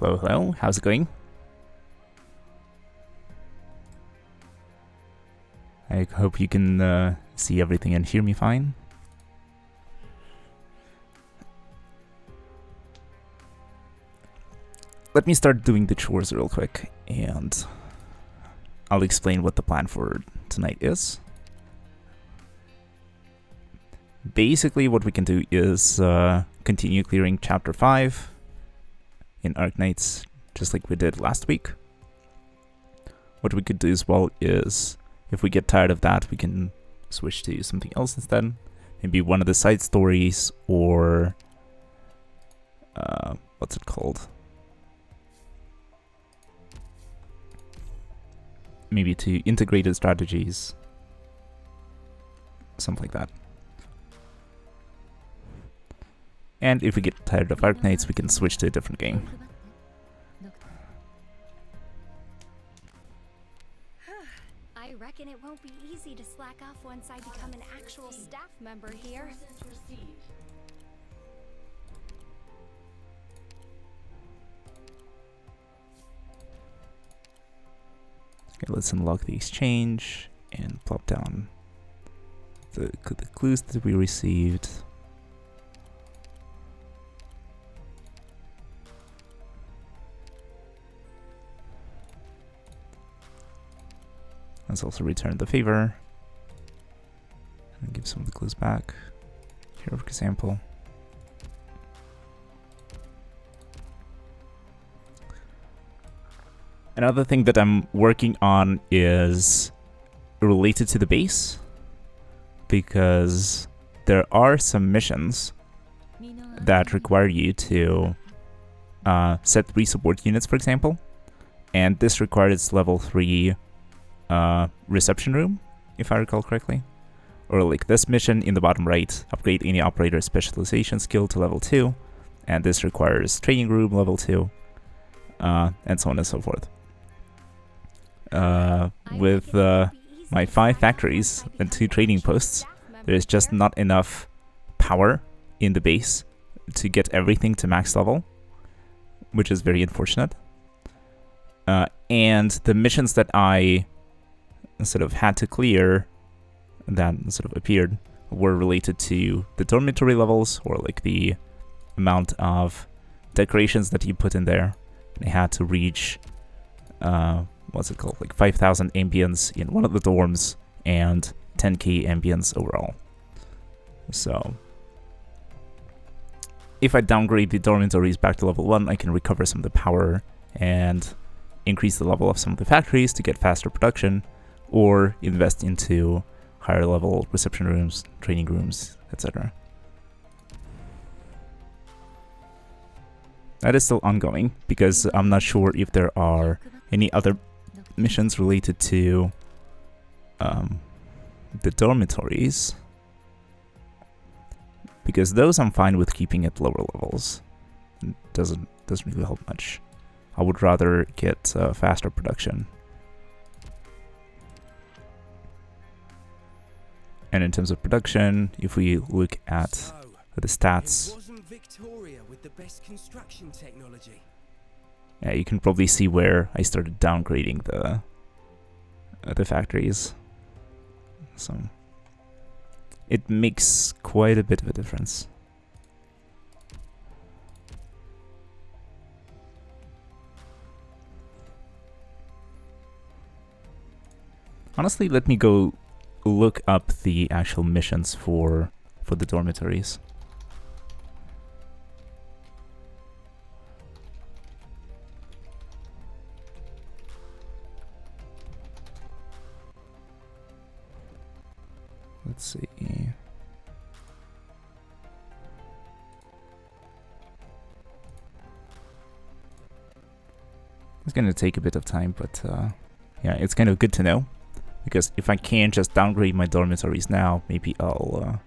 Hello, hello. How's it going? I hope you can see everything and hear me fine. Let me start doing the chores real quick, and I'll explain what the plan for tonight is. Basically, what we can do is continue clearing Chapter 5 in Arknights, just like we did last week. What we could do as well is, if we get tired of that, we can switch to something else instead. Maybe one of the side stories, or what's it called? Maybe to integrated strategies, something like that. And if we get tired of Arknights, we can switch to a different game. I reckon it won't be easy to slack off once I become an actual staff member here. Okay, let's unlock the exchange and plop down the clues that we received. Let's also return the favor and give some of the clues back. Here, for example. Another thing that I'm working on is related to the base, because there are some missions that require you to set 3 support units, for example, and this requires level 3 reception room, if I recall correctly. Or like this mission in the bottom right, upgrade any operator specialization skill to level 2, and this requires training room level 2, and so on and so forth. With my 5 factories and 2 trading posts, there's just not enough power in the base to get everything to max level, which is very unfortunate. And the missions that I sort of had to clear that sort of appeared were related to the dormitory levels, or like the amount of decorations that you put in there. They had to reach what's it called, like 5,000 ambience in one of the dorms and 10k ambience overall. So if I downgrade the dormitories back to level 1, I can recover some of the power and increase the level of some of the factories to get faster production, or invest into higher level reception rooms, training rooms, etc. That is still ongoing, because I'm not sure if there are any other missions related to the dormitories, because those I'm fine with keeping at lower levels. It doesn't really help much. I would rather get faster production. And in terms of production, if we look at the stats, yeah, you can probably see where I started downgrading the factories. So it makes quite a bit of a difference. Honestly, let me go look up the actual missions for the dormitories. Let's see. It's going to take a bit of time, but yeah, it's kind of good to know. Because if I can't just downgrade my dormitories now, maybe I'll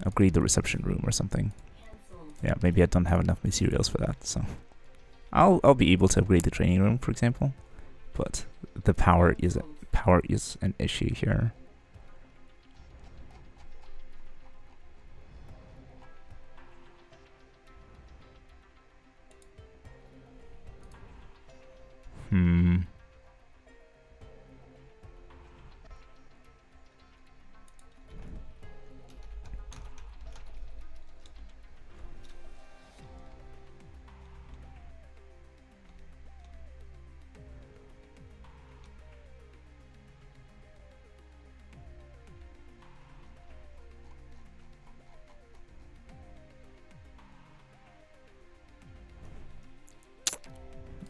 upgrade the reception room or something. Yeah, maybe I don't have enough materials for that, so I'll be able to upgrade the training room, for example. But the power is an issue here.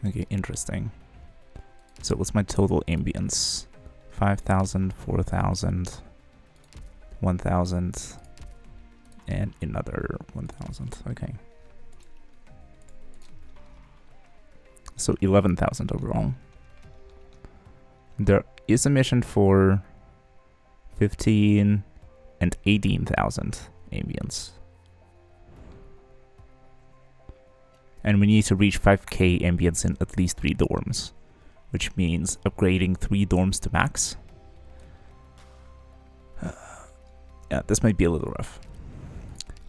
Okay, interesting. So what's my total ambience? 5,000, 4,000, 1,000, and another 1,000. Okay. So 11,000 overall. There is a mission for 15 and 18,000 ambience. And we need to reach 5k ambience in at least 3 dorms, which means upgrading 3 dorms to max. Yeah, this might be a little rough.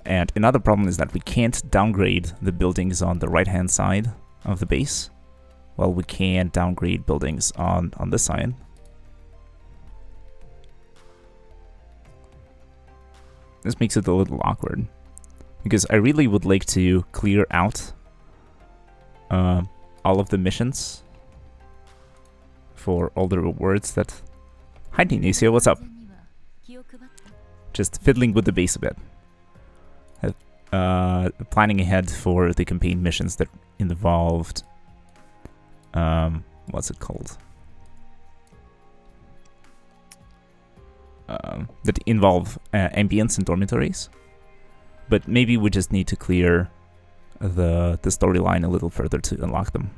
And another problem is that we can't downgrade the buildings on the right-hand side of the base, while we can downgrade buildings on this side. This makes it a little awkward, because I really would like to clear out all of the missions for all the rewards that... Hi Denisio, what's up? Just fiddling with the base a bit. Planning ahead for the campaign missions that involved... what's it called? That involve ambience and dormitories. But maybe we just need to clear the storyline a little further to unlock them.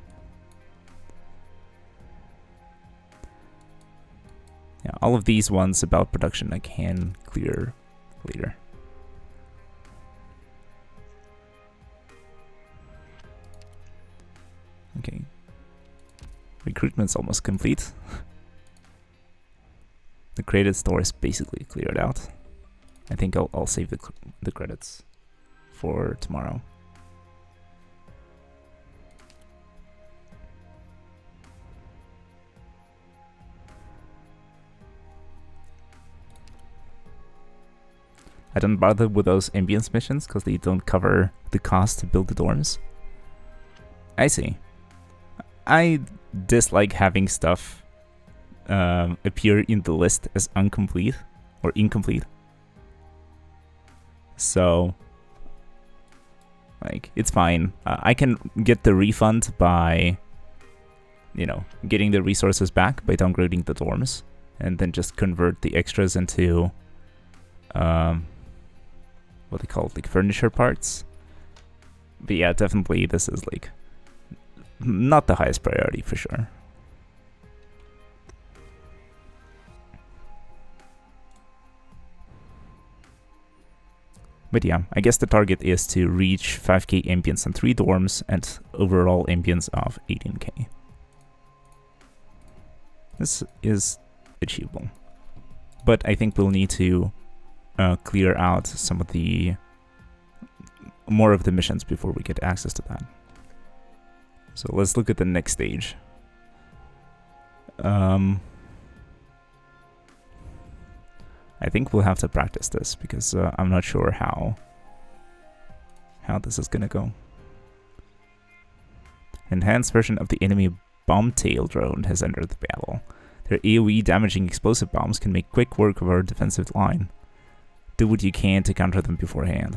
Yeah, all of these ones about production I can clear later. Okay. Recruitment's almost complete. The created store is basically cleared out. I think I'll save the credits for tomorrow. I don't bother with those ambience missions because they don't cover the cost to build the dorms. I see. I dislike having stuff appear in the list as incomplete or incomplete. So, like, it's fine. I can get the refund by, you know, getting the resources back by downgrading the dorms, and then just convert the extras into what they call it, like furniture parts. But yeah, definitely this is like not the highest priority for sure. But yeah, I guess the target is to reach 5k ambience on 3 dorms and overall ambience of 18k. This is achievable. But I think we'll need to clear out some of the more of the missions before we get access to that. So let's look at the next stage. I think we'll have to practice this because I'm not sure how this is gonna go. Enhanced version of the enemy bomb tail drone has entered the battle. Their AoE damaging explosive bombs can make quick work of our defensive line. Do what you can to counter them beforehand.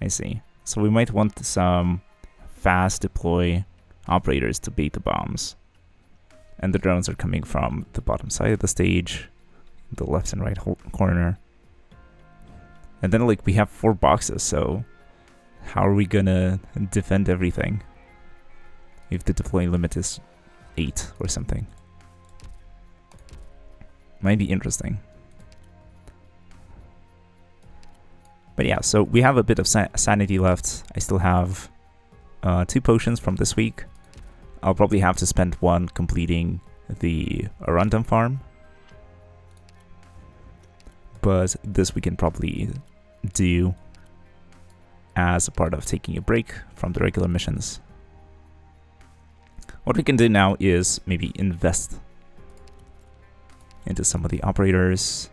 I see. So we might want some fast deploy operators to bait the bombs. And the drones are coming from the bottom side of the stage, the left and right corner. And then like we have 4 boxes, so how are we gonna defend everything if the deploy limit is 8 or something? Might be interesting. But yeah, so we have a bit of sanity left. I still have 2 potions from this week. I'll probably have to spend 1 completing the random farm. But this we can probably do as a part of taking a break from the regular missions. What we can do now is maybe invest into some of the operators,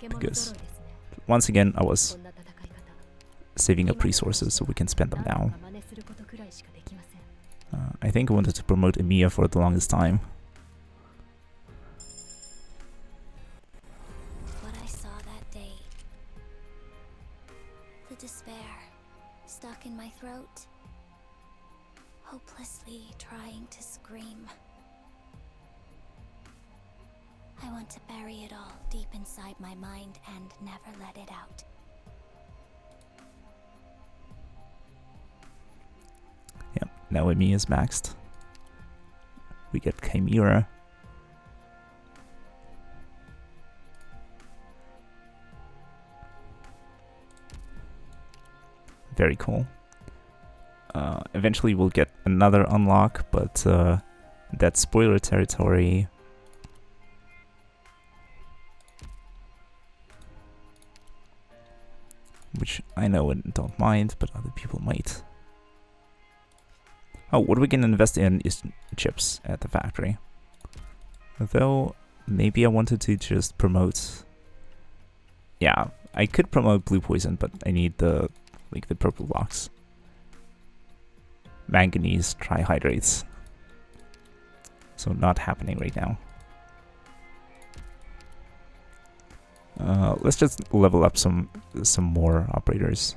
because once again I was saving up resources so we can spend them now. I think I wanted to promote Emiya for the longest time. What I saw that day, the despair stuck in my throat, hopelessly want to bury it all deep inside my mind and never let it out. Yep, now Emi is maxed. We get Chimera. Very cool. Eventually we'll get another unlock, but that's spoiler territory. Which I know and don't mind, but other people might. Oh, what we can invest in is chips at the factory. Though, maybe I wanted to just promote... Yeah, I could promote blue poison, but I need the purple box. Manganese trihydrates. So not happening right now. Let's just level up some more operators.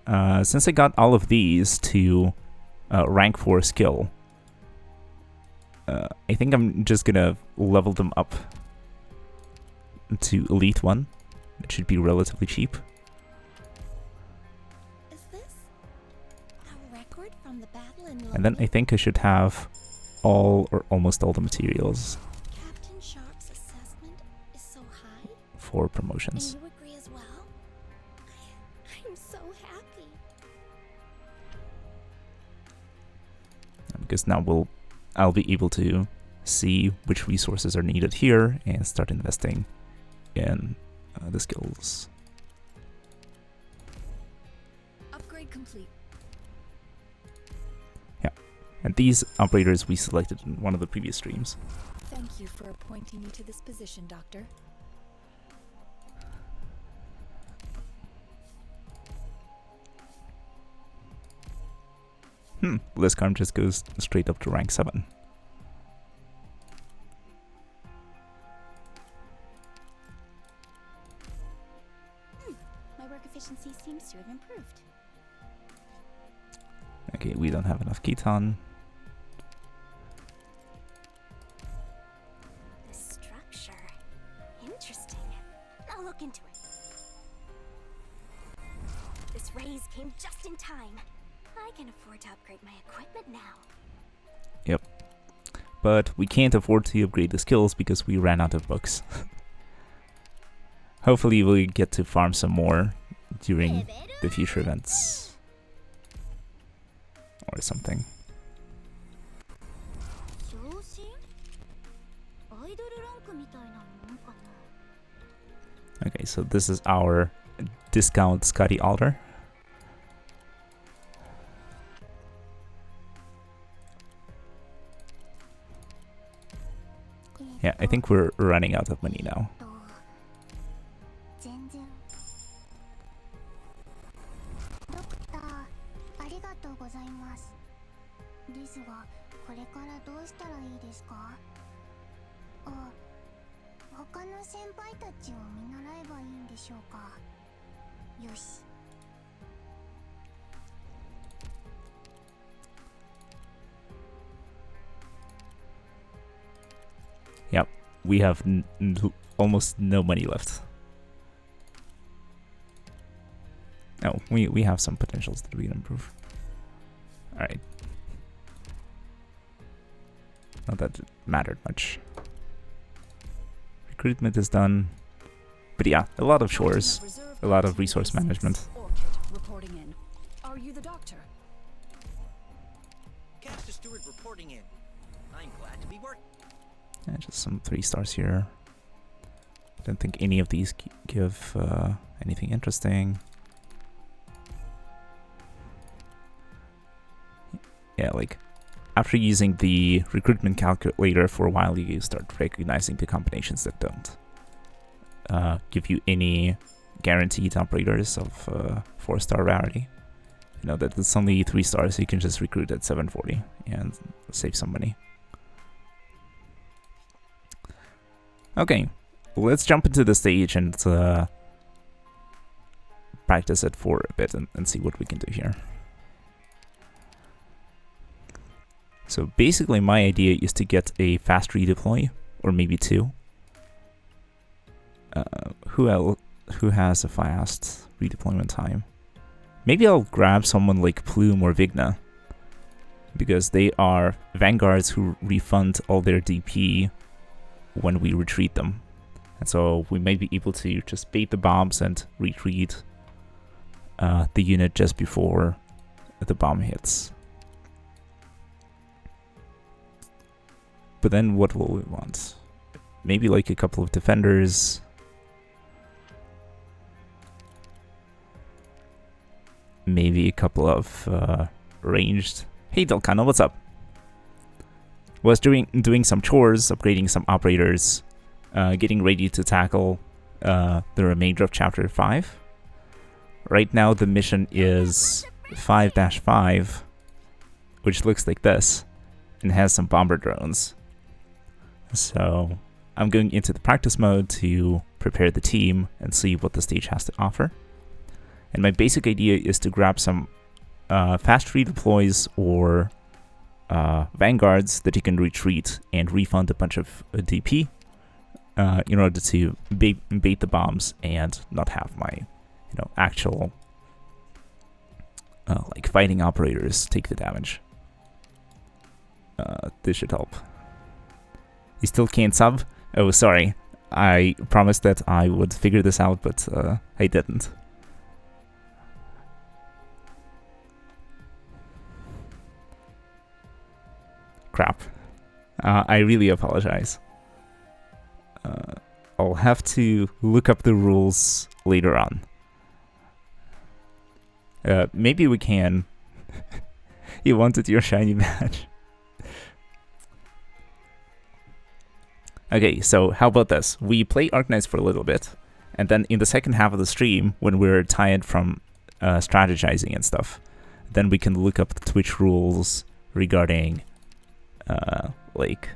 Since I got all of these to rank 4 skill, I think I'm just gonna level them up to Elite 1. It should be relatively cheap. Is this a record from the battle in And then I think I should have all or almost all the materials Captain Sharp's assessment is so high. for promotions. And you agree as well? I'm so happy. Because now I'll be able to see which resources are needed here and start investing in the skills. Upgrade complete. Yeah, and these operators we selected in one of the previous streams. Thank you for appointing me to this position, Doctor. Blizzcarm just goes straight up to rank 7. My work efficiency seems to have improved. Okay, we don't have enough Keton. The structure. Interesting. I'll look into it. This raise came just in time. I can afford to upgrade my equipment now. Yep. But we can't afford to upgrade the skills because we ran out of books. Hopefully we'll get to farm some more during the future events. Or something. Okay, so this is our discount Scotty Alder. Yeah, I think we're running out of money now. Yep, we have almost no money left. Oh, we have some potentials that we can improve. Alright. Not that it mattered much. Recruitment is done. But yeah, a lot of chores, a lot of resource management. Reporting in. Are you the doctor? Caster Stewart reporting in. I'm glad to be working. Yeah, just some 3 stars here. Don't think any of these give anything interesting. Yeah, like after using the recruitment calculator for a while, you start recognizing the combinations that don't give you any guaranteed operators of 4-star rarity. You know that it's only 3 stars, so you can just recruit at 740 and save some money. Okay, let's jump into the stage and practice it for a bit and see what we can do here. So basically my idea is to get a fast redeploy or maybe 2. Who has a fast redeployment time? Maybe I'll grab someone like Plume or Vigna, because they are vanguards who refund all their DP when we retreat them. And so we may be able to just bait the bombs and retreat the unit just before the bomb hits. But then what will we want? Maybe like a couple of defenders. Maybe a couple of ranged. Hey Delcano, what's up? Was doing some chores, upgrading some operators, getting ready to tackle the remainder of Chapter 5. Right now the mission is 5-5, which looks like this, and has some bomber drones. So I'm going into the practice mode to prepare the team and see what the stage has to offer. And my basic idea is to grab some fast redeploys or vanguards that you can retreat and refund a bunch of DP in order to bait the bombs and not have my actual like fighting operators take the damage. This should help. You still can't sub? Oh, sorry. I promised that I would figure this out, but I didn't. Crap. I really apologize. I'll have to look up the rules later on. Maybe we can. You wanted your shiny badge. Okay, so how about this? We play Arknights for a little bit, and then in the second half of the stream, when we're tired from strategizing and stuff, then we can look up the Twitch rules regarding like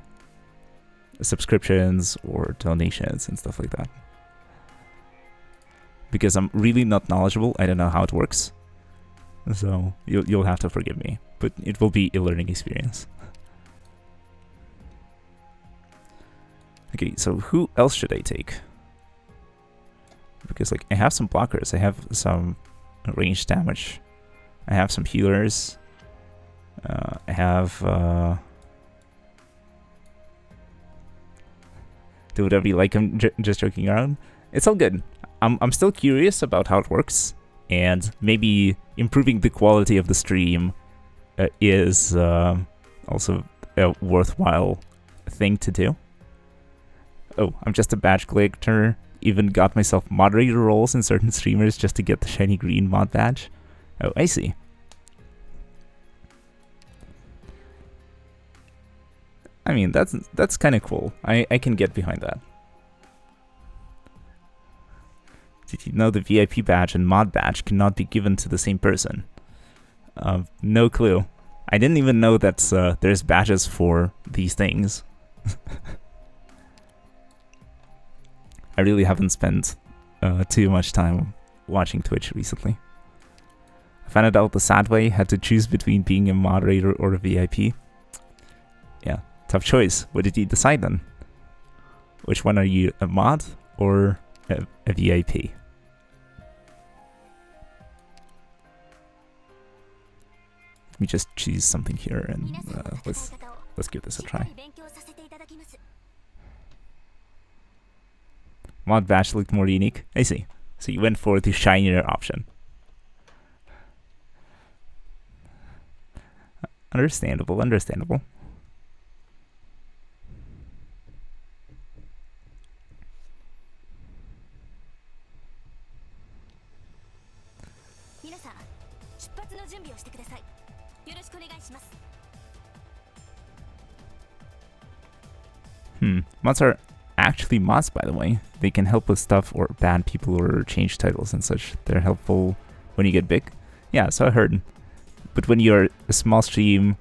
subscriptions or donations and stuff like that. Because I'm really not knowledgeable, I don't know how it works. So you'll have to forgive me, but it will be a learning experience. Okay, so who else should I take? Because like I have some blockers, I have some ranged damage, I have some healers, I have do whatever you like. I'm just joking around. It's all good. I'm still curious about how it works, and maybe improving the quality of the stream is also a worthwhile thing to do. Oh, I'm just a badge collector. Even got myself moderator roles in certain streamers just to get the shiny green mod badge. Oh, I see. I mean, that's kind of cool. I can get behind that. Did you know the VIP badge and mod badge cannot be given to the same person? No clue. I didn't even know that there's badges for these things. I really haven't spent too much time watching Twitch recently. I found it out the sad way, had to choose between being a moderator or a VIP. Yeah, tough choice. What did you decide then? Which one are you, a mod or a VIP? Let me just choose something here and let's give this a try. Mod badge looked more unique. I see. So you went for the shinier option. Understandable, understandable. Mods are actually mods, by the way. They can help with stuff or ban people or change titles and such. They're helpful when you get big. Yeah, so I heard. But when you're a small stream,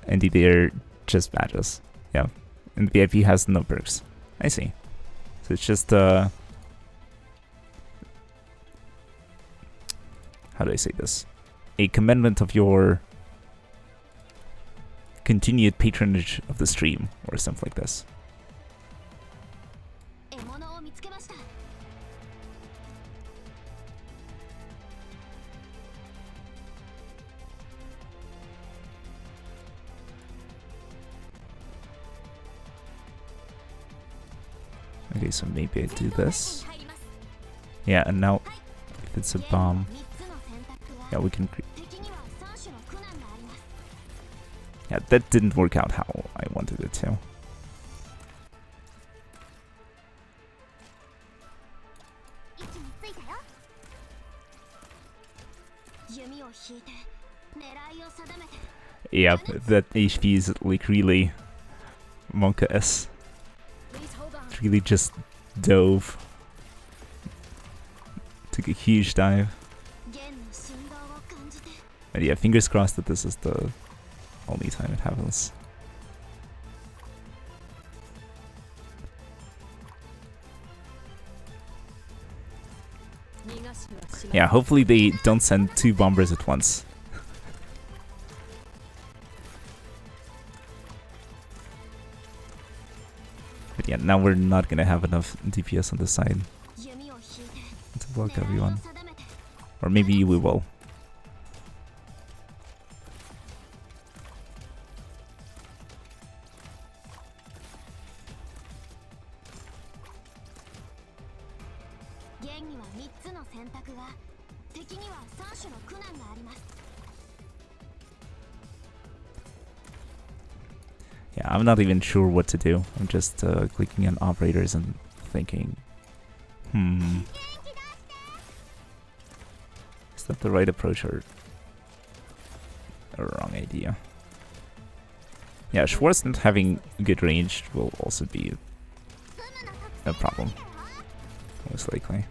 indeed they're just badges. Yeah, and the VIP has no perks. I see. So it's just how do I say this? A commandment of your continued patronage of the stream or something like this. Okay, so maybe I do this. Yeah, and now if it's a bomb, yeah, we can. Yeah, that didn't work out how I wanted it to. Yeah, that HP is like really Monka-esque. It really just dove. Took a huge dive. But yeah, fingers crossed that this is the only time it happens. Yeah, hopefully they don't send 2 bombers at once. But yeah, now we're not gonna have enough DPS on the side to block everyone. Or maybe we will. Yeah, I'm not even sure what to do. I'm just clicking on operators and thinking, is that the right approach or a wrong idea? Yeah, Schwartz not having good range will also be a problem, most likely.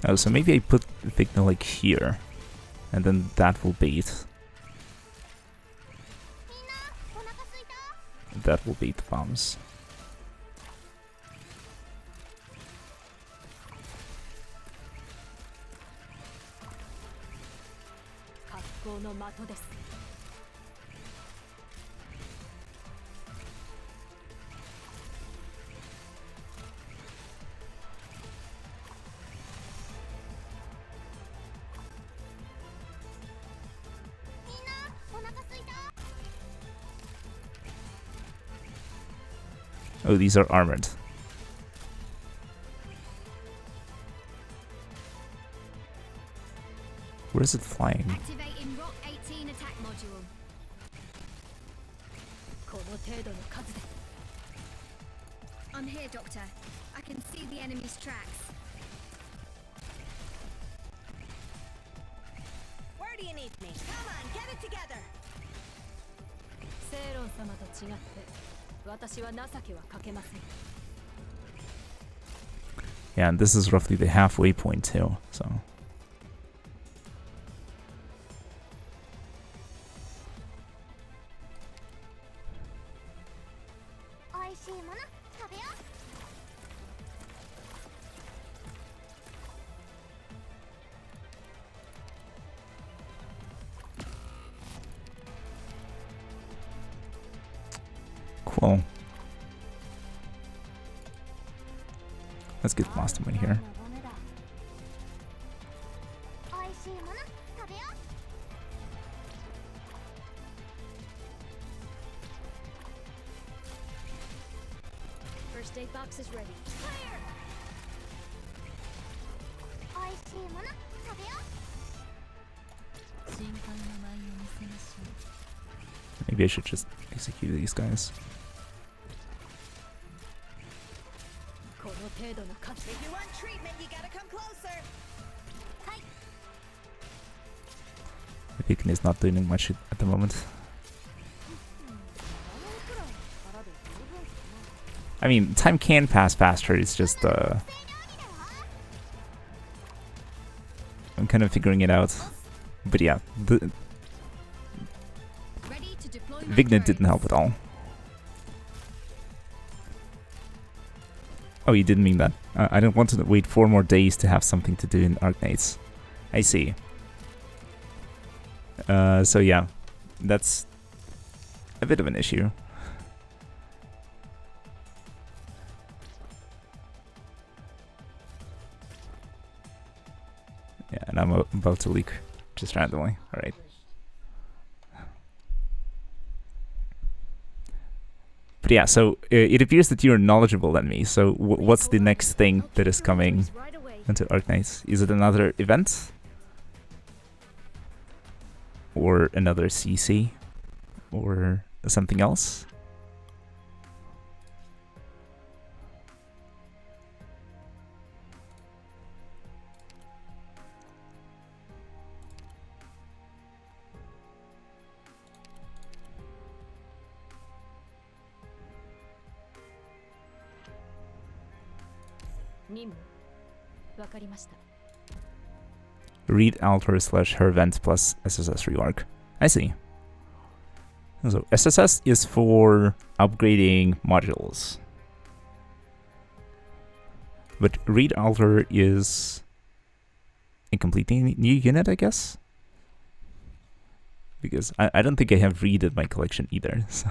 Oh, so maybe I put Vigna like here, and then that will bait. That will bait the bombs. Oh, these are armored. Where is it flying? Activating Rock 18 attack module. I'm here, Doctor. I can see the enemy's tracks. Where do you need me? Come on, get it together. Yeah, and this is roughly the halfway point too, so. Cool. Let's get Mastermind here. First aid box is ready. Maybe I should just execute these guys. If you want treatment, you gotta come closer. Viking is not doing much at the moment. I mean, time can pass faster, it's just I'm kind of figuring it out. But yeah, the Ready to deploy my Vignette didn't drones. help at all. Oh, you didn't mean that. I don't want to wait 4 more days to have something to do in Arknights. I see. So yeah, that's a bit of an issue. Yeah, and I'm about to leak just randomly. All right. But yeah, so it appears that you're knowledgeable than me. So what's the next thing that is coming Right away. into Arknights? Is it another event? Or another CC? Or something else? Read alter / her vent plus SSS reorg. I see. So SSS is for upgrading modules. But read alter is a completely new unit, I guess? Because I don't think I have read in my collection either, so...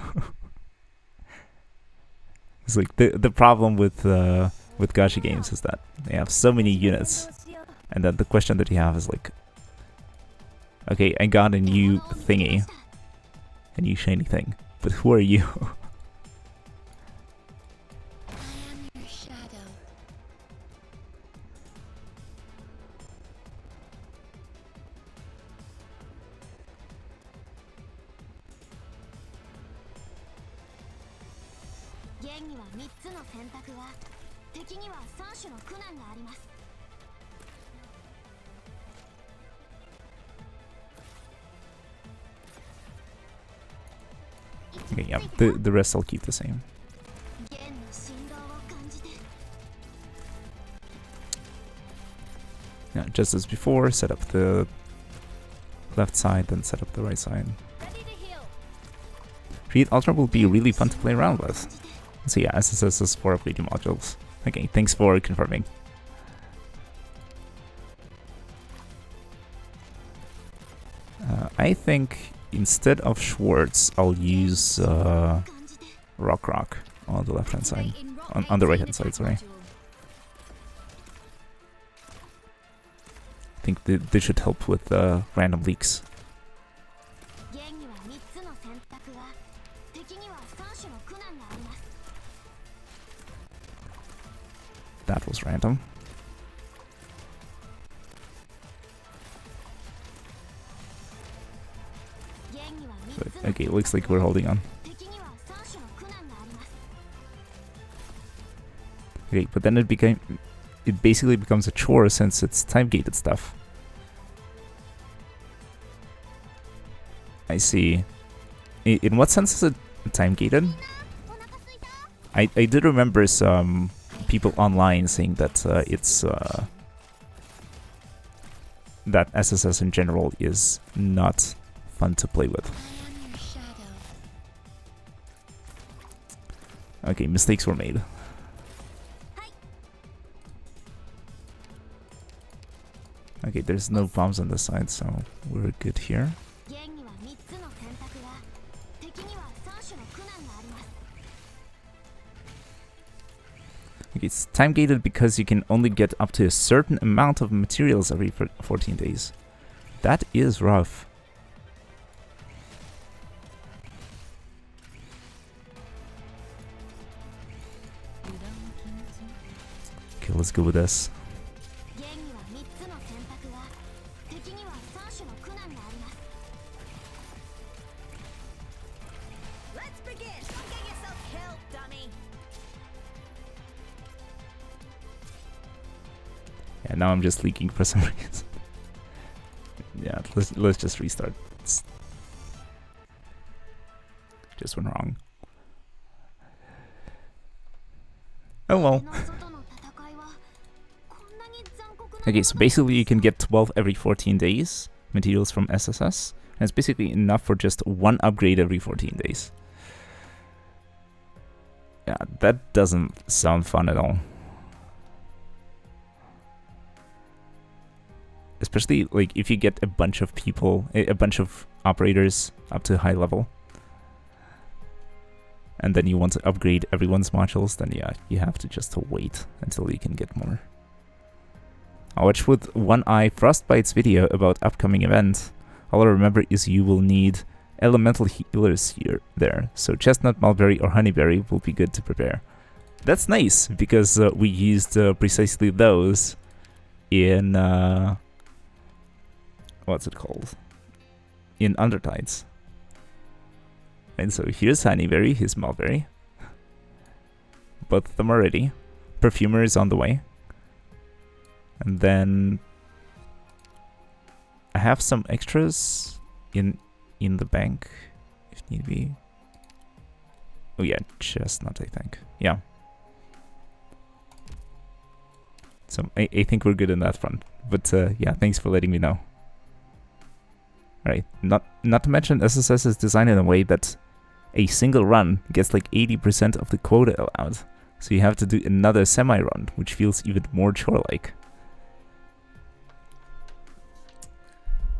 It's like the problem with gacha games is that they have so many units, and then the question that you have is like, okay, I got a new thingy, a new shiny thing, but who are you? I am your shadow. Okay, yeah, the rest I'll keep the same. Yeah, just as before, set up the left side, then set up the right side. Ready to heal. Read Ultra will be really fun to play around with. So yeah, SSS is for upgrading modules. Okay, thanks for confirming. I think instead of Schwartz, I'll use Rock on the left hand side. On the right hand side, sorry. I think they should help with random leaks. That was random. But, okay, looks like we're holding on. Okay, but then it basically becomes a chore since it's time-gated stuff. I see. In what sense is it time-gated? I did remember some people online saying that it's that SSS in general is not fun to play with. Okay, mistakes were made. Okay, there's no bombs on this side, so we're good here. Okay, it's time gated because you can only get up to a certain amount of materials every 14 days. That is rough. Okay, let's go with this. Let's begin. Don't get yourself killed, dummy. Yeah, now I'm just leaking for some reason. Yeah, let's just restart. Just went wrong. Oh well. Okay, so basically you can get 12 every 14 days materials from SSS, and it's basically enough for just one upgrade every 14 days. Yeah, that doesn't sound fun at all. Especially like if you get a bunch of people, a bunch of operators up to high level, and then you want to upgrade everyone's modules, then yeah, you have to just wait until you can get more. I'll watch with one eye Frostbite's video about upcoming event. All I remember is you will need elemental healers there, so chestnut, mulberry, or honeyberry will be good to prepare. That's nice, because we used precisely those in what's it called? In Undertides. And so here's honeyberry, here's mulberry. Both of them are ready. Perfumer is on the way. And then I have some extras in the bank, if need be. Oh yeah, chestnut, I think. Yeah. So I think we're good in that front. But yeah, thanks for letting me know. Right. Not to mention SSS is designed in a way that a single run gets like 80% of the quota allowed. So you have to do another semi-run, which feels even more chore-like.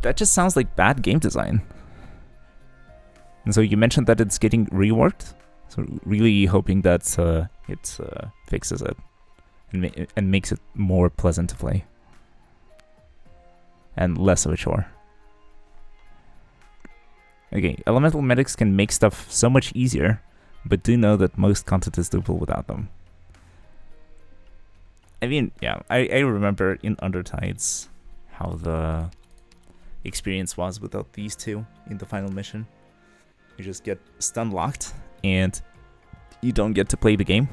That just sounds like bad game design. And so you mentioned that it's getting reworked. So really hoping that it fixes it and makes it more pleasant to play. And less of a chore. Okay, elemental medics can make stuff so much easier, but do know that most content is doable without them. I mean, yeah, I remember in Undertides how the experience was without these two in the final mission. You just get stun locked and you don't get to play the game.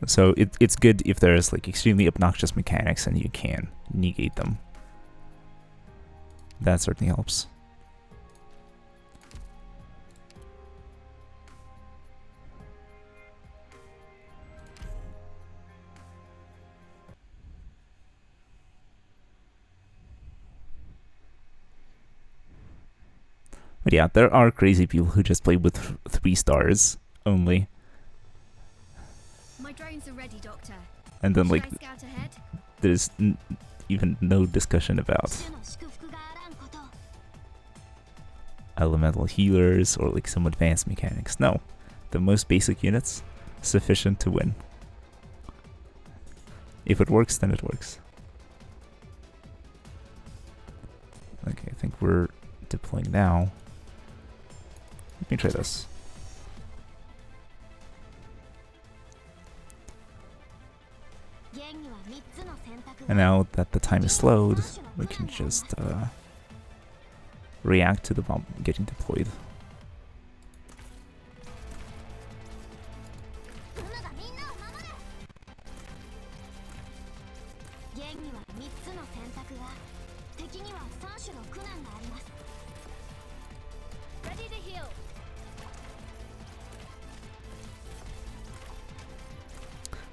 So it's good if there's like extremely obnoxious mechanics and you can negate them. That certainly helps. But yeah, there are crazy people who just play with 3 stars only. My drones are ready, Doctor. And then Should like I scout ahead? there's even no discussion about elemental healers or like some advanced mechanics. No, the most basic units, sufficient to win. If it works, then it works. Okay, I think we're deploying now. Let me try this. And now that the time is slowed, we can just react to the bomb getting deployed. Ready to heal.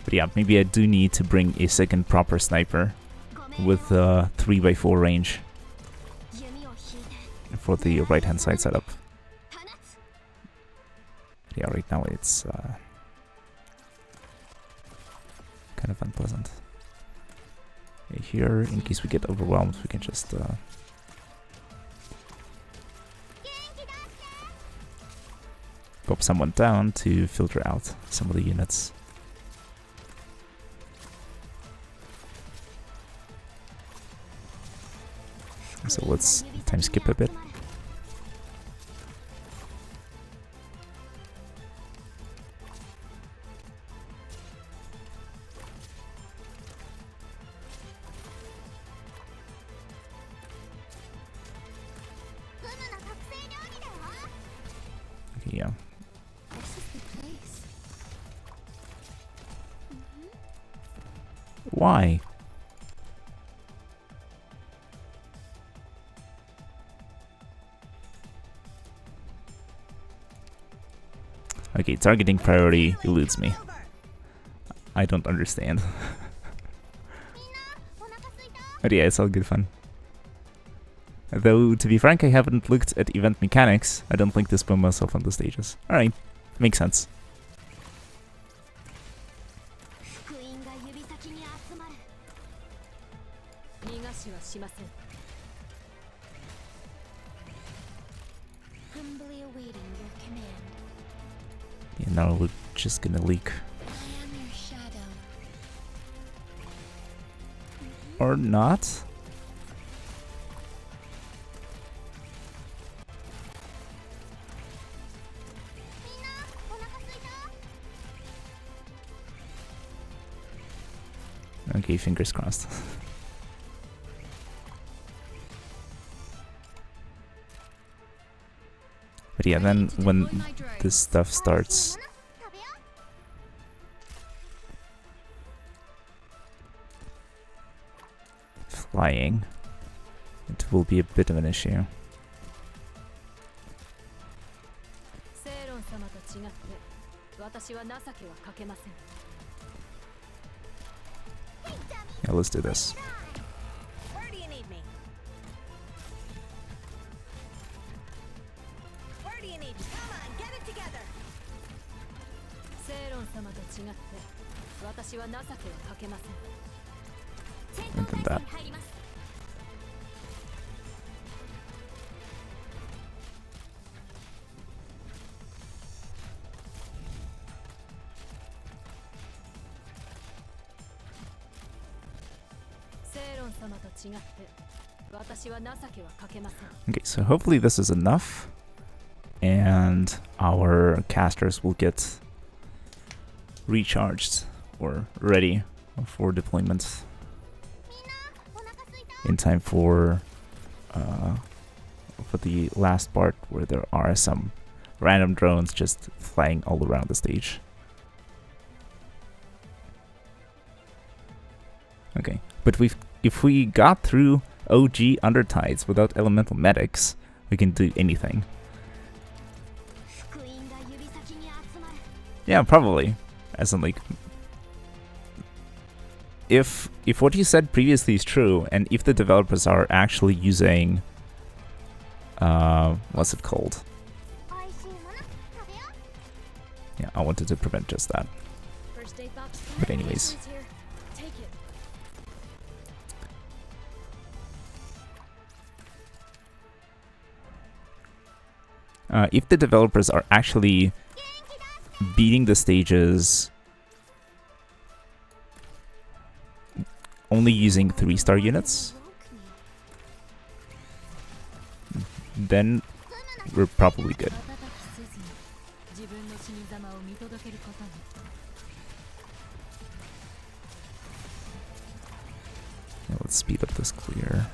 But yeah, maybe I do need to bring a second proper sniper with 3x4 range for the right hand side setup. Yeah, right now it's kind of unpleasant. Okay, here, in case we get overwhelmed, we can just pop someone down to filter out some of the units. So let's time skip a bit. Okay, yeah. This is the place. Why? Okay, targeting priority eludes me. I don't understand. But yeah, it's all good fun. Though, to be frank, I haven't looked at event mechanics. I don't like to spam myself on the stages. Alright, makes sense. Humbly awaiting your command. Yeah, now we're just gonna leak. I am your shadow. Or not? Okay, fingers crossed. But yeah, then when this stuff starts flying, it will be a bit of an issue. Yeah, let's do this. Where do you need me? Where do you need me? Come on, get it together. And then that. Okay, so hopefully this is enough, and our casters will get recharged or ready for deployment in time for the last part where there are some random drones just flying all around the stage. Okay, but if we got through OG Undertides without elemental medics, we can do anything. Yeah, probably. As in, like, if what you said previously is true, and if the developers are actually using what's it called? Yeah, I wanted to prevent just that. But anyways. If the developers are actually beating the stages only using 3-star units, then we're probably good. Yeah, let's speed up this clear.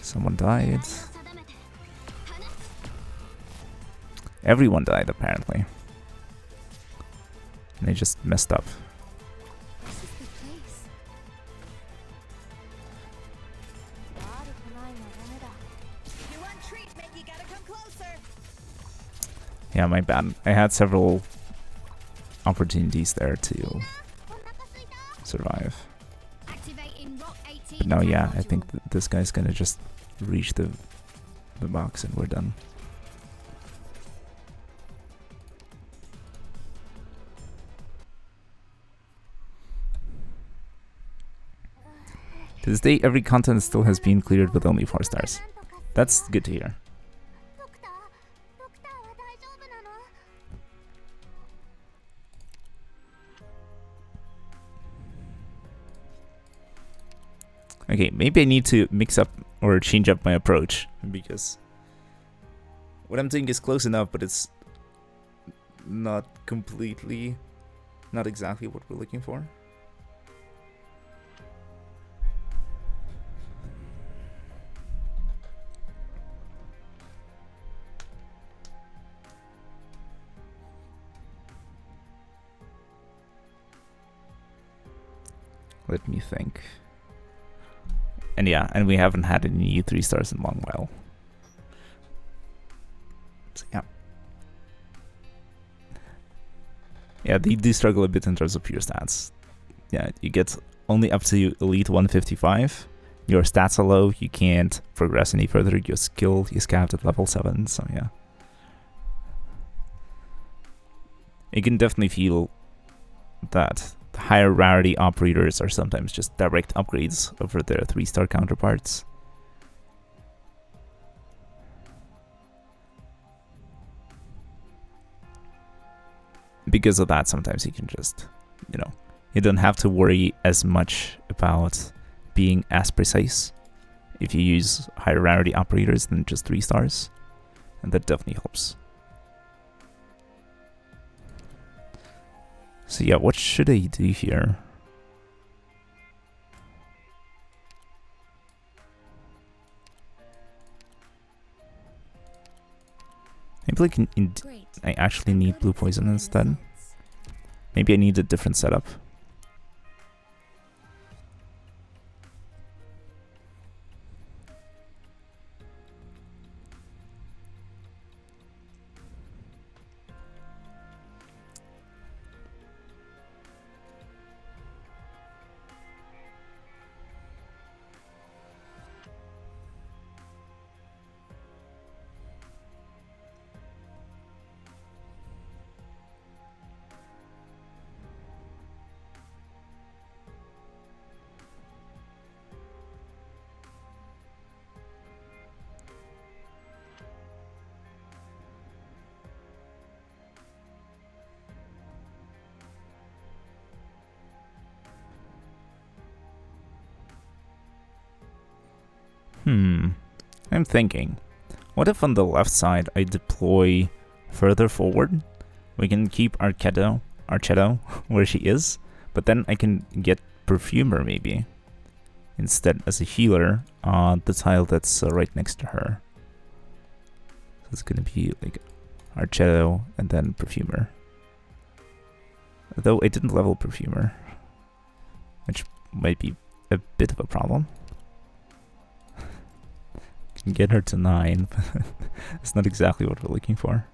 Someone died. Everyone died, apparently. And they just messed up. Yeah, my bad. I had several opportunities there to survive. But now, yeah, I think this guy's gonna just reach the box and we're done. To this day, every content still has been cleared with only 4 stars. That's good to hear. Okay, maybe I need to mix up or change up my approach, because what I'm doing is close enough, but it's not exactly what we're looking for. Let me think. And yeah, and we haven't had any new 3 stars in a long while. So yeah. Yeah, they do struggle a bit in terms of pure stats. Yeah, you get only up to Elite 155. Your stats are low, you can't progress any further, your skill is capped at level 7, so yeah. You can definitely feel that the higher rarity operators are sometimes just direct upgrades over their 3-star counterparts. Because of that, sometimes you can just, you know, you don't have to worry as much about being as precise if you use higher rarity operators than just 3 stars, and that definitely helps. So yeah, what should I do here? Maybe I actually need blue poison instead. Maybe I need a different setup. I'm thinking, what if on the left side I deploy further forward? We can keep Archetto where she is, but then I can get Perfumer maybe instead as a healer on the tile that's right next to her. So it's gonna be like Archetto and then Perfumer. Though I didn't level Perfumer, which might be a bit of a problem. Can get her to 9, but it's not exactly what we're looking for.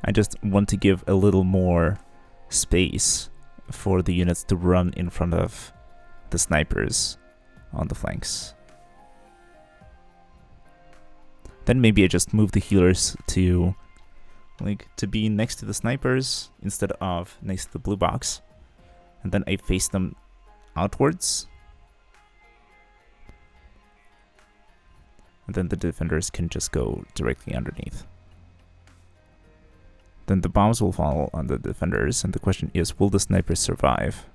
I just want to give a little more space for the units to run in front of the snipers on the flanks. Then maybe I just move the healers to be next to the snipers instead of next to the blue box. And then I face them outwards. And then the defenders can just go directly underneath. Then the bombs will fall on the defenders, and the question is, will the snipers survive?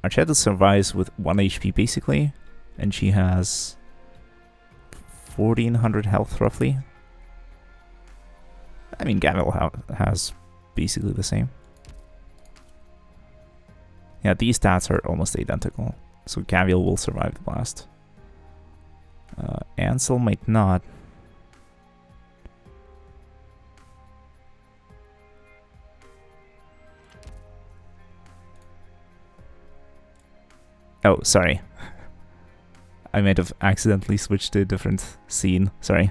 Archetto survives with 1 HP basically, and she has 1400 health roughly. I mean, Gavial has basically the same. Yeah, these stats are almost identical, so Gavial will survive the blast. Ansel might not. Oh, sorry. I might have accidentally switched to a different scene, sorry.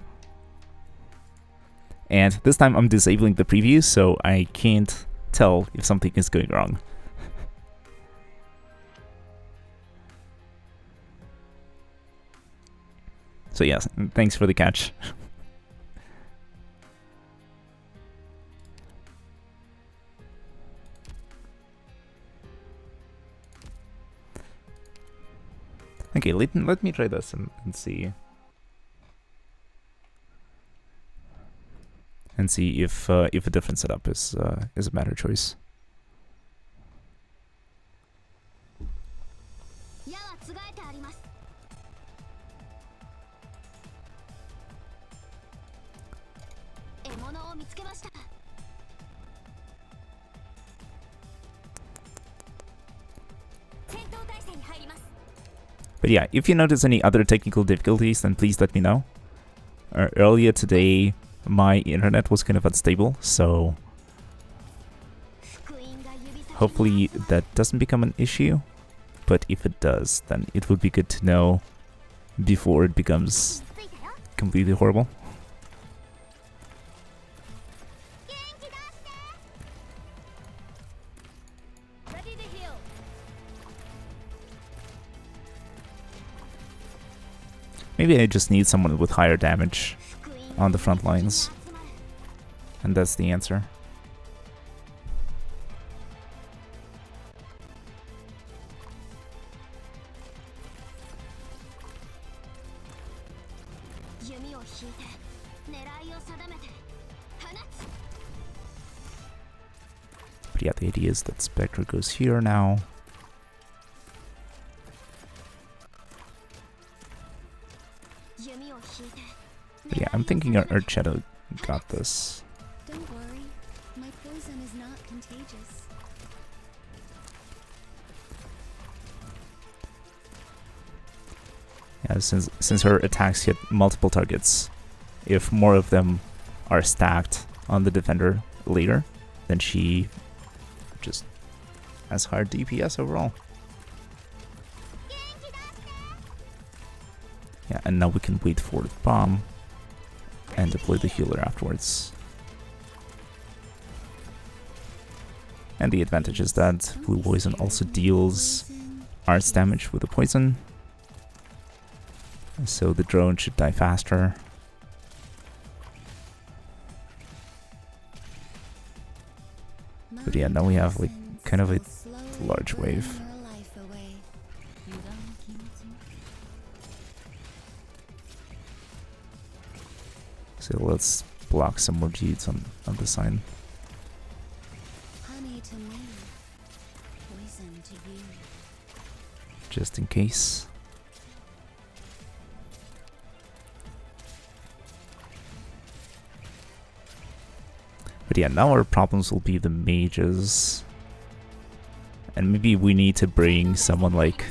And this time I'm disabling the preview, so I can't tell if something is going wrong. So yes, thanks for the catch. Okay, let me try this and see. And see if a different setup is a better choice. But yeah, if you notice any other technical difficulties, then please let me know. Earlier today, my internet was kind of unstable, so Hopefully that doesn't become an issue, but if it does, then it would be good to know before it becomes completely horrible. Ready to heal. Maybe I just need someone with higher damage on the front lines, and that's the answer. But yeah, the idea is that Spectre goes here now. But yeah, I'm thinking our Shadow got this. Don't worry, my poison is not contagious. Yeah, since her attacks hit multiple targets, if more of them are stacked on the defender later, then she just has higher DPS overall. Yeah, and now we can wait for the bomb and deploy the healer afterwards. And the advantage is that blue poison also deals arts damage with the poison, so the drone should die faster. But yeah, now we have like kind of a large wave. So let's block some more dudes on the sign. Honey to me, poison to you. Just in case. But yeah, now our problems will be the mages. And maybe we need to bring someone like...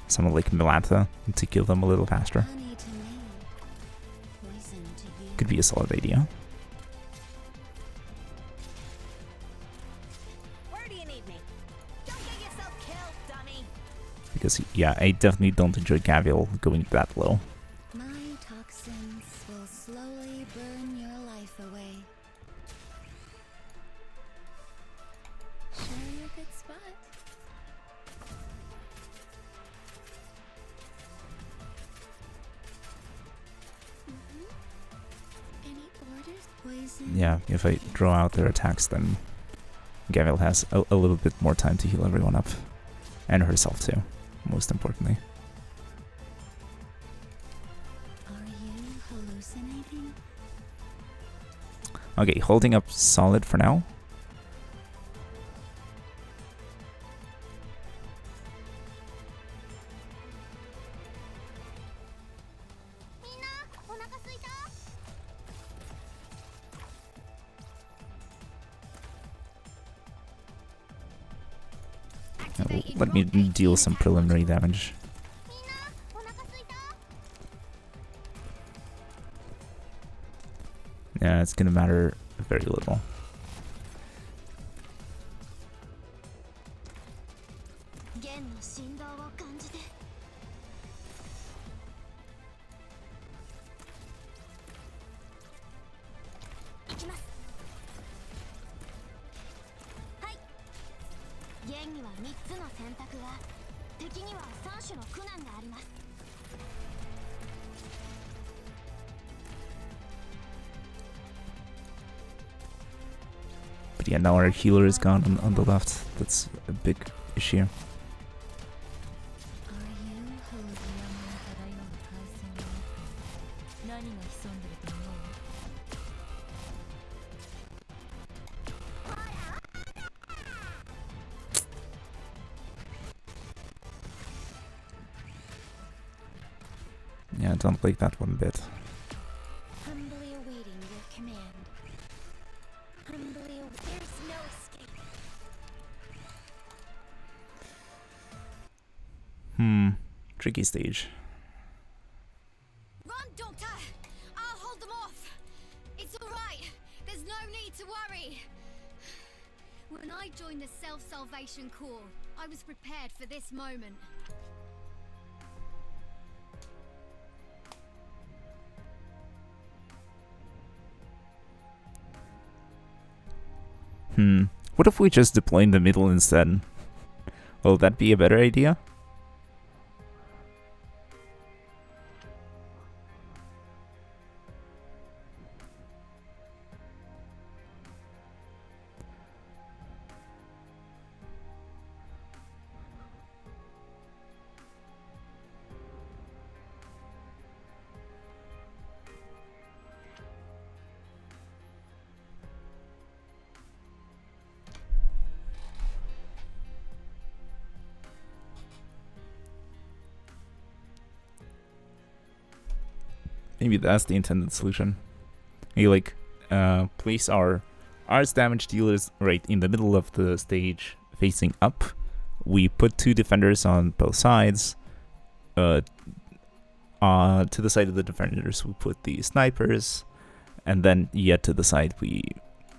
someone like Melantha to kill them a little faster. Honey to me, poison to you. Could be a solid idea. Where do you need me? Don't get yourself killed, dummy. Because, yeah, I definitely don't enjoy Gavial going that low. My toxins will slowly burn your life away. Show you a good spot. Any orders? Poison. Yeah, if I draw out their attacks, then Gavial has a little bit more time to heal everyone up. And herself too, most importantly. Are you hallucinating? Okay, holding up solid for now. Let me deal some preliminary damage. Yeah, it's gonna matter very little. But yeah, now our healer is gone on the left. That's a big issue. Yeah, I don't like that one bit. Humbly awaiting your command. Humbly there's no escape. Tricky stage. Run, Doctor! I'll When I joined the Self-Salvation Corps, I was prepared for this moment. What if we just deploy in the middle instead? Will that be a better idea? Maybe that's the intended solution. We like place our arts damage dealers right in the middle of the stage, facing up. We put 2 defenders on both sides. To the side of the defenders, we put the snipers, and then yet to the side we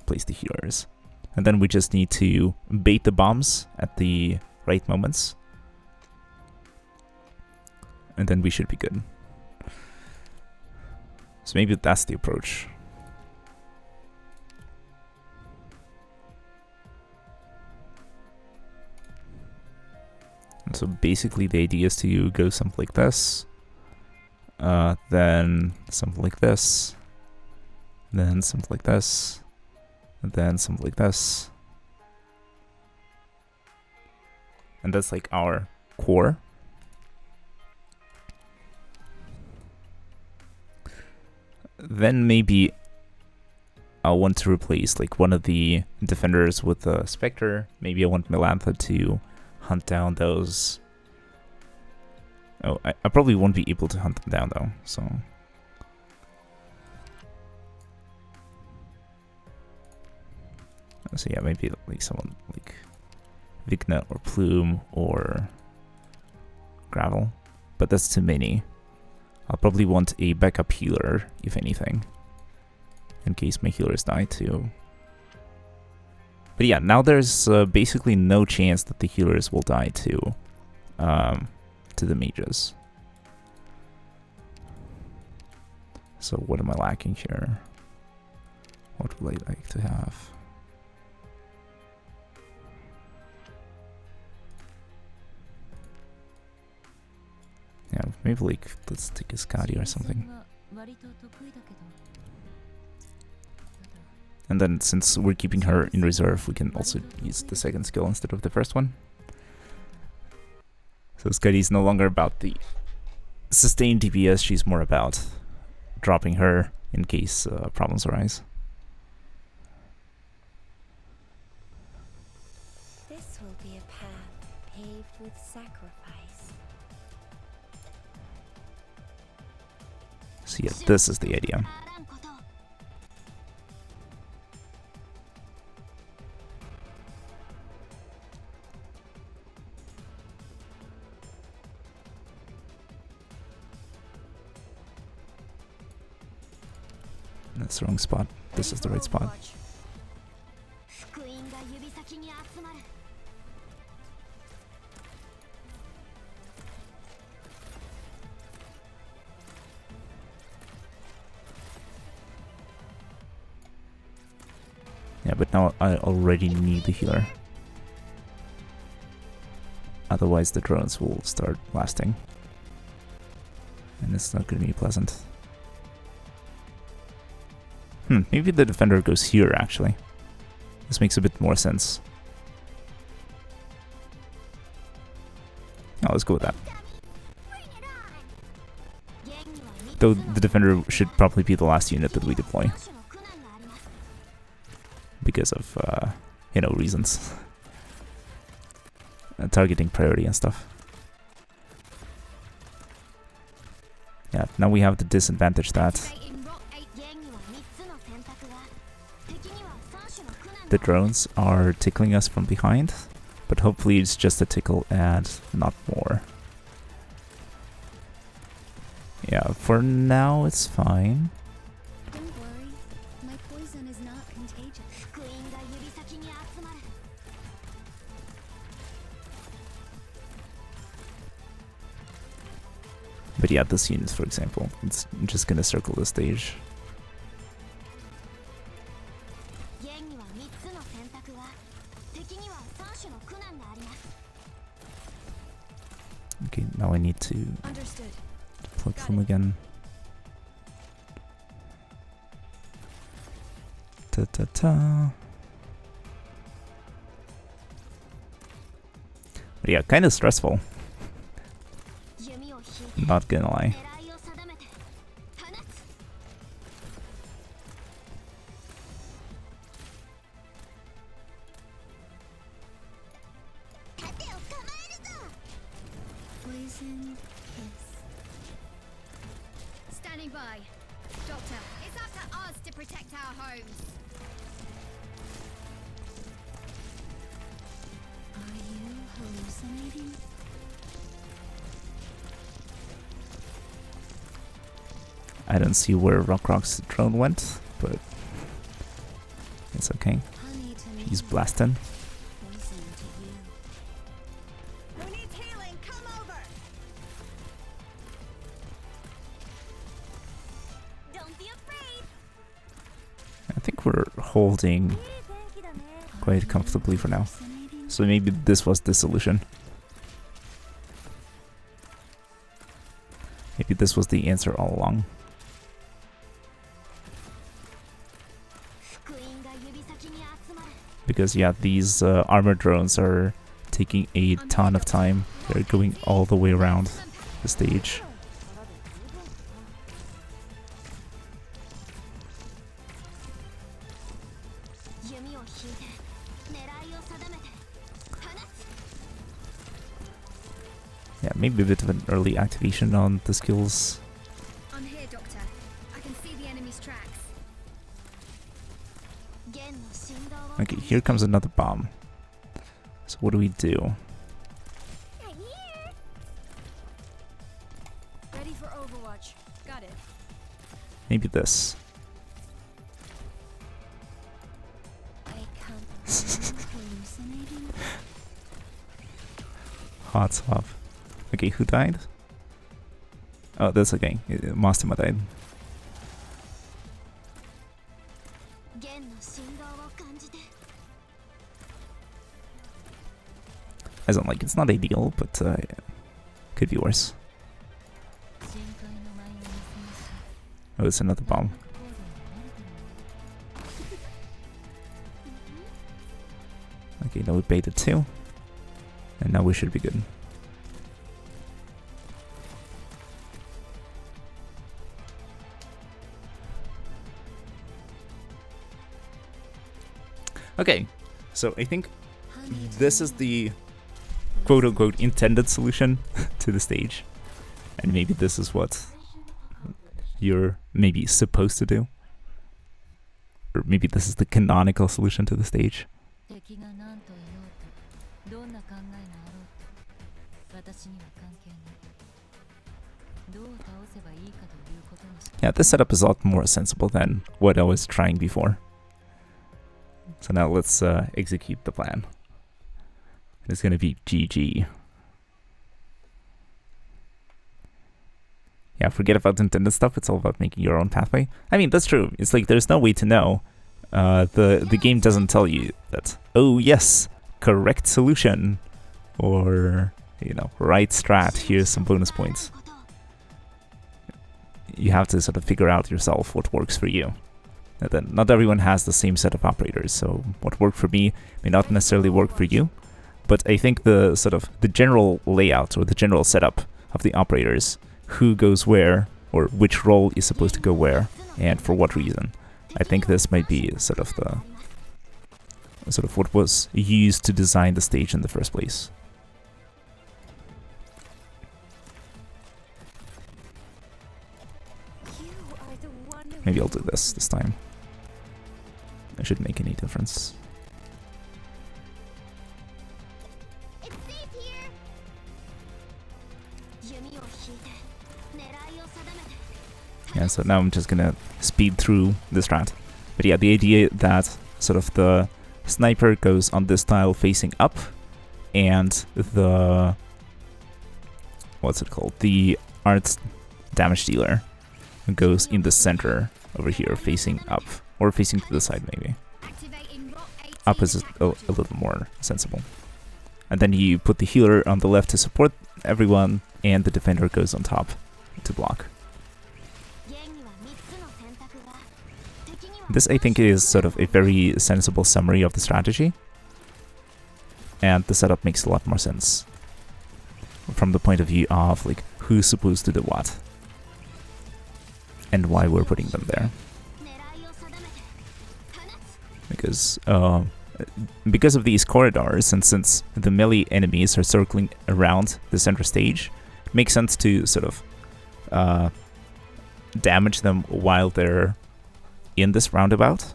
place the healers. And then we just need to bait the bombs at the right moments, and then we should be good. So maybe that's the approach. And so basically the idea is to go something like this, then something like this, then something like this, and then something like this. And that's like our core. Then maybe I'll want to replace like one of the defenders with a Spectre. Maybe I want Melantha to hunt down those. Oh, I probably won't be able to hunt them down though, so. So yeah, maybe like someone like Vigna or Plume or Gravel, but that's too many. I'll probably want a backup healer, if anything, in case my healers die too. But yeah, now there's basically no chance that the healers will die to the mages. So what am I lacking here? What would I like to have? Yeah, maybe like let's take a Scotty or something. And then since we're keeping her in reserve, we can also use the second skill instead of the first one. So Scotty is no longer about the sustained DPS, she's more about dropping her in case problems arise. This will be a path paved with sacrifice. So yeah, this is the idea. That's the wrong spot. This is the right spot. Yeah, but now I already need the healer. Otherwise the drones will start blasting. And it's not going to be pleasant. Maybe the defender goes here actually. This makes a bit more sense. Now let's go with that. Though the defender should probably be the last unit that we deploy. Because of, you know, reasons. Targeting priority and stuff. Yeah, now we have the disadvantage that the drones are tickling us from behind, but hopefully it's just a tickle and not more. Yeah, for now it's fine. Don't worry, my poison is not contagious. But yeah, this unit, for example, it's just gonna circle the stage. ゲンには3つの選択が、敵には3種の苦難があります。 Okay, now I need to Understood. plug them again. Ta ta ta. But yeah, kind of stressful. 弓を引いて Not gonna lie. 狙いを定めて放つ。盾を構えるぞ。Poison kiss. Standing by. Doctor, it's up to us to protect our homes. Are you hallucinating? I don't see where Rock's drone went, but it's okay. Honey to me. He's blasting. Poison to you. Who needs healing? Come over. Don't be afraid. I think we're holding quite comfortably for now. So maybe this was the solution. Maybe this was the answer all along. Because yeah, these armor drones are taking a ton of time. They're going all the way around the stage. Yeah, maybe a bit of an early activation on the skills. I'm here, Doctor. I can see the enemy's tracks. Okay, here comes another bomb. So what do we do? I'm here. Ready for Overwatch. Got it. Maybe this. I can't hallucinating. Hot swap. Okay, who died? Oh, that's okay. Mastima died. I don't like it's not ideal, but could be worse. Oh, it's another bomb. Okay, now we baited 2. And now we should be good. Okay, so I think this is the quote-unquote intended solution to the stage. And maybe this is what you're maybe supposed to do. Or maybe this is the canonical solution to the stage. Yeah, this setup is a lot more sensible than what I was trying before. So now let's execute the plan. It's gonna be GG. Yeah, forget about intended stuff. It's all about making your own pathway. I mean, that's true. It's like there's no way to know. The game doesn't tell you that, oh yes, correct solution, or you know, right strat, here's some bonus points. You have to sort of figure out yourself what works for you. And then not everyone has the same set of operators, so what worked for me may not necessarily work for you. But I think the sort of the general layout or the general setup of the operators, who goes where or which role is supposed to go where and for what reason, I think this might be sort of what was used to design the stage in the first place. Maybe I'll do this time. It shouldn't make any difference. Yeah, so now I'm just gonna speed through this strat. But yeah, the idea that sort of the sniper goes on this tile facing up, and the what's it called? The Art's damage dealer goes in the center over here, facing up, or facing to the side maybe. Up is a little more sensible. And then you put the healer on the left to support everyone, and the defender goes on top to block. This, I think, is sort of a very sensible summary of the strategy. And the setup makes a lot more sense from the point of view of like who's supposed to do what and why we're putting them there. Because of these corridors, and since the melee enemies are circling around the center stage, it makes sense to sort of damage them while they're in this roundabout.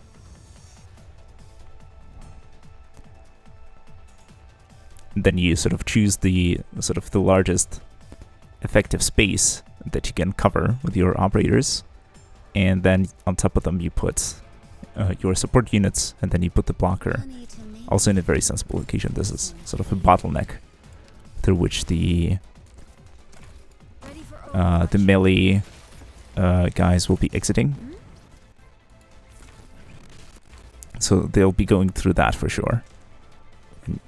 Then you sort of choose the largest effective space that you can cover with your operators, and then on top of them you put your support units, and then you put the blocker. Also in a very sensible location. This is sort of a bottleneck through which the melee guys will be exiting. So they'll be going through that for sure. And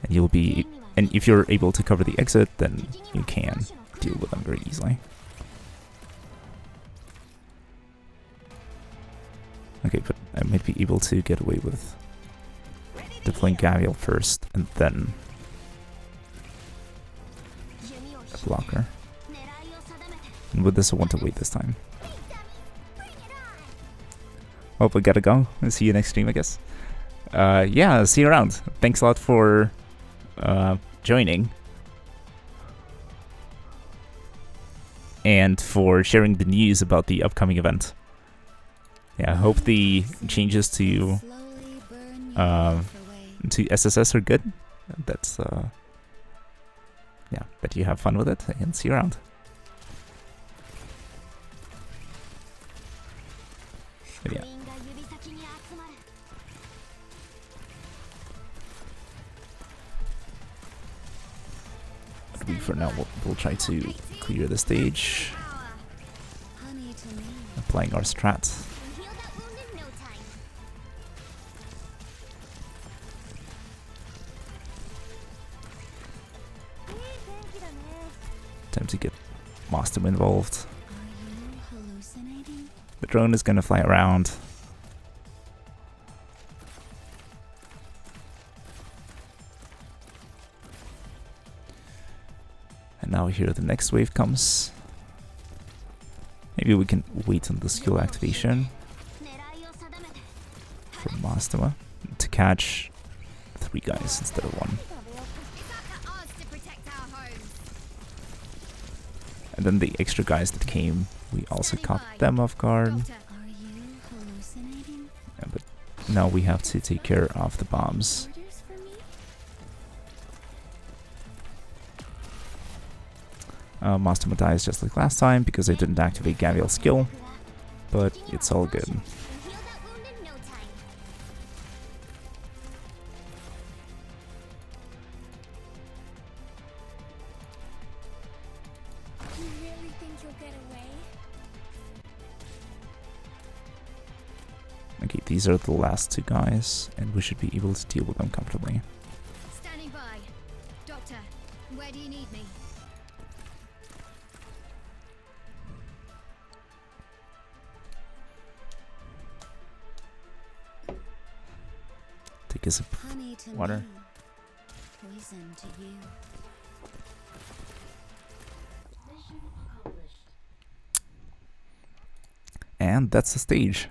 you'll be, and if you're able to cover the exit, then you can deal with them very easily. Okay, but I might be able to get away with deploying Gavial first, and then a blocker. And with this, I want to wait this time. Oh, we gotta go. I'll see you next stream, I guess. Yeah, see you around. Thanks a lot for joining. And for sharing the news about the upcoming event. Yeah, I hope the changes to SSS are good. That's yeah, that you have fun with it, and see you around. But yeah. But for now, we'll try to clear the stage, applying our strat. Time to get Mostum involved. The drone is gonna fly around. And now here the next wave comes. Maybe we can wait on the skill activation for Mastema to catch 3 guys instead of 1. And then the extra guys that came, we also caught them off guard. Yeah, but now we have to take care of the bombs. Mastema dies just like last time because I didn't activate Gavial's skill, but it's all good. Okay, these are the last 2 guys, and we should be able to deal with them comfortably. Standing by. Doctor, where do you need me? Take a sip of water. Poison to you. And that's the stage.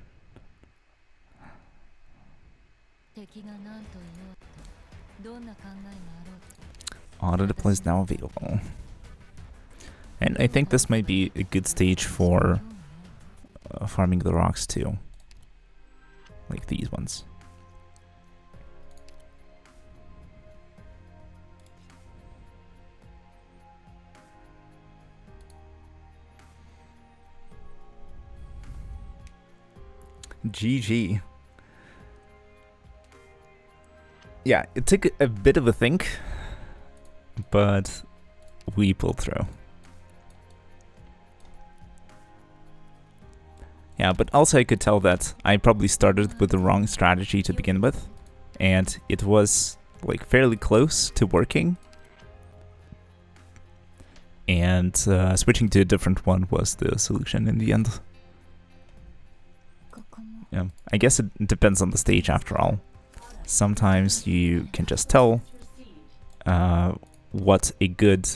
Auto deploy is now available. And I think this might be a good stage for farming the rocks too. Like these ones. GG. Yeah, it took a bit of a think, but we pulled through. Yeah, but also I could tell that I probably started with the wrong strategy to begin with, and it was like fairly close to working. And switching to a different one was the solution in the end. Yeah, I guess it depends on the stage after all. Sometimes you can just tell what a good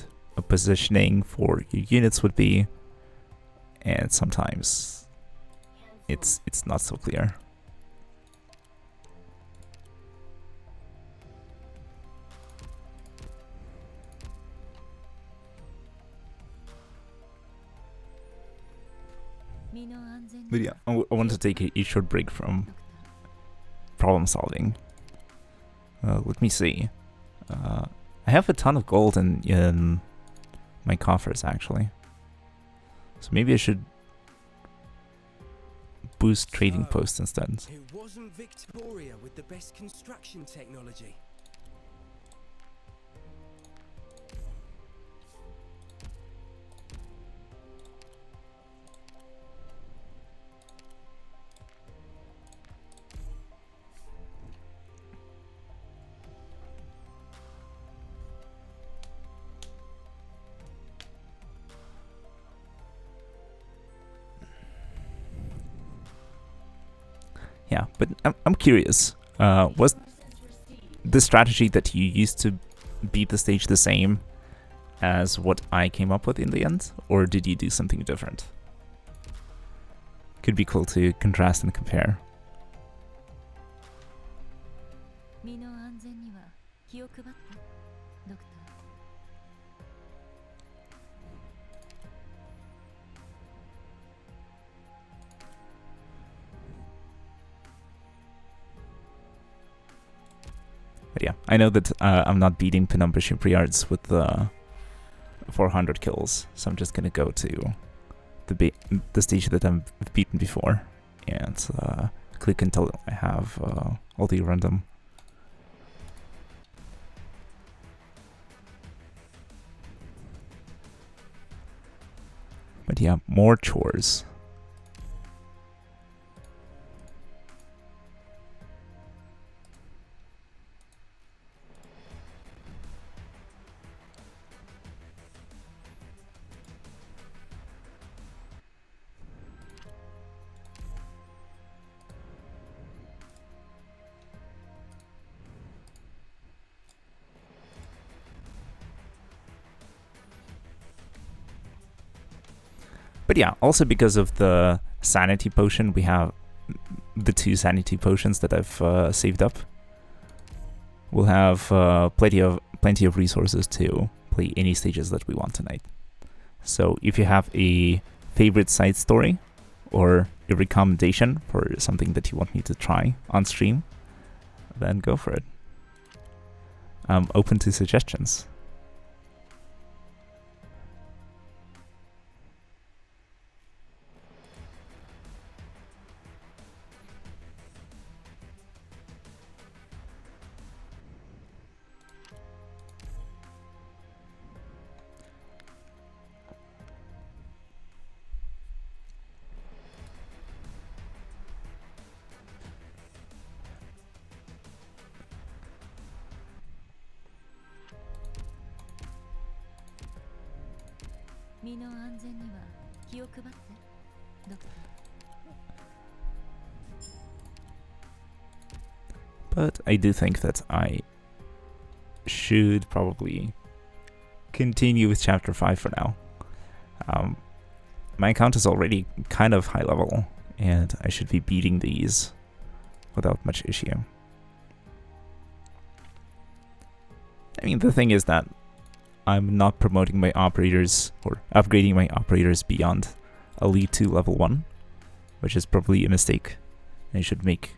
positioning for your units would be, and sometimes it's not so clear. But yeah, I want to take a short break from problem solving. Let me see. I have a ton of gold in my coffers, actually. So maybe I should boost trading posts instead. It wasn't Victoria with the best construction technology. Yeah, but I'm curious. Was the strategy that you used to beat the stage the same as what I came up with in the end, or did you do something different? Could be cool to contrast and compare. But yeah, I know that I'm not beating Penumbra Shipyards with the 400 kills, so I'm just gonna go to the stage that I've beaten before and click until I have all the random. But yeah, more chores. But yeah, also because of the sanity potion, we have the 2 sanity potions that I've saved up. We'll have plenty of resources to play any stages that we want tonight. So if you have a favorite side story or a recommendation for something that you want me to try on stream, then go for it. I'm open to suggestions. But I do think that I should probably continue with Chapter 5 for now. My account is already kind of high level, and I should be beating these without much issue. I mean, the thing is that I'm not promoting my operators or upgrading my operators beyond Elite 2 level 1, which is probably a mistake. I should make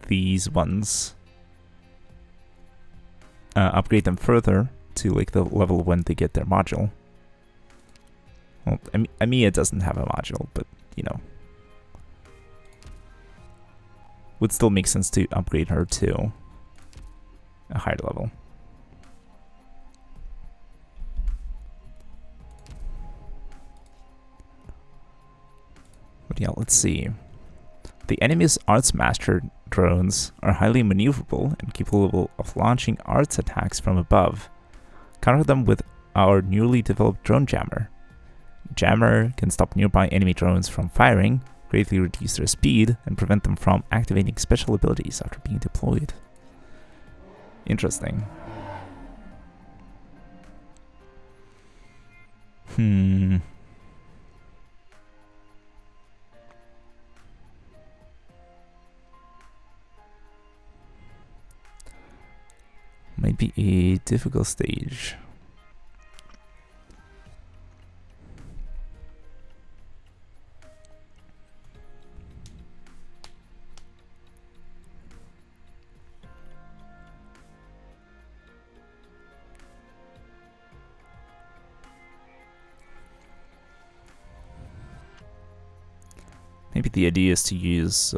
these ones upgrade them further to like the level when they get their module. Well, Amiya doesn't have a module, but you know, would still make sense to upgrade her to a higher level. But yeah, let's see. The enemy's Arts Master drones are highly maneuverable and capable of launching arts attacks from above. Counter them with our newly developed drone jammer. Jammer can stop nearby enemy drones from firing, greatly reduce their speed, and prevent them from activating special abilities after being deployed. Interesting. Might be a difficult stage. Maybe the idea is to use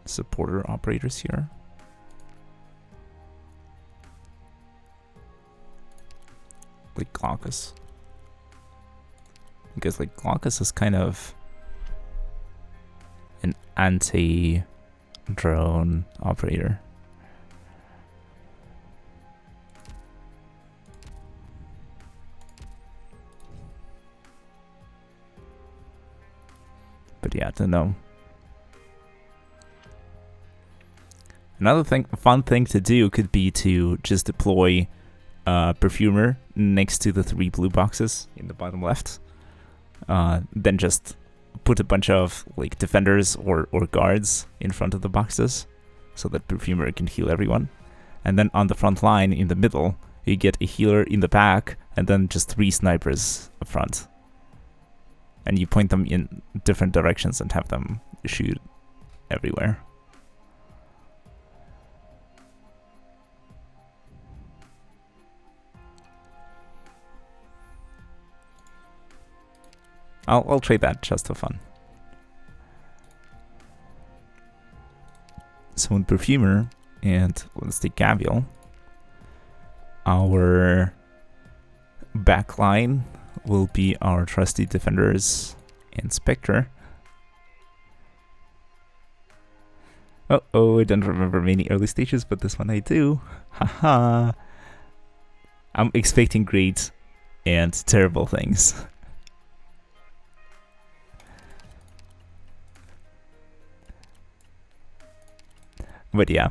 supporter operators here. Like Glaucus. Because like Glaucus is kind of an anti-drone operator. But yeah, I don't know. Another fun thing to do could be to just deploy Perfumer next to the 3 blue boxes in the bottom left. Then just put a bunch of like defenders or guards in front of the boxes so that Perfumer can heal everyone. And then on the front line in the middle, you get a healer in the back and then just 3 snipers up front. And you point them in different directions and have them shoot everywhere. I'll trade that just for fun. So in Perfumer, and let's take Gavial, our backline will be our trusty defenders and Spectre. Oh, I don't remember many early stages, but this one I do. Haha. I'm expecting great and terrible things. But yeah.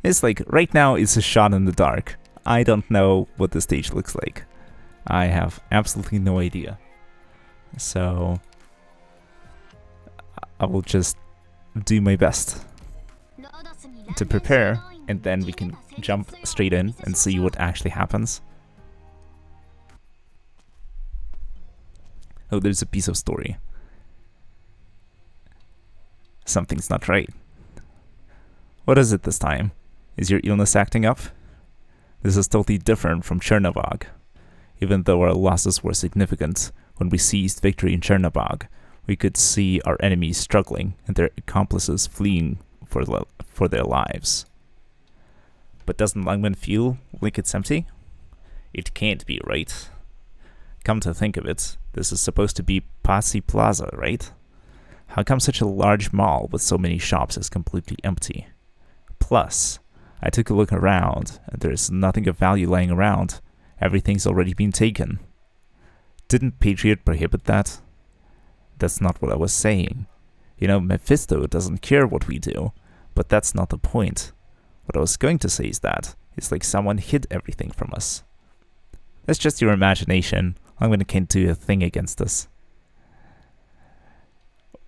It's like, right now it's a shot in the dark. I don't know what the stage looks like. I have absolutely no idea. So I will just do my best to prepare, and then we can jump straight in and see what actually happens. Oh, there's a piece of story. Something's not right. What is it this time? Is your illness acting up? This is totally different from Chernobog. Even though our losses were significant, when we seized victory in Chernobog, we could see our enemies struggling and their accomplices fleeing for their lives. But doesn't Langman feel like it's empty? It can't be, right? Come to think of it, this is supposed to be Passy Plaza, right? How come such a large mall with so many shops is completely empty? Plus, I took a look around, and there's nothing of value lying around. Everything's already been taken. Didn't Patriot prohibit that? That's not what I was saying. You know, Mephisto doesn't care what we do, but that's not the point. What I was going to say is that it's like someone hid everything from us. That's just your imagination. Langman can't do a thing against us.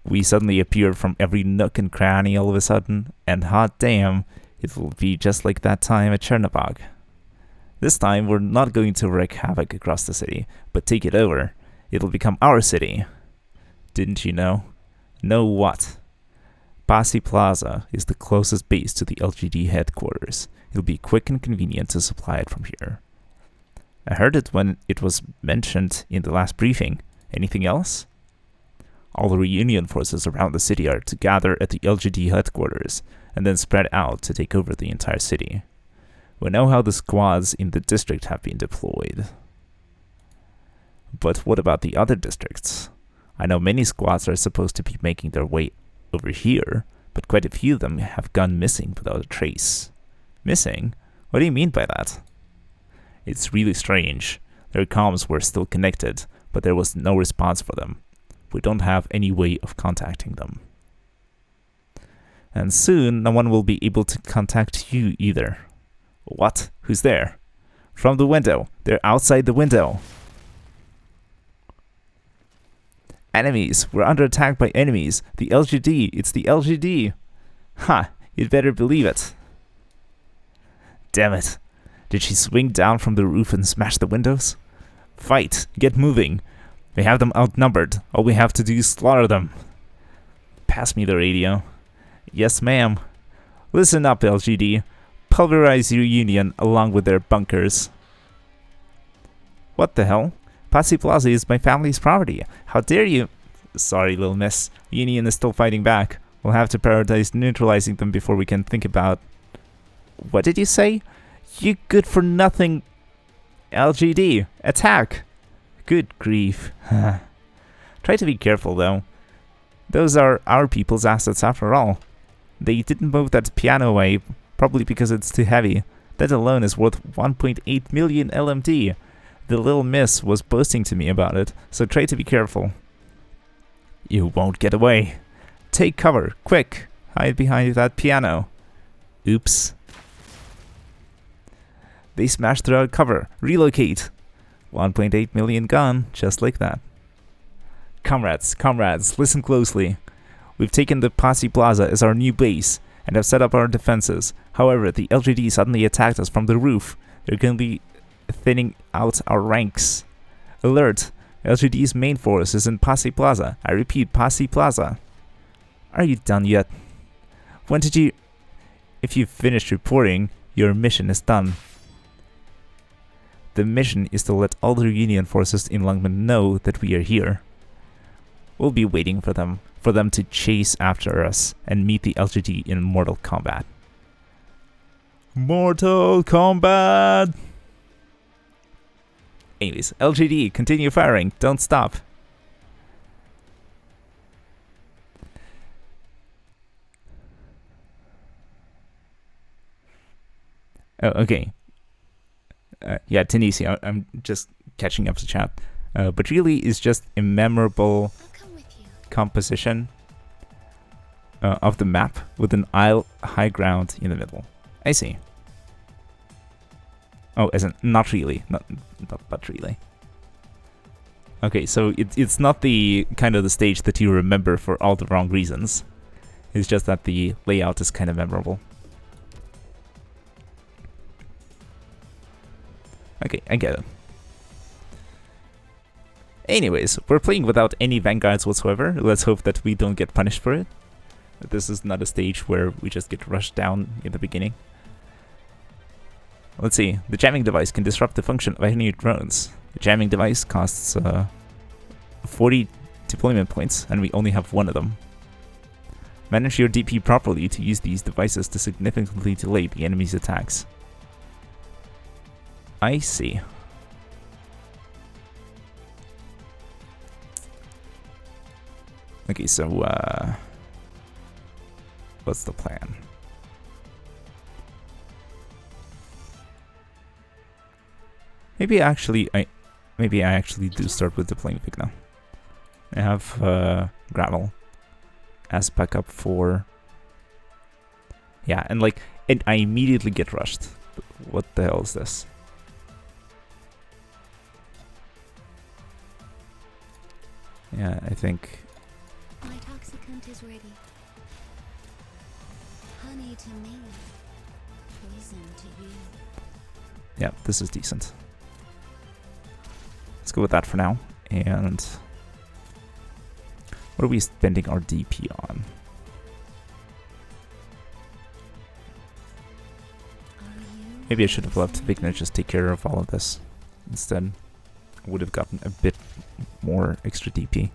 We suddenly appear from every nook and cranny all of a sudden, and hot damn, it will be just like that time at Chernobog. This time, we're not going to wreak havoc across the city, but take it over. It'll become our city. Didn't you know? Know what? Passy Plaza is the closest base to the LGD headquarters. It'll be quick and convenient to supply it from here. I heard it when it was mentioned in the last briefing. Anything else? All the reunion forces around the city are to gather at the LGD headquarters, and then spread out to take over the entire city. We know how the squads in the district have been deployed. But what about the other districts? I know many squads are supposed to be making their way over here, but quite a few of them have gone missing without a trace. Missing? What do you mean by that? It's really strange. Their comms were still connected, but there was no response for them. We don't have any way of contacting them. And soon, no one will be able to contact you either. What? Who's there? From the window. They're outside the window. Enemies. We're under attack by enemies. The LGD. It's the LGD. Ha! You'd better believe it. Damn it. Did she swing down from the roof and smash the windows? Fight. Get moving. We have them outnumbered. All we have to do is slaughter them. Pass me the radio. Yes, ma'am. Listen up, LGD. Pulverize your union along with their bunkers. What the hell? Posse Plaza is my family's property. How dare you? Sorry, little miss. Union is still fighting back. We'll have to prioritize neutralizing them before we can think about... What did you say? You good for nothing... LGD, attack! Good grief. Try to be careful, though. Those are our people's assets after all. They didn't move that piano away, probably because it's too heavy. That alone is worth 1.8 million LMD. The little miss was boasting to me about it, so try to be careful. You won't get away. Take cover, quick! Hide behind that piano. Oops. They smashed through our cover. Relocate. 1.8 million gone, just like that. Comrades, listen closely. We've taken the Posse Plaza as our new base, and have set up our defenses. However, the LGD suddenly attacked us from the roof. They're going to be thinning out our ranks. Alert! LGD's main force is in Posse Plaza. I repeat, Posse Plaza. Are you done yet? When did you... If you've finished reporting, your mission is done. The mission is to let all the Union forces in Lungmen know that we are here. We'll be waiting for them to chase after us and meet the LGD in Mortal Kombat. Mortal Kombat! Anyways, LGD, continue firing. Don't stop. Oh, okay. Yeah, Tunisia, I'm just catching up to chat. But really, it's just a memorable composition of the map with an isle high ground in the middle. I see. Oh, as in, not really. Not but really. Okay, so it's not the kind of the stage that you remember for all the wrong reasons. It's just that the layout is kind of memorable. Okay, I get it. Anyways, we're playing without any vanguards whatsoever. Let's hope that we don't get punished for it. That this is not a stage where we just get rushed down in the beginning. Let's see. The jamming device can disrupt the function of any drones. The jamming device costs 40 deployment points, and we only have one of them. Manage your DP properly to use these devices to significantly delay the enemy's attacks. I see. Okay, so what's the plan? Maybe I actually do start with deploying Vigna. I have gravel as backup for... Yeah, and like, I immediately get rushed. What the hell is this? Yeah, I think... My toxicant is ready. Honey to me, poison to you. Yeah, this is decent. Let's go with that for now. And what are we spending our DP on? Maybe I should have left Vigna just take care of all of this. Instead, I would have gotten a bit more extra DP.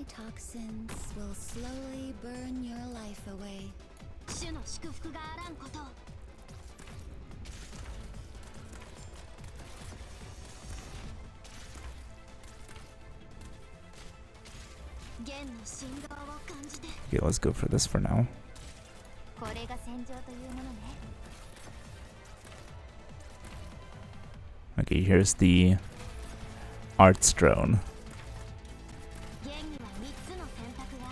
My toxins will slowly burn your life away. 主の祝福があらんこと。弦の振動を感じて。 Okay, let's go for this for now. これが戦場というものね。 Okay, here's the arts drone. 弦には3つの選択が、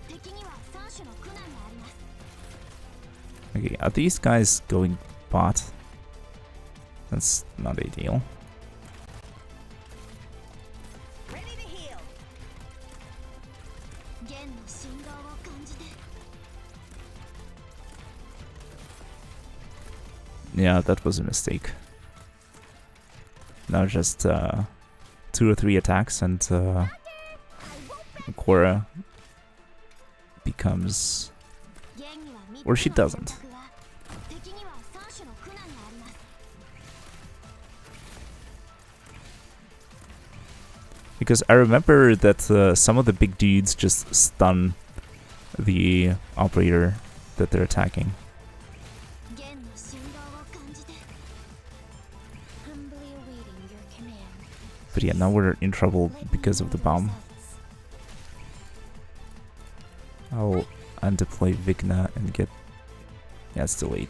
敵には3種の苦難があります。 Okay, are these guys going bot? That's not ideal. Ready to heal. 弦の振動を感じて。 Yeah, that was a mistake. Now just 2 or 3 attacks and Cora becomes... 弦には3 Or つ she の選 doesn't. 択が、敵には3種の苦難があります。 Because I remember that some of the big dudes just stun the operator that they're attacking. 弦の振動を感じて。 Humbly awaiting your command. But yeah, now we're in trouble because of the bomb. I'll undeploy Vigna and get... Yeah, it's too late.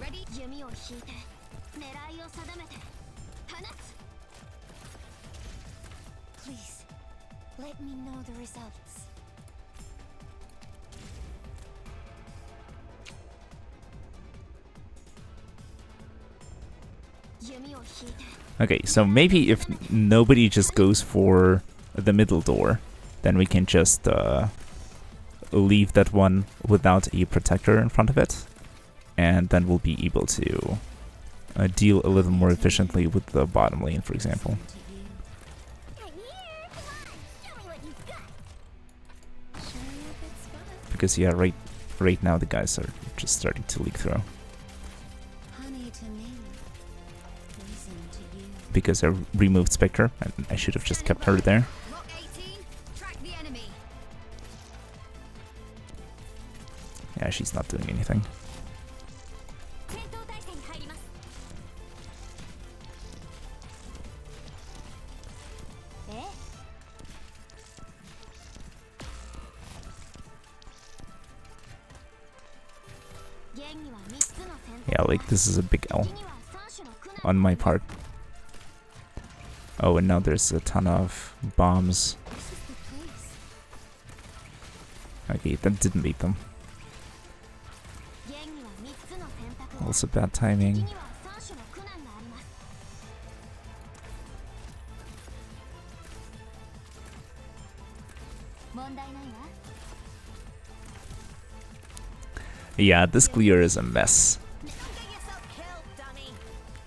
Ready? 弓を引いて、狙いを定めて、放つ。 Please, let me know the results. Okay, so maybe if nobody just goes for the middle door, then we can just leave that one without a protector in front of it, and then we'll be able to deal a little more efficiently with the bottom lane, for example. Because yeah, right now the guys are just starting to leak through. Because I removed Spectre, and I should have just kept her there. Yeah, she's not doing anything. Yeah, like this is a big L on my part. Oh, and now there's a ton of bombs. Okay, that didn't beat them. Also bad timing. Yeah, this clear is a mess.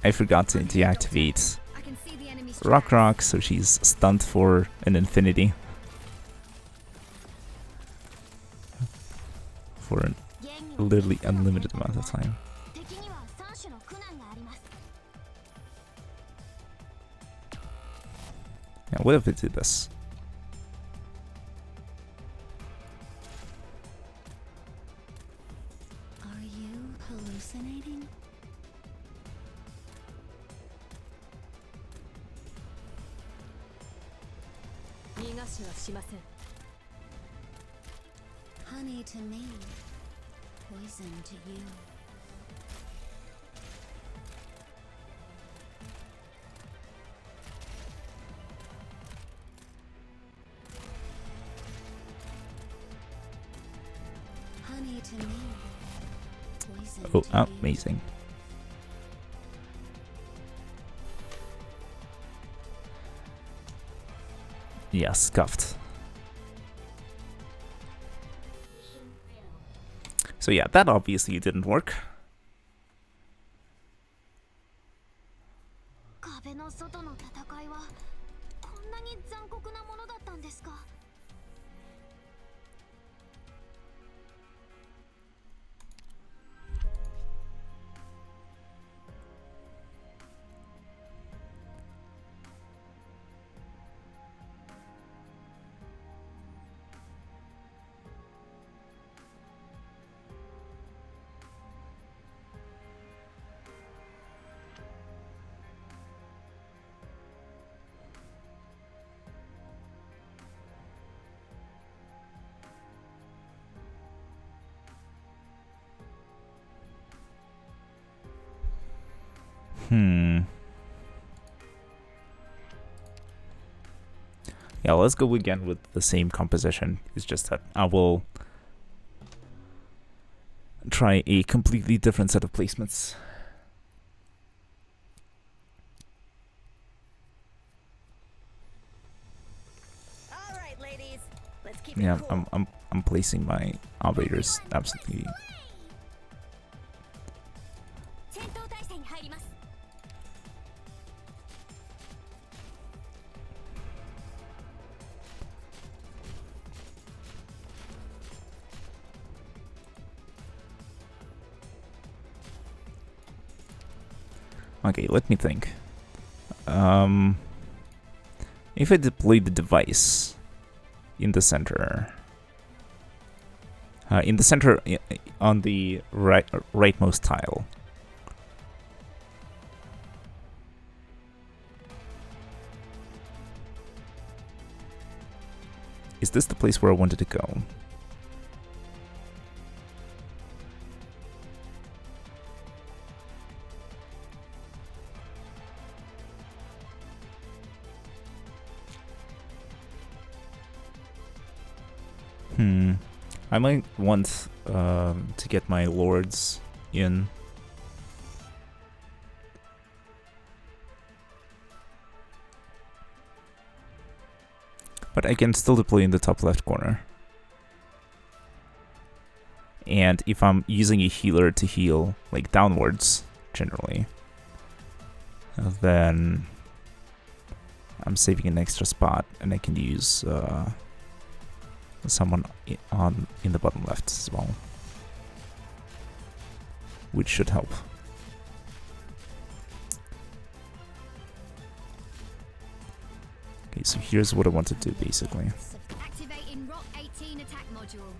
I forgot to deactivate Rock, so she's stunned for an infinity. For a literally unlimited amount of time. Yeah, what if we do this? Are you hallucinating? Honey to me, poison to you. Honey to me, poison Oh, to you. amazing. Yeah, scuffed. So yeah, that obviously didn't work. 壁の外の戦いはこんなに残酷なものだったんですか。Yeah, let's go again with the same composition. It's just that I will try a completely different set of placements. All right, ladies. Let's keep Yeah, it cool. I'm placing my operators absolutely. 戦闘態勢に入ります。 Okay, let me think. If I deploy the device in the center, on the rightmost tile. Is this the place where I wanted to go? I might want to get my lords in. But I can still deploy in the top left corner. And if I'm using a healer to heal, like downwards, generally, then I'm saving an extra spot, and I can use someone in the bottom left as well, which should help. Okay, so here's what I want to do basically. Activating Rock 18 attack module.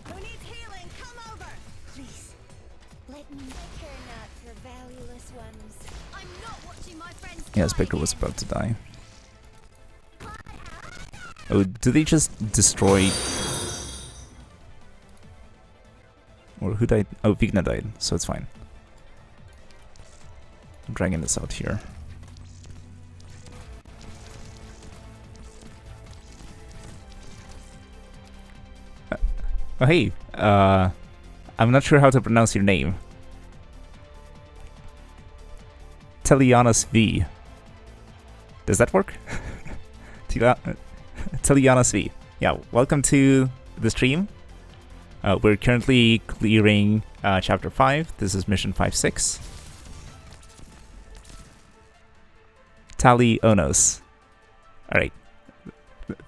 Who needs healing? Come over. Please, let me. Care not for valueless ones. I'm not watching my friends. Yeah, Spectre was about to die. Oh, do they just destroy? Or who died? Oh, Vigna died, so it's fine. I'm dragging this out here. Oh, hey, I'm not sure how to pronounce your name. Telianas V. Does that work? Telianas V. Yeah, welcome to the stream. We're currently clearing Chapter 5. This is Mission 5-6. Tali Onos. Alright.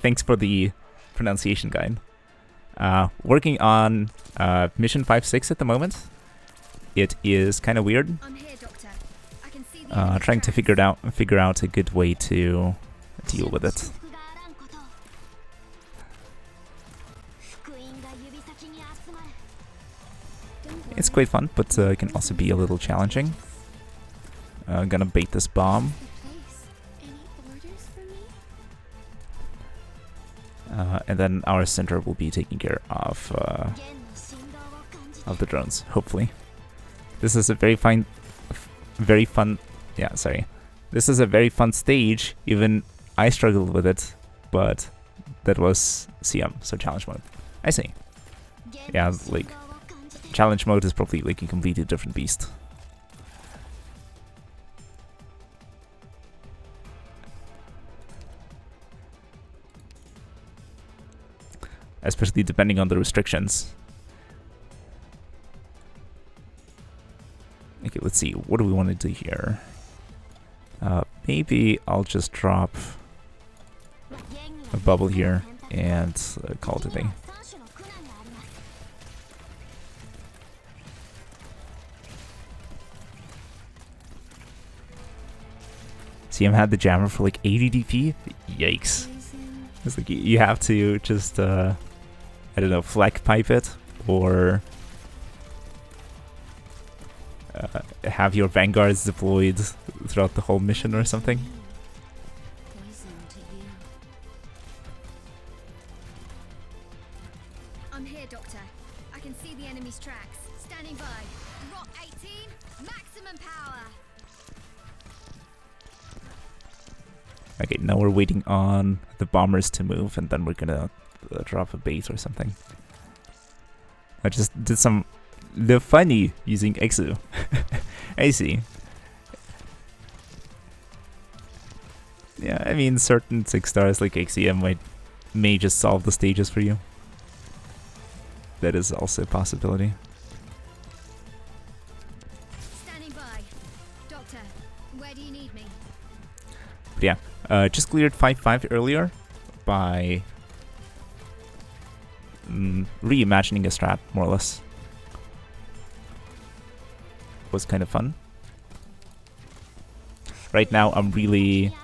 Thanks for the pronunciation guide. Working on Mission 5-6 at the moment. It is kind of weird. I'm here, Doctor. I can see the Trying to figure out a good way to deal with it. It's quite fun, but it can also be a little challenging. Gonna bait this bomb. Any orders for me? And then our center will be taking care of the drones, hopefully. This is a very fun. Yeah, sorry. This is a very fun stage. Even I struggled with it, but that was CM, so challenge mode. I see. Yeah, like challenge mode is probably like a completely different beast. Especially depending on the restrictions. Okay, let's see. What do we want to do here? Maybe I'll just drop a bubble here and call it a day. XCM had the jammer for like 80 DP. Yikes. It's like you have to just, I don't know, flag pipe it, or have your vanguards deployed throughout the whole mission or something. I'm here, Doctor. I can see the enemy's tracks. Standing by. Rock 18, maximum power. Okay, now we're waiting on the bombers to move, and then we're gonna drop a base or something. I just did some the funny using Exu. I see. Yeah, I mean, certain 6 stars like XCM may just solve the stages for you. That is also a possibility. Standing by. Doctor, where do you need me? But yeah, just cleared 5-5 earlier by reimagining a strat, more or less. Was kind of fun. Right now, I'm really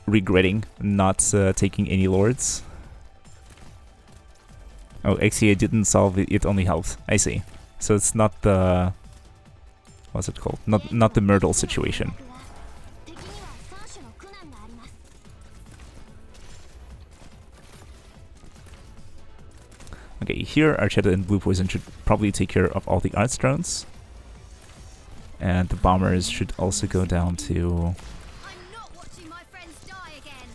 regretting not taking any lords. Oh, XCA didn't solve it, it only helped. I see. So it's not the... what's it called? Not the Myrtle situation. Okay, here Archetta and Blue Poison should probably take care of all the arts drones. And the bombers should also go down to... I'm not watching my friends die again.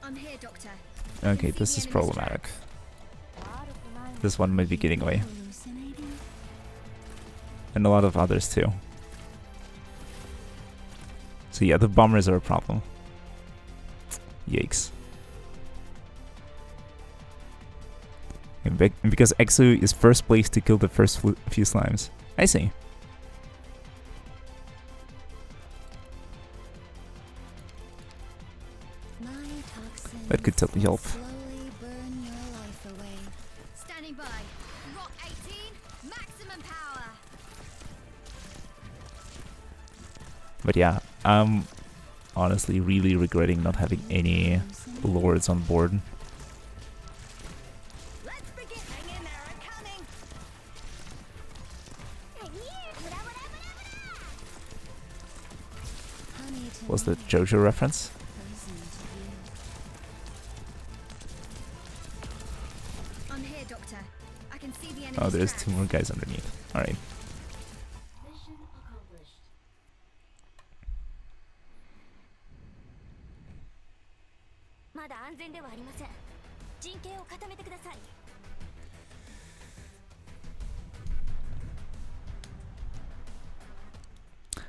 I'm here, Doctor. Okay, this is problematic. This one might be getting away. And a lot of others too. So yeah, the bombers are a problem. Yikes. And because Exu is first place to kill the first few slimes. I see. That could totally help. Standing by. Rock 18, maximum power. But yeah, I'm honestly really regretting not having any lords on board. Let's begin. Hang in there, I'm coming. Was that JoJo reference? I'm here, Doctor. I can see the enemy's Oh, there's tracks. 2 more guys underneath. Alright.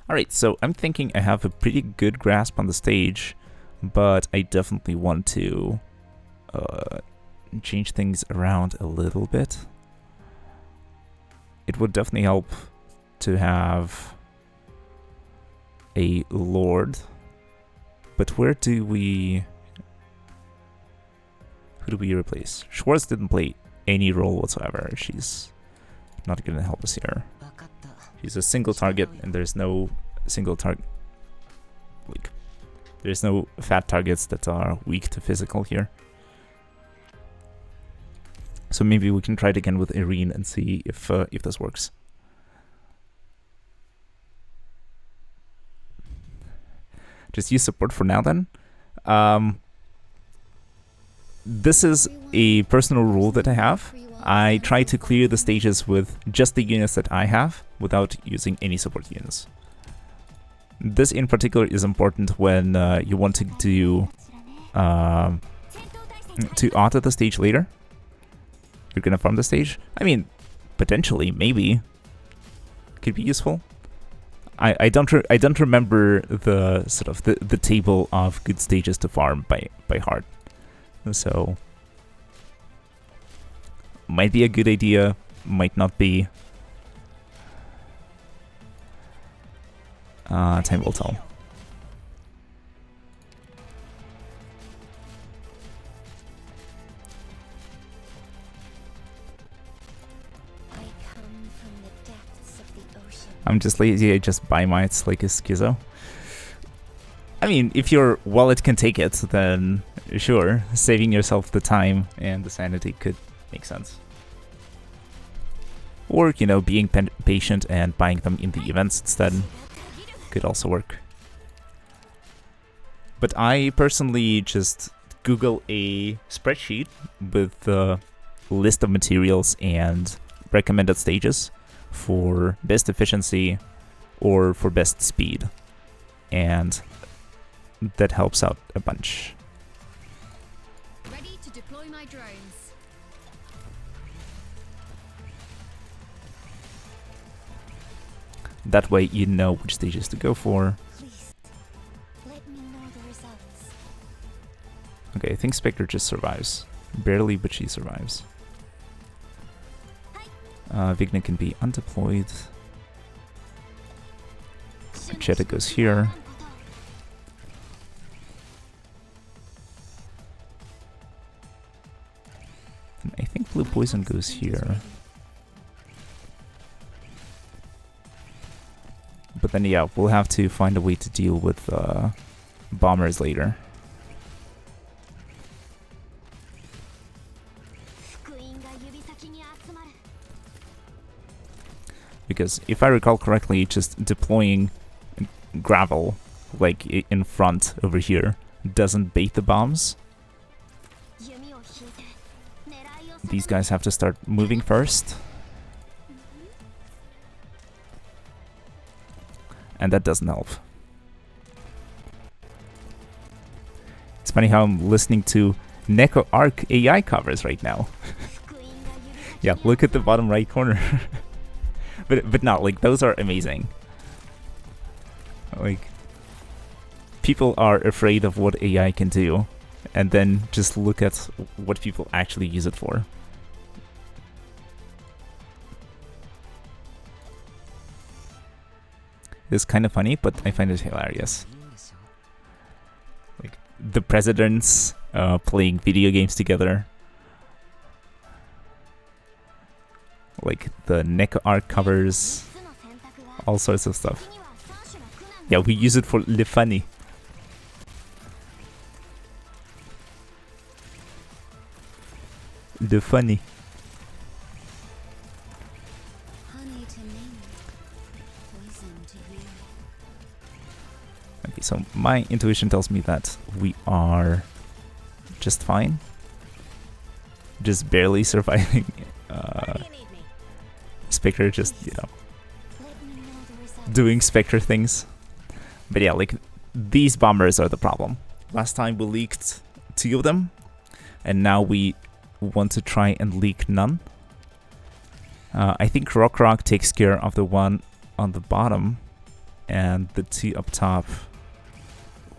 Alright, so I'm thinking I have a pretty good grasp on the stage, but I definitely want to change things around a little bit. It would definitely help to have a lord, but who do we replace? Schwartz didn't play any role whatsoever. She's not gonna help us here. She's a single target, and there's no single target. Like, there's no fat targets that are weak to physical here. So maybe we can try it again with Irene and see if this works. Just use support for now then. This is a personal rule that I have. I try to clear the stages with just the units that I have without using any support units. This in particular is important when you want to do to auto the stage later. You're gonna farm the stage. I mean, potentially, maybe could be useful. I don't remember the sort of the table of good stages to farm by heart, so might be a good idea, might not be. Time will tell. I come from the depths of the ocean. I'm just lazy, I just buy mites like a schizo. I mean, if your wallet can take it, then sure, saving yourself the time and the sanity could make sense. Or, you know, being patient and buying them in the events instead could also work. But I personally just Google a spreadsheet with the list of materials and recommended stages for best efficiency or for best speed. And that helps out a bunch. Ready to deploy my drones. That way you know which stages to go for. Please, let me know the results. Okay, I think Spectre just survives. Barely, but she survives. Vigna can be undeployed. Jetta goes here. And I think Blue Poison goes here. But then, yeah, we'll have to find a way to deal with bombers later. Because if I recall correctly, just deploying gravel, like in front over here, doesn't bait the bombs. These guys have to start moving first. And that doesn't help. It's funny how I'm listening to Neko Arc AI covers right now. Yeah, look at the bottom right corner. But no, like, those are amazing. Like, people are afraid of what AI can do, and then just look at what people actually use it for. It's kind of funny, but I find it hilarious. Like, the presidents playing video games together. Like the Neko Arc covers, all sorts of stuff. Yeah, we use it for le funny. The funny. Okay, so my intuition tells me that we are just fine. Just barely surviving. Spectre just, you know, doing Spectre things. But yeah, like, these bombers are the problem. Last time we leaked 2 of them, and now we want to try and leak none. I think Rock takes care of the one on the bottom, and the 2 up top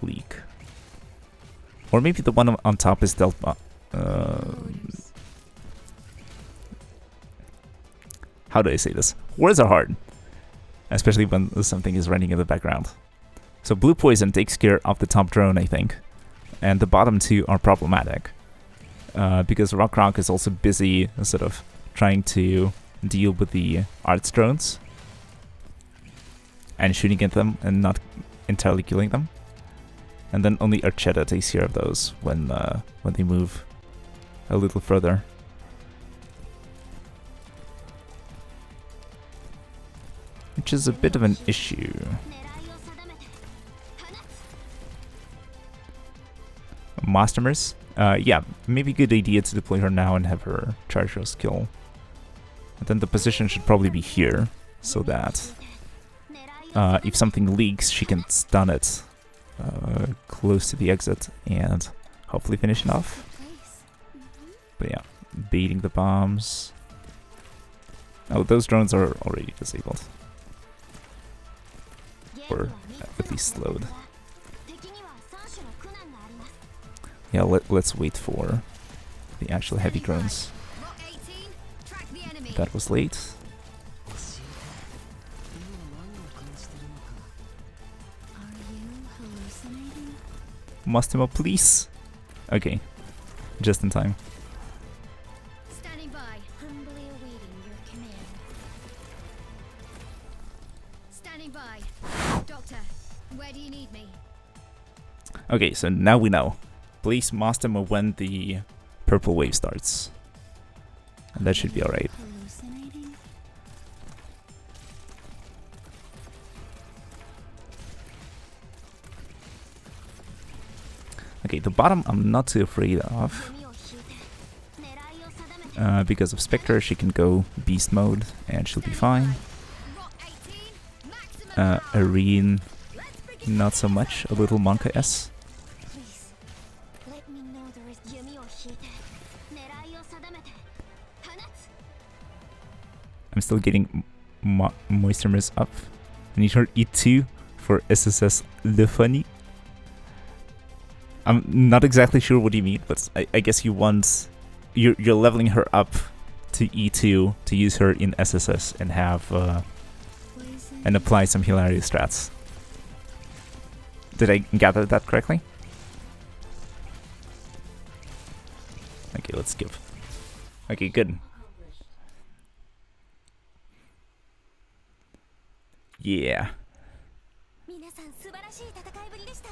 leak. Or maybe the one on top is dealt by... how do I say this? Words are hard, especially when something is running in the background. So Blue Poison takes care of the top drone, I think, and the bottom 2 are problematic because Rock is also busy sort of trying to deal with the arts drones and shooting at them and not entirely killing them. And then only Archetta takes care of those when they move a little further. Which is a bit of an issue. Mastermers? Yeah, maybe good idea to deploy her now and have her charge her skill. And then the position should probably be here, so that if something leaks, she can stun it close to the exit and hopefully finish it off. But yeah, baiting the bombs. Oh, those drones are already disabled. Or at least slowed. Yeah, let's wait for the actual heavy drones. That was late. Mastema, please. Okay, just in time. Standing by. Humbly awaiting your command. need me. Okay, so now we know. Please master move when the purple wave starts. And that should be alright. Hallucinating? Okay, the bottom I'm not too afraid of. 弓を引いて狙いを定めて Because of Spectre, she can go beast mode and she'll be fine. Rock 18, maximum power. Arene, Let's begin. not so much. A little Monka S. Please, let me know there is 弓を引いて狙いを定めて放つ I'm still getting Moisture Mist up. I need her E2 for SSS the funny. I'm not exactly sure what you mean, but I guess you want... You're leveling her up to E2 to use her in SSS and have... and apply some hilarious strats. Did I gather that correctly? Okay, let's skip. Okay, good. Yeah. 皆さん素晴らしい戦いぶりでした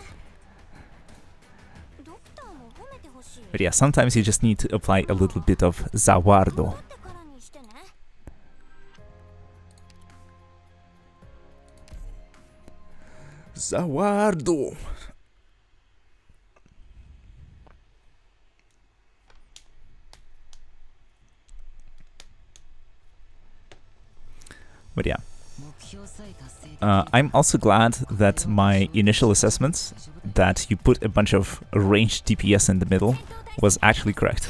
ドクターも褒めてほしい But yeah, sometimes you just need to apply a little bit of Zawardo. 待ってからにしてね Zawardo! But yeah. I'm also glad that my initial assessment that you put a bunch of ranged DPS in the middle was actually correct.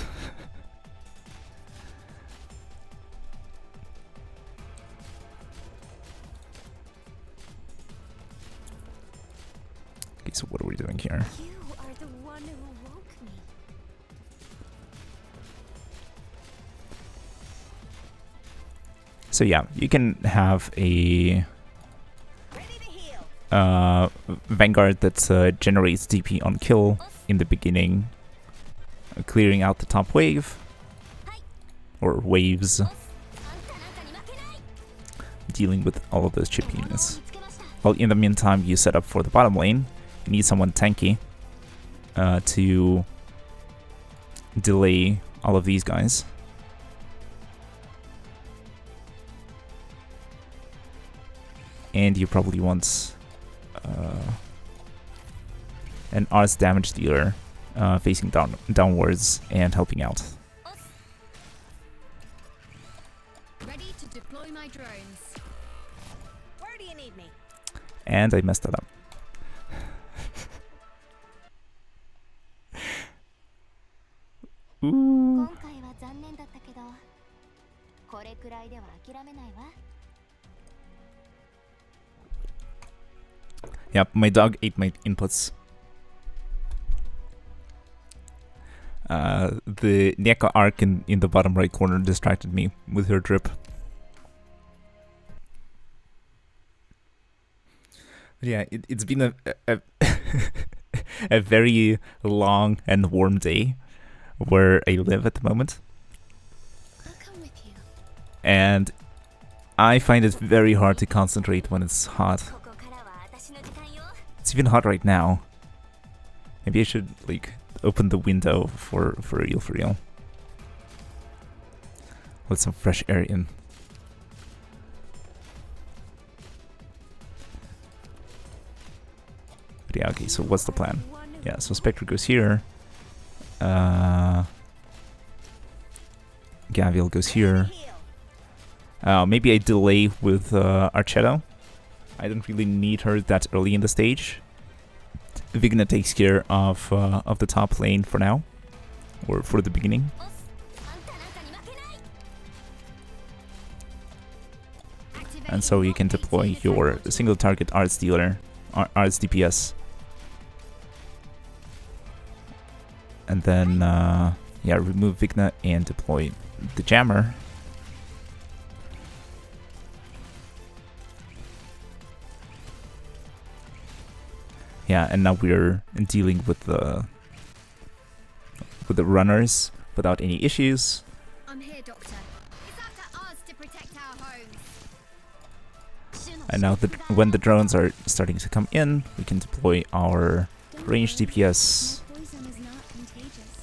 Okay, so what are we doing here? You are the one who woke me. So yeah, you can have a Vanguard that generates DP on kill in the beginning, clearing out the top wave, or waves, あんたなんかに負けない dealing with all of those chip 獲物を units. 見つけました Well, in the meantime, you set up for the bottom lane. You need someone tanky to delay all of these guys. And you probably want an arts damage dealer facing downwards and helping out. Ready to deploy my drones. Where do you need me? And I messed that up. Ooh. 今回は残念だったけどこれくらいでは諦めないわ Yep, my dog ate my inputs. The Nieka arc in the bottom right corner distracted me with her drip. But yeah, it's been a a very long and warm day where I live at the moment. I'll come with you. And I find it very hard to concentrate when it's hot. ここからは私の時間よ It's even hot right now. Maybe I should, like, open the window for real, for real. Let some fresh air in. But yeah, okay, so what's the plan? Yeah, so Spectre goes here. Gaviel goes here. Maybe I delay with Archetto. I don't really need her that early in the stage. Vigna takes care of the top lane for now, or for the beginning. あんたなんかに負けない And so you can deploy your single target arts dealer, arts DPS. And then, yeah, remove Vigna and deploy the jammer. Yeah, and now we're dealing with the runners without any issues. I'm here, Doctor. It's up to us to protect our homes. 主の And now when the drones are starting to come in, we can deploy our range DPS. Poison is not contagious.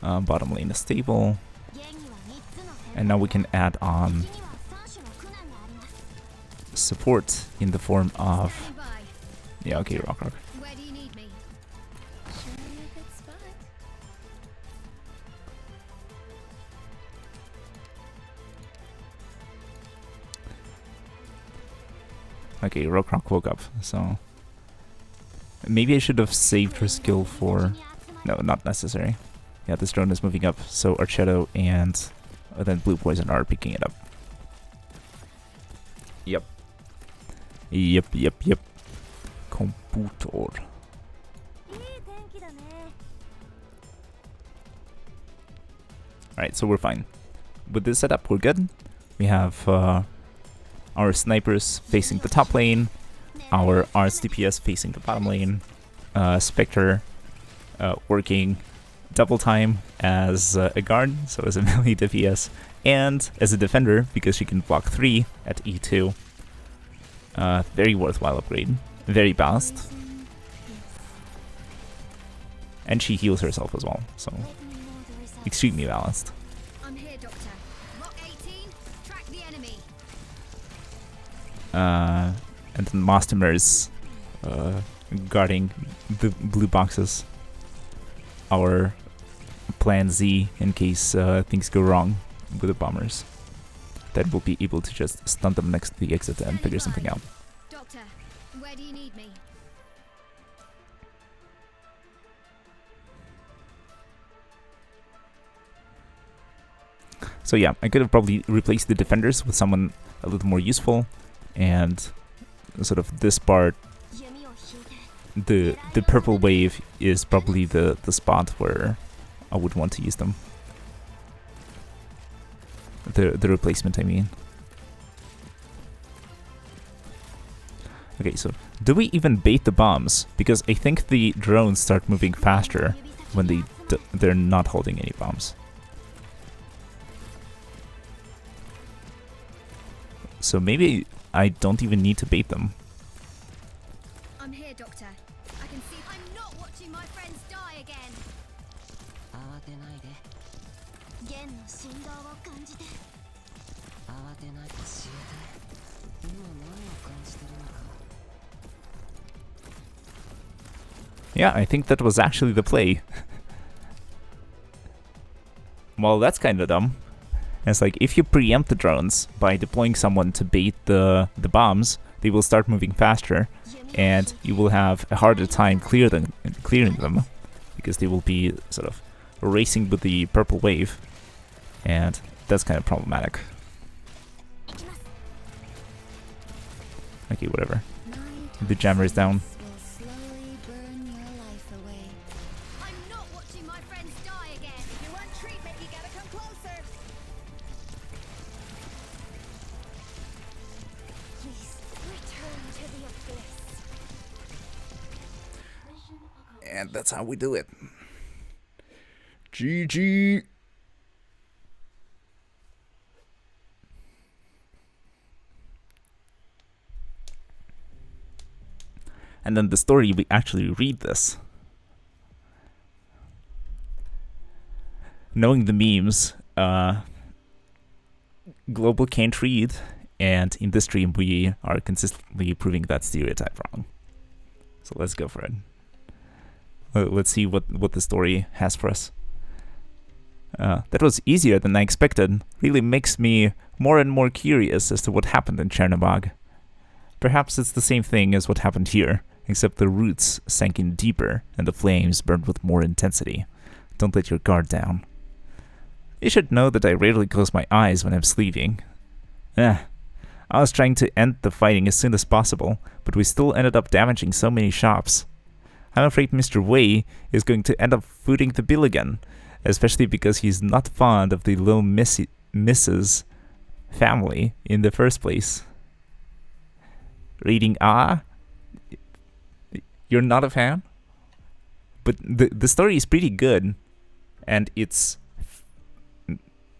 Bottom lane is stable. ゲンには3つの選 And now we can add on 択には3種の苦難があります support in the form of... Standing by. Yeah, okay, Rock. Where do you need me? Sure you a good spot. Okay, Rock woke up, so... Maybe I should have saved her skill for... No, not necessary. Yeah, this drone is moving up, so Archetto and then Blue Poison are picking it up. Yep. Yep. Computer. いい天気だね Alright, so we're fine. With this setup, we're good. We have our snipers facing the top lane, our Arts DPS facing the bottom lane, Spectre working double time as a guard, so as a melee DPS, and as a defender because she can block 3 at E2. Very worthwhile upgrade. Very balanced. And she heals herself as well, so extremely balanced. I'm here, Doctor. Rock 18, track the enemy. And then Mastermers guarding the blue boxes. Our plan Z in case things go wrong with the bombers. That will be able to just stun them next to the exit and figure something out. Doctor, where do you need me? So yeah, I could have probably replaced the defenders with someone a little more useful, and sort of this part, 弓を引いて the purple wave is probably the spot where I would want to use them. The replacement, I mean. Okay, so do we even bait the bombs? Because I think the drones start moving faster when they're not holding any bombs. So maybe I don't even need to bait them. I'm here, Doctor. I can see I'm not watching my friends die again. 慌てないで弦の振動を感じて慌てないで教えて今何を感じてるのか Yeah, I think that was actually the play. Well, that's kind of dumb. It's like, if you preempt the drones by deploying someone to bait the bombs, they will start moving faster, and you will have a harder time clearing them, because they will be sort of racing with the purple wave, and that's kind of problematic. Okay, whatever. The jammer is down. Will slowly burn your life away. I'm not watching my friends die again. If you want treatment, you gotta come closer. Please return to the abyss And that's how we do it. GG! And then the story, we actually read this. Knowing the memes, Global can't read, and in this stream we are consistently proving that stereotype wrong. So let's go for it. Let's see what the story has for us. That was easier than I expected. Really makes me more and more curious as to what happened in Chernobog. Perhaps it's the same thing as what happened here, except the roots sank in deeper and the flames burned with more intensity. Don't let your guard down. You should know that I rarely close my eyes when I'm sleeping. I was trying to end the fighting as soon as possible, but we still ended up damaging so many shops. I'm afraid Mr. Wei is going to end up footing the bill again, especially because he's not fond of the little Mrs. family in the first place. Reading you're not a fan? But the story is pretty good, and it's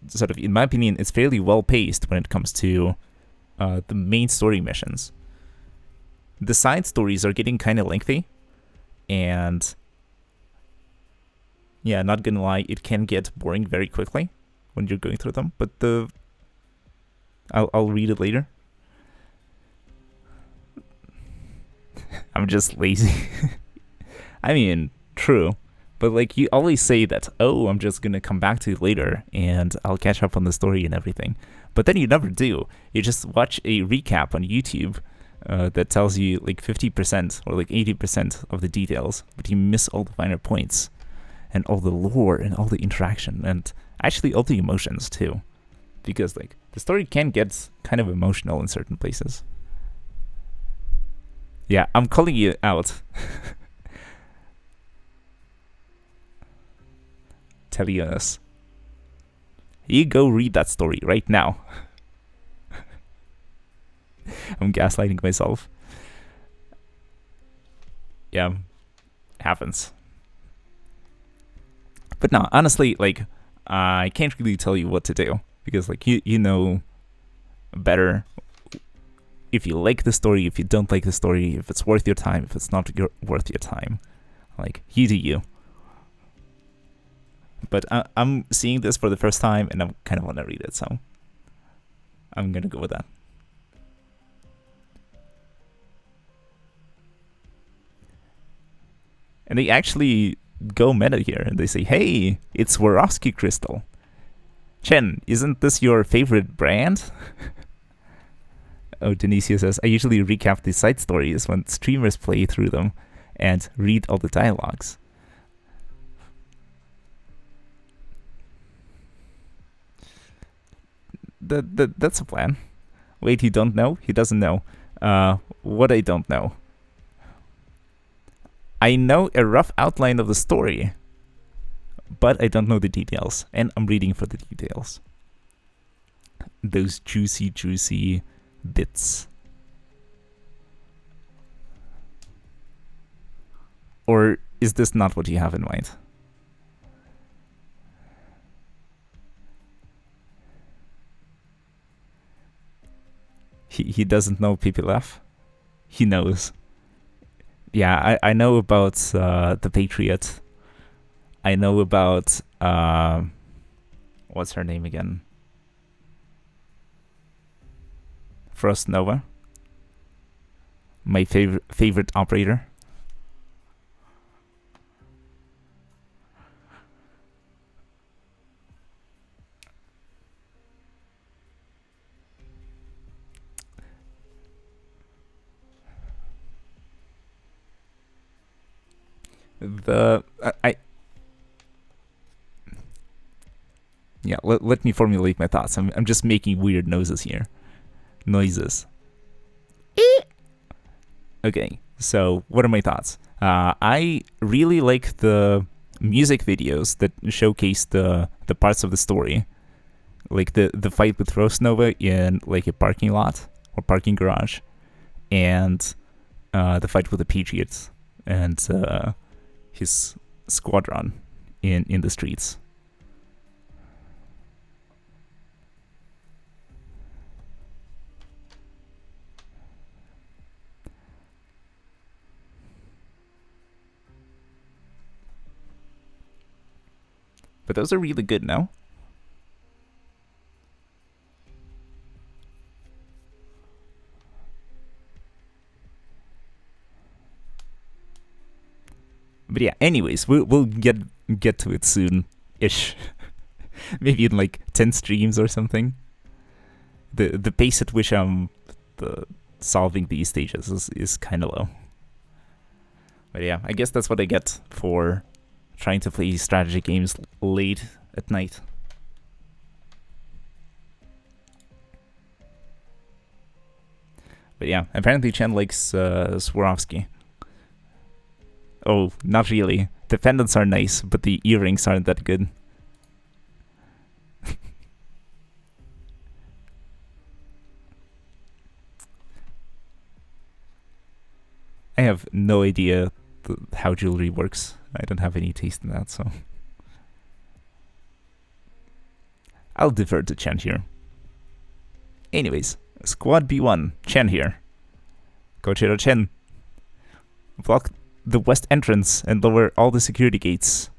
sort of, in my opinion, it's fairly well paced when it comes to the main story missions. The side stories are getting kind of lengthy, and yeah, not gonna lie, it can get boring very quickly when you're going through them. But I'll read it later. I'm just lazy. I mean, true. But like, you always say that, oh, I'm just gonna come back to it later and I'll catch up on the story and everything. But then you never do. You just watch a recap on YouTube that tells you like 50% or like 80% of the details, but you miss all the finer points and all the lore and all the interaction and actually all the emotions too. Because like, the story can get kind of emotional in certain places. Yeah, I'm calling you out. Telionis. You go read that story right now. I'm gaslighting myself. Yeah, happens. But no, honestly, like, I can't really tell you what to do. Because, like, you know better if you like the story, if you don't like the story, if it's worth your time, if it's not worth your time. Like, you do you. But I'm seeing this for the first time, and I kind of want to read it, so I'm going to go with that. And they actually go meta here, and they say, hey, it's Swarovski crystal. Chen, isn't this your favorite brand? Oh, Denicia says, I usually recap the side stories when streamers play through them and read all the dialogues. That's a plan. Wait, you don't know? He doesn't know. What I don't know. I know a rough outline of the story, but I don't know the details, and I'm reading for the details. Those juicy bits. Or is this not what you have in mind? He doesn't know PPLF? He knows. Yeah, I know about the Patriot. I know about what's her name again? Frost Nova. My favorite operator. Yeah, let me formulate my thoughts. I'm just making weird noises here. Okay, so what are my thoughts? I really like the music videos that showcase the parts of the story, like the fight with Rose Nova in like a parking lot or parking garage, and the fight with the Patriots and his squadron in the streets. But those are really good, no? But yeah, anyways, we'll get to it soon-ish. Maybe in like 10 streams or something. The pace at which I'm solving these stages is kind of low. But yeah, I guess that's what I get for trying to play strategy games late at night. But yeah, apparently Chen likes Swarovski. Oh, not really. The pendants are nice, but the earrings aren't that good. I have no idea how jewelry works. I don't have any taste in that, so... I'll defer to Chen here. Anyways, Squad B1, Chen here. Koichiro Chen. Block the west entrance and lower all the security gates.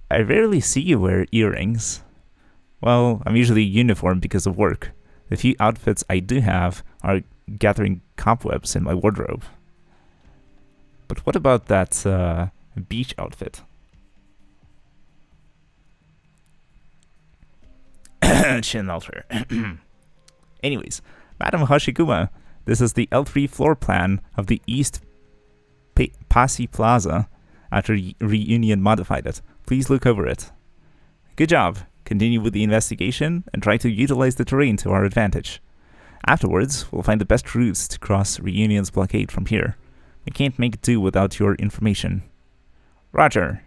I rarely see you wear earrings. Well, I'm usually uniformed because of work. The few outfits I do have are gathering cobwebs in my wardrobe. But what about that beach outfit? Chin alter. Anyways, Madam Hashiguma, this is the L3 floor plan of the East Passy Plaza after Reunion modified it. Please look over it. Good job. Continue with the investigation and try to utilize the terrain to our advantage. Afterwards, we'll find the best routes to cross Reunion's blockade from here. We can't make do without your information. Roger.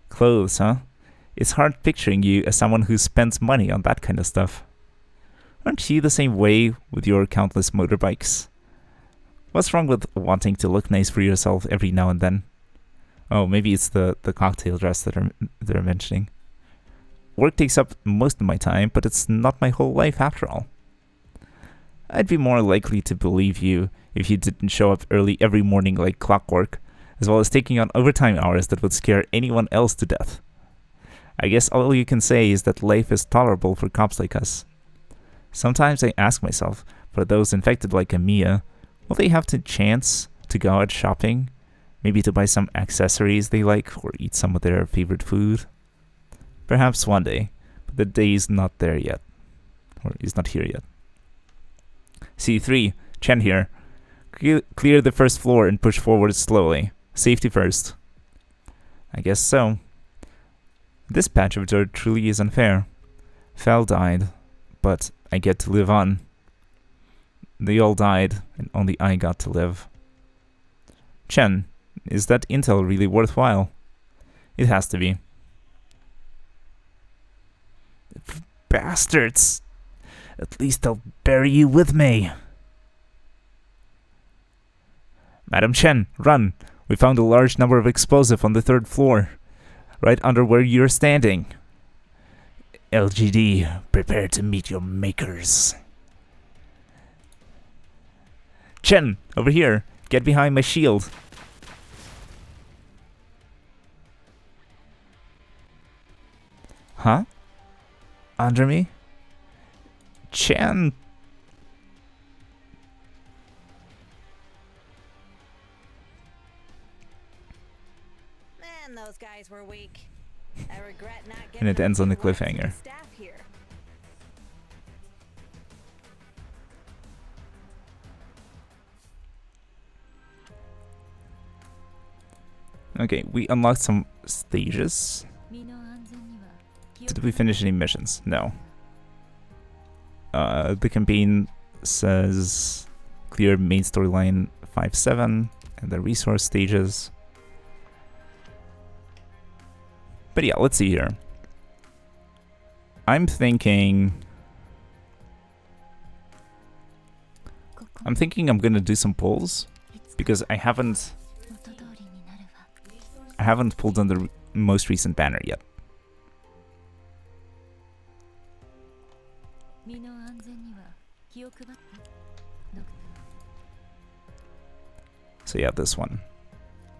Clothes, huh? It's hard picturing you as someone who spends money on that kind of stuff. Aren't you the same way with your countless motorbikes? What's wrong with wanting to look nice for yourself every now and then? Oh, maybe it's the cocktail dress that they're mentioning. Work takes up most of my time, but it's not my whole life after all. I'd be more likely to believe you if you didn't show up early every morning like clockwork, as well as taking on overtime hours that would scare anyone else to death. I guess all you can say is that life is tolerable for cops like us. Sometimes I ask myself, for those infected like Amiya, will they have the chance to go out shopping? Maybe to buy some accessories they like or eat some of their favorite food? Perhaps one day, but the day is not there yet. Or is not here yet. C3, Chen here. Clear the first floor and push forward slowly. Safety first. I guess so. This patch of dirt truly is unfair. Fel died, but I get to live on. They all died, and only I got to live. Chen, is that intel really worthwhile? It has to be. Bastards! At least I'll bury you with me. Madam Chen, run! We found a large number of explosive on the 3rd floor, right under where you're standing. LGD, prepare to meet your makers. Chen, over here. Get behind my shield. Huh? Under me? Chen. Man, those guys were weak. I regret not getting And it ends on a cliffhanger. staff here. Okay, we unlocked some stages. Did we finish any missions? No. The campaign says clear main storyline 5-7 and the resource stages. But yeah, let's see here. I'm thinking I'm gonna do some pulls because I haven't pulled on the most recent banner yet. So yeah, this one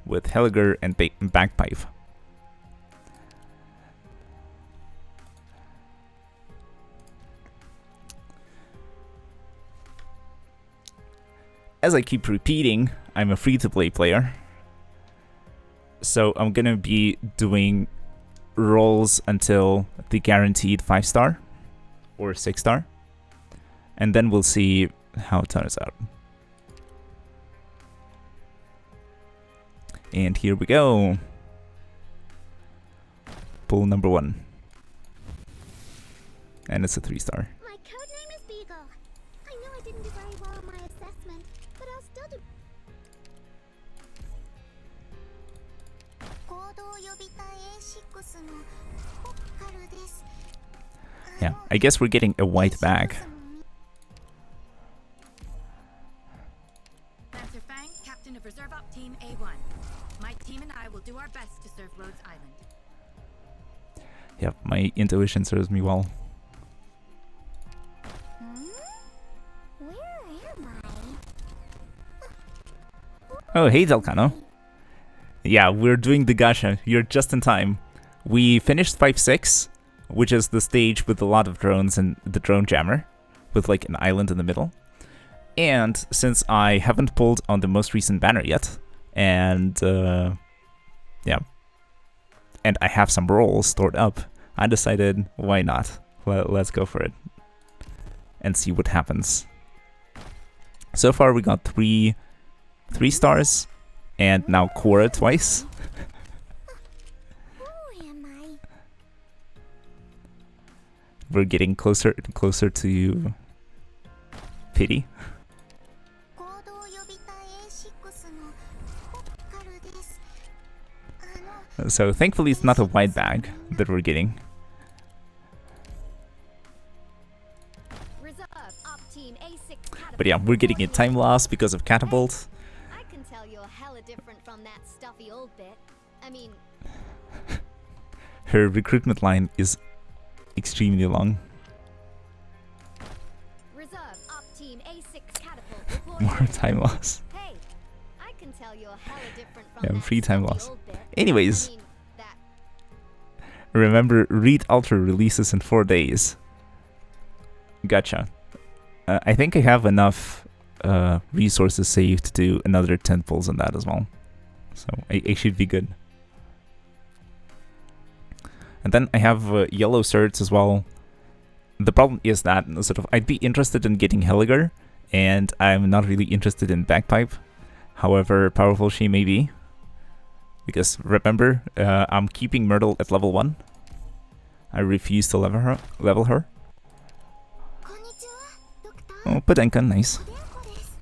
with Helger and Bagpipe. As I keep repeating, I'm a free-to-play player. So I'm gonna be doing rolls until the guaranteed 5-star or 6-star. And then we'll see how it turns out. And here we go. Pull number 1. And it's a 3-star. My code name is Beagle. I know I didn't do very well on my assessment, but I'll still do. Yeah, I guess we're getting a white bag. Master Fang, captain of Reserve Op Team A1. My team and I will do our best to serve Rhodes Island. Yep, my intuition serves me well. Where am I? Oh, hey Delcano. Yeah, we're doing the gacha. You're just in time. We finished 5-6, which is the stage with a lot of drones and the drone jammer, with like an island in the middle. And since I haven't pulled on the most recent banner yet, and yeah, and I have some rolls stored up, I decided, why not? Let's go for it and see what happens. So far we got three stars, and now Korra twice. Who am I? We're getting closer and closer to pity. 行動予備隊 A6 のコッカルです。So thankfully it's not a wide bag that we're getting. Reserve op team A6 catapult. But yeah, we're getting a time loss because of catapult. I can tell you're hella different from that stuffy old bit. I mean, Her recruitment line is extremely long. reserve op team A6 catapult. deployed. More time loss. Hey, I can tell you're hella different from Yeah, that free time stuffy loss. old bit. Anyways, I mean, that remember, Read Ultra releases in 4 days. Gotcha. I think I have enough resources saved to do another 10 pulls on that as well. So I should be good. And then I have yellow certs as well. The problem is that sort of I'd be interested in getting Helliger, and I'm not really interested in Bagpipe. However powerful she may be. Because remember, I'm keeping Myrtle at level 1. I refuse to level her. こんにちは、ドクター。 Oh, Podenka, nice. おでんこです。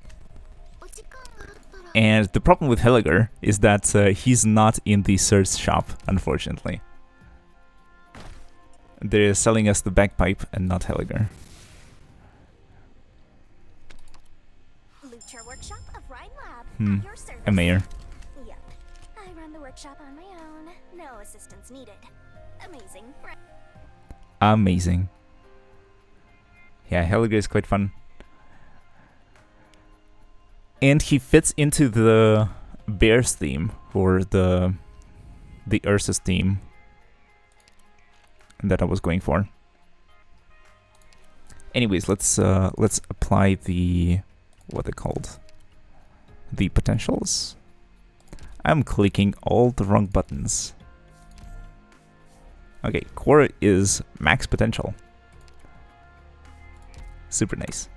お時間があったら。 And the problem with Helliger is that he's not in the certs shop, unfortunately. They're selling us the Bagpipe and not Helliger. Lucha Workshop of Rhyme Lab. Hmm. At your service. A mayor. Yep. I run the workshop on my own. No assistance needed. Amazing, right? Amazing. Yeah, Helliger is quite fun. And he fits into the Bears theme, or the Ursus theme that I was going for. Anyways, let's apply the what they called the potentials. I'm clicking all the wrong buttons. Okay, Korra is max potential. Super nice.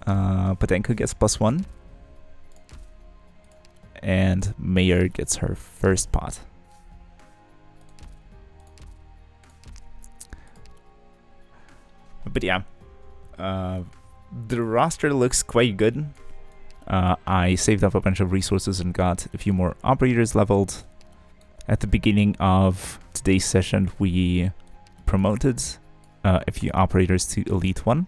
Podenka gets +1. And Mayor gets her first pot. But yeah, the roster looks quite good. I saved up a bunch of resources and got a few more operators leveled. At the beginning of today's session, we promoted a few operators to Elite 1.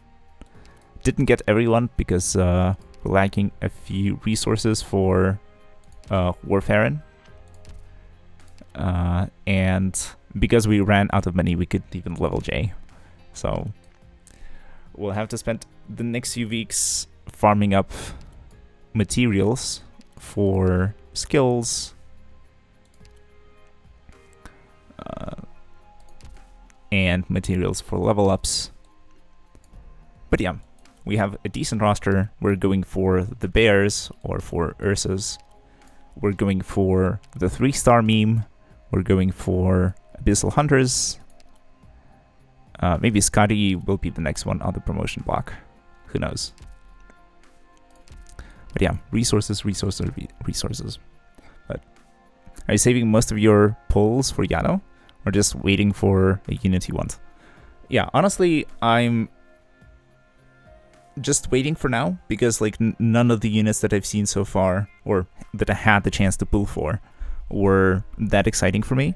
Didn't get everyone because we're lacking a few resources for Warfarin. And because we ran out of money, we couldn't even level J. So we'll have to spend the next few weeks farming up materials for skills, and materials for level ups. But yeah, we have a decent roster. We're going for the Bears or for Ursus. We're going for the 3-star meme. We're going for Abyssal Hunters. Maybe Scotty will be the next one on the promotion block. Who knows? But yeah, resources. But are you saving most of your pulls for Yano, or just waiting for a unit you want? Yeah, honestly, I'm just waiting for now, because like none of the units that I've seen so far, or that I had the chance to pull for, were that exciting for me.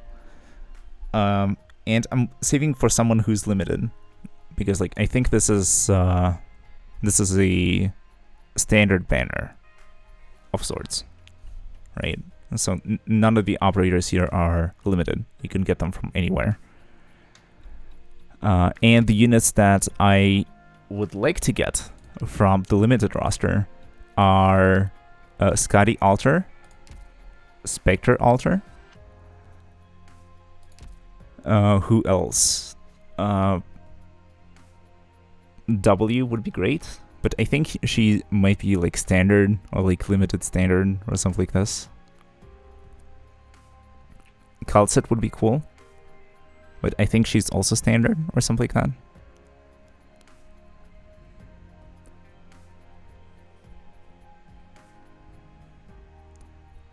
And I'm saving for someone who's limited, because like I think this is a standard banner of sorts, right? So none of the operators here are limited. You can get them from anywhere. And the units that I would like to get from the limited roster are Scotty Alter, Spectre Alter. Who else? W would be great, but I think she might be like standard or like limited standard or something like this. Calcit would be cool, but I think she's also standard or something like that.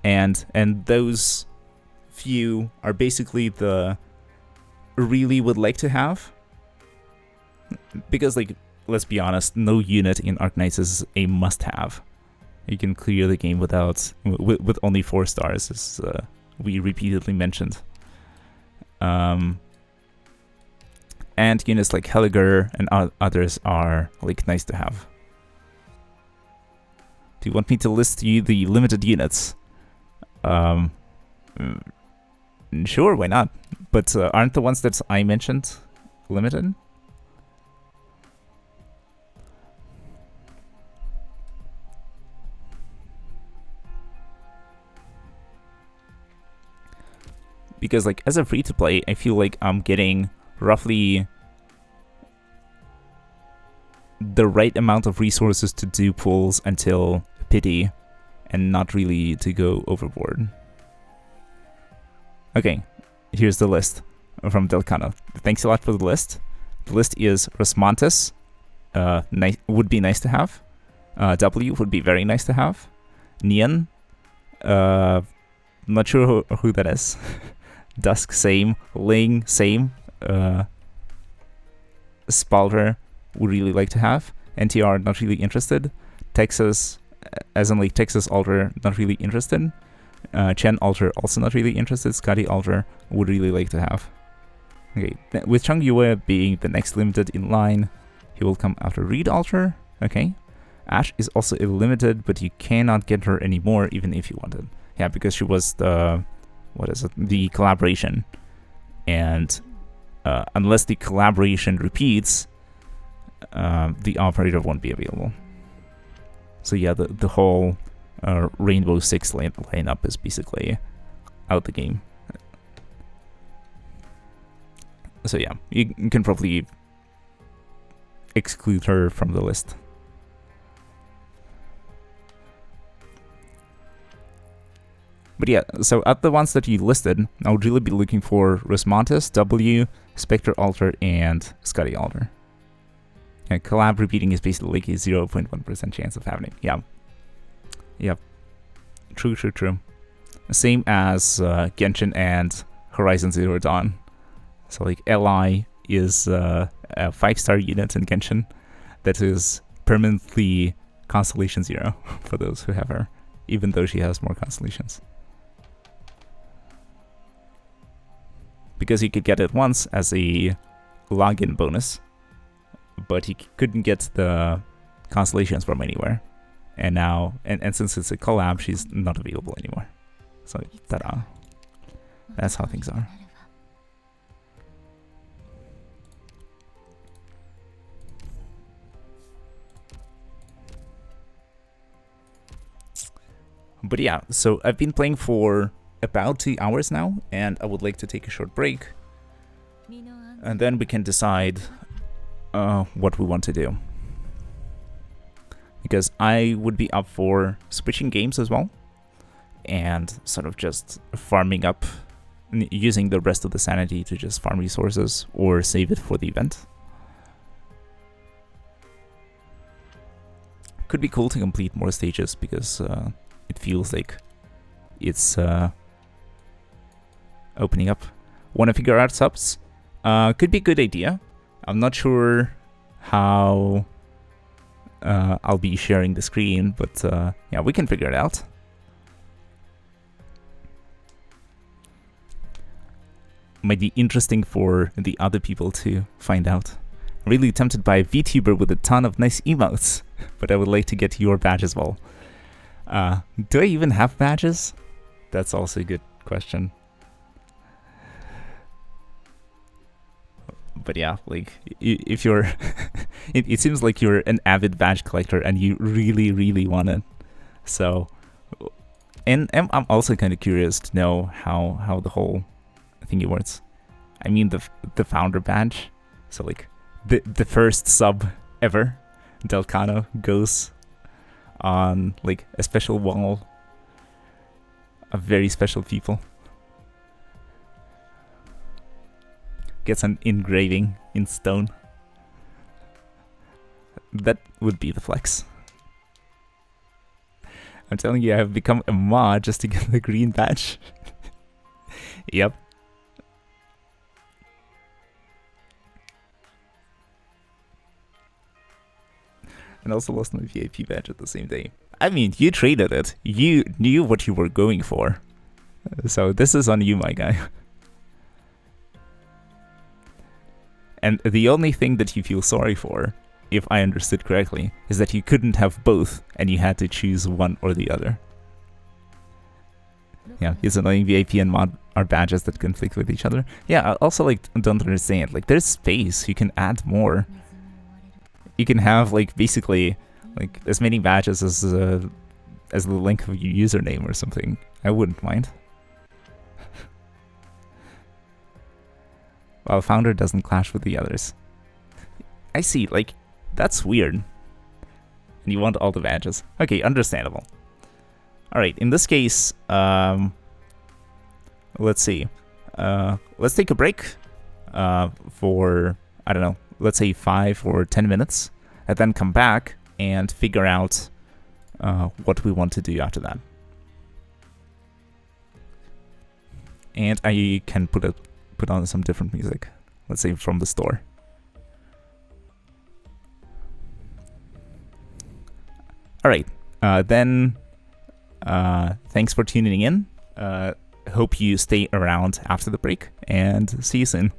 And those few are basically the really would like to have, because like, let's be honest, no unit in Arknights is a must-have. You can clear the game without with only 4 stars, as we repeatedly mentioned. And units like Helliger and others are like nice to have. Do you want me to list you the limited units? Sure, why not? But aren't the ones that I mentioned limited? Because like as a free-to-play, I feel like I'm getting roughly the right amount of resources to do pulls until pity, and not really to go overboard. Okay, here's the list from Delcano. Thanks a lot for the list. The list is Rosmantis, would be nice to have. W would be very nice to have. Nian, not sure who that is. Dusk, same. Ling, same. Spalter would really like to have. NTR, not really interested. Texas, as in like Texas Alter, not really interested. Chen Alter, also not really interested. Scotty Alter would really like to have. Okay, with Chung Yue being the next limited in line, he will come after Reed Alter. Okay. Ash is also a limited, but you cannot get her anymore even if you wanted. Yeah, because she was the, what is it? The collaboration. And unless the collaboration repeats, the operator won't be available. So yeah, the whole Rainbow Six lineup is basically out the game. So yeah, you can probably exclude her from the list. But yeah, so at the ones that you listed, I would really be looking for Rosmantis, W, Spectre Alter, and Scotty Alter. Yeah, collab repeating is basically like a 0.1% chance of happening. Yeah. Yep. True. Same as Genshin and Horizon Zero Dawn. So like Li is a 5-star unit in Genshin that is permanently Constellation 0 for those who have her, even though she has more constellations. Because he could get it once as a login bonus, but he couldn't get the constellations from anywhere. And now, and since it's a collab, she's not available anymore. So, ta-da. That's how things are. But yeah, so I've been playing for about 2 hours now, and I would like to take a short break. And then we can decide what we want to do. Because I would be up for switching games as well, and sort of just farming up, using the rest of the sanity to just farm resources or save it for the event. Could be cool to complete more stages because it feels like it's opening up. Want to figure out subs? Could be a good idea. I'm not sure how I'll be sharing the screen, but yeah, we can figure it out. Might be interesting for the other people to find out. I'm really tempted by a VTuber with a ton of nice emotes, but I would like to get your badge as well. Do I even have badges? That's also a good question. But yeah, like if you're, it seems like you're an avid badge collector and you really, really want it. So, and I'm also kind of curious to know how the whole thingy works. I mean the founder badge. So like the first sub ever, Delcano, goes on like a special wall of very special people. Gets an engraving in stone. That would be the flex. I'm telling you, I have become a mod just to get the green badge. Yep. And also lost my VIP badge at the same day. I mean, you traded it. You knew what you were going for. So this is on you, my guy. And the only thing that you feel sorry for, if I understood correctly, is that you couldn't have both and you had to choose one or the other. Yeah, his annoying VIP and mod are badges that conflict with each other. Yeah, I also like don't understand. Like there's space, you can add more. You can have like basically like as many badges as the length of your username or something. I wouldn't mind. While founder doesn't clash with the others. I see, like, that's weird. And you want all the badges. Okay, understandable. Alright, in this case, let's see. Let's take a break for, I don't know, let's say 5 or 10 minutes, and then come back and figure out what we want to do after that. And I can put on some different music, let's say from the store. Alright, then thanks for tuning in. Hope you stay around after the break, and see you soon.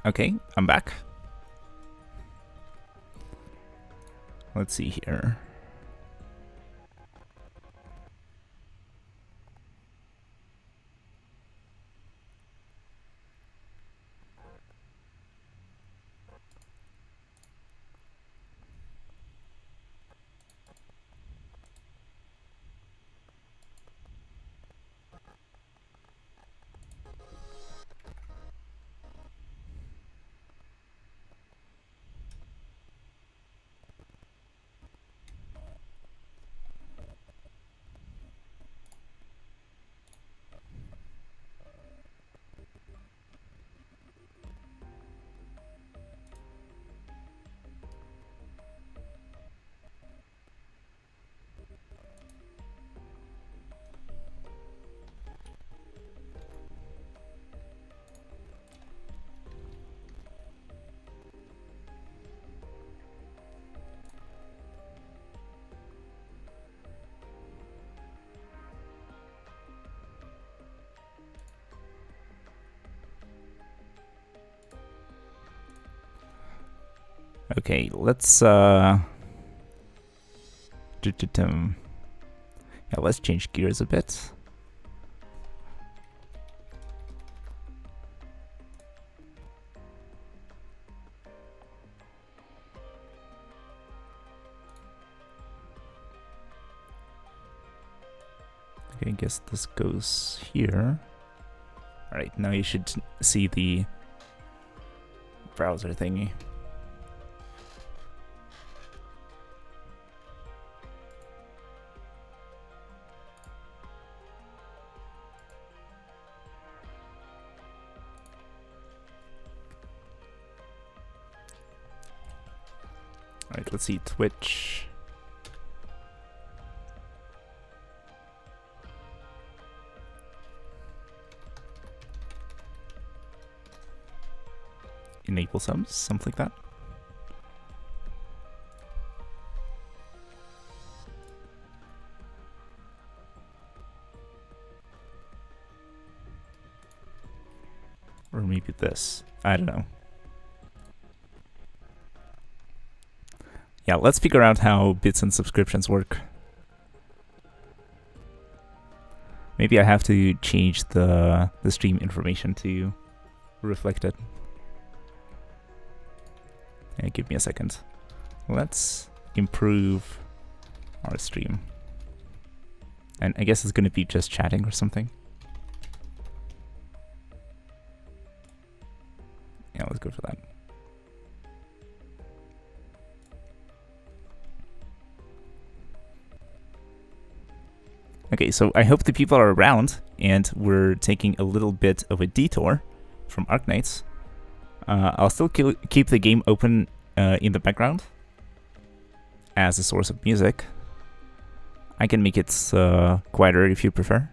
Okay, I'm back. Let's see here. Okay, let's yeah, let's change gears a bit. Okay, I guess this goes here. Alright, now you should see the browser thingy. Alright, let's see Twitch. Enable subs, something like that. Or maybe this. I don't know. Yeah, let's figure out how bits and subscriptions work. Maybe I have to change the stream information to reflect it. Yeah, give me a second. Let's improve our stream. And I guess it's going to be just chatting or something. Yeah, let's go for that. Okay, so I hope the people are around, and we're taking a little bit of a detour from Arknights. I'll still keep the game open in the background as a source of music. I can make it quieter if you prefer,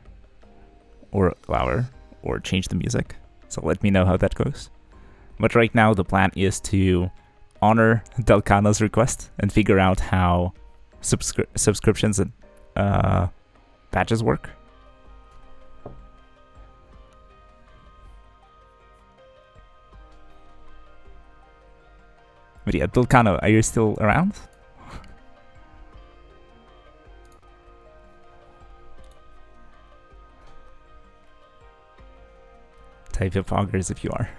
or louder, or change the music. So let me know how that goes. But right now the plan is to honor Delcano's request and figure out how subscriptions and badges work. But yeah, Delcano, are you still around? Type of poggers if you are.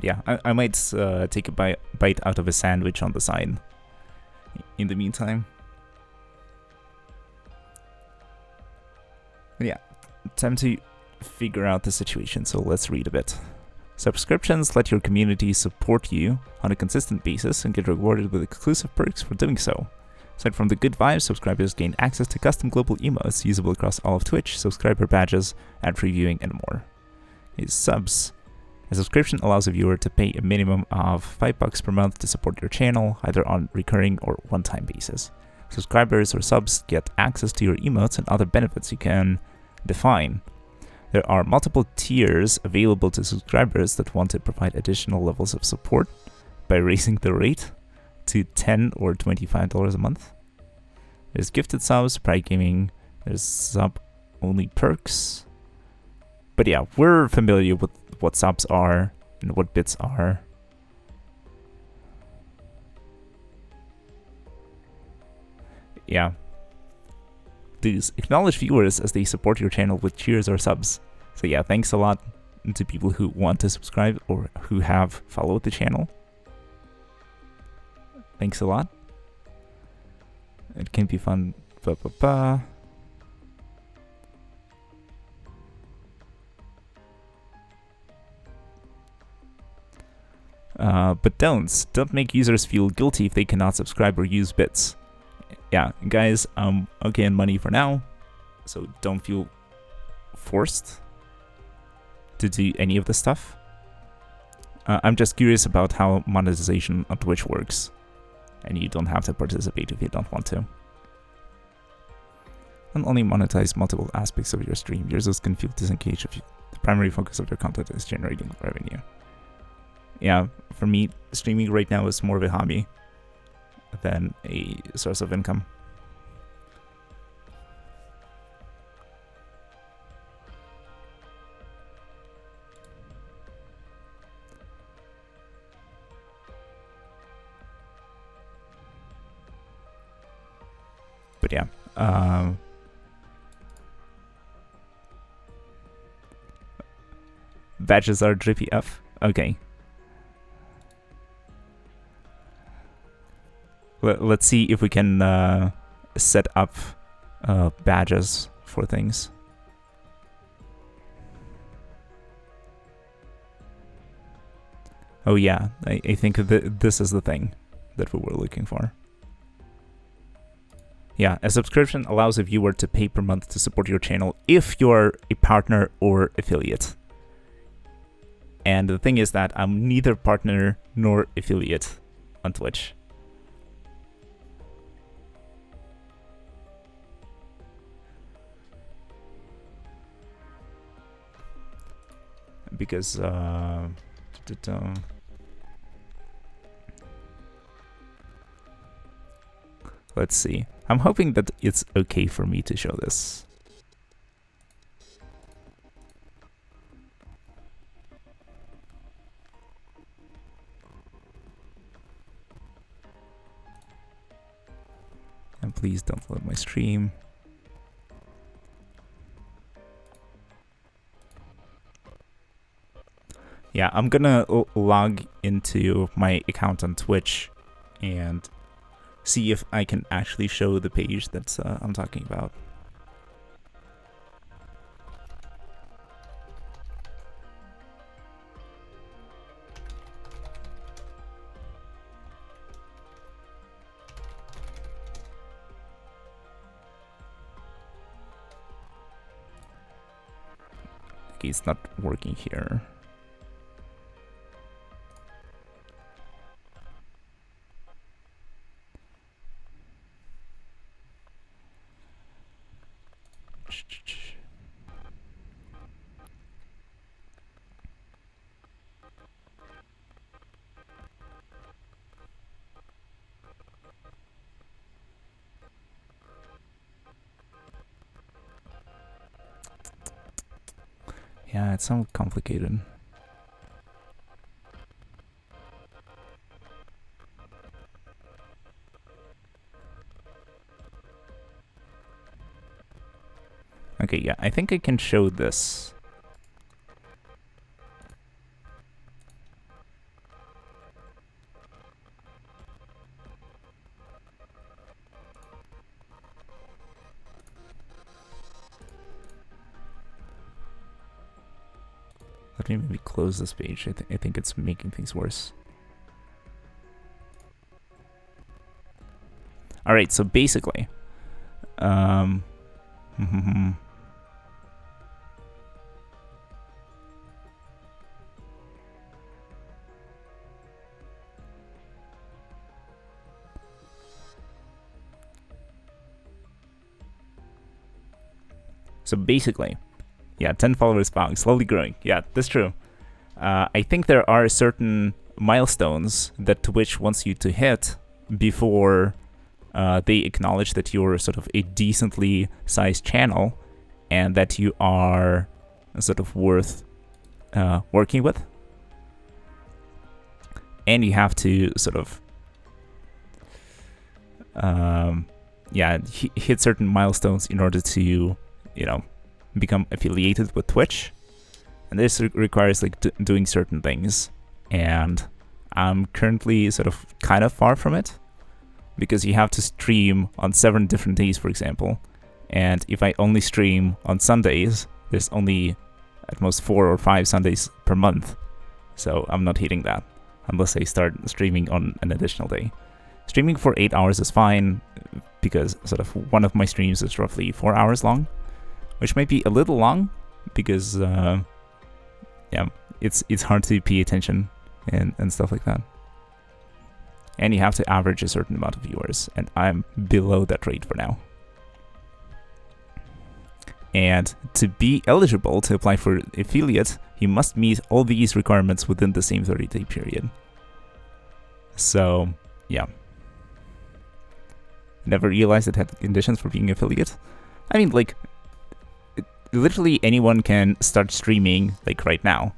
Yeah, I might take a bite out of a sandwich on the side in the meantime. But yeah, time to figure out the situation, so let's read a bit. Subscriptions let your community support you on a consistent basis and get rewarded with exclusive perks for doing so. Aside from the good vibes, subscribers gain access to custom global emotes usable across all of Twitch, subscriber badges, ad previewing, and more. Subs. A subscription allows a viewer to pay a minimum of $5 per month to support your channel, either on recurring or one-time basis. Subscribers or subs get access to your emotes and other benefits you can define. There are multiple tiers available to subscribers that want to provide additional levels of support by raising the rate to $10 or $25 a month. There's gifted subs, Pride Gaming, there's sub-only perks, But yeah, we're familiar with what subs are and what bits are. Yeah. Please acknowledge viewers as they support your channel with cheers or subs. So yeah, thanks a lot to people who want to subscribe or who have followed the channel. Thanks a lot. It can be fun. But don't make users feel guilty if they cannot subscribe or use bits. Yeah, guys, I'm okay on money for now, so don't feel forced to do any of this stuff. I'm just curious about how monetization on Twitch works, and you don't have to participate if you don't want to. And only monetize multiple aspects of your stream. Users can feel disengaged if the primary focus of their content is generating revenue. Yeah, for me, streaming right now is more of a hobby than a source of income. But yeah, badges are drippy F. Okay. Let's see if we can set up badges for things. Oh yeah, I think this is the thing that we were looking for. Yeah, a subscription allows a viewer to pay per month to support your channel if you're a partner or affiliate. And the thing is that I'm neither partner nor affiliate on Twitch. Because let's see. I'm hoping that it's okay for me to show this. And please don't load my stream. Yeah, I'm gonna log into my account on Twitch and see if I can actually show the page that I'm talking about. Okay, it's not working here. Yeah, it's somewhat complicated. Okay, yeah, I think I can show this. Let me maybe close this page. I think it's making things worse. All right, so basically, yeah, 10 followers found, slowly growing. Yeah, that's true. I think there are certain milestones that Twitch wants you to hit before they acknowledge that you're sort of a decently sized channel and that you are sort of worth working with. And you have to sort of hit certain milestones in order to, you know, become affiliated with Twitch. And this requires like doing certain things. And I'm currently sort of kind of far from it, because you have to stream on 7 different days, for example. And if I only stream on Sundays, there's only at most 4 or 5 Sundays per month. So I'm not hitting that unless I start streaming on an additional day. Streaming for 8 hours is fine, because sort of one of my streams is roughly 4 hours long, which might be a little long, because it's hard to pay attention and stuff like that. And you have to average a certain amount of viewers, and I'm below that rate for now. And to be eligible to apply for affiliate, you must meet all these requirements within the same 30-day period. So, yeah. Never realized it had conditions for being affiliate. I mean, like, literally anyone can start streaming, like, right now.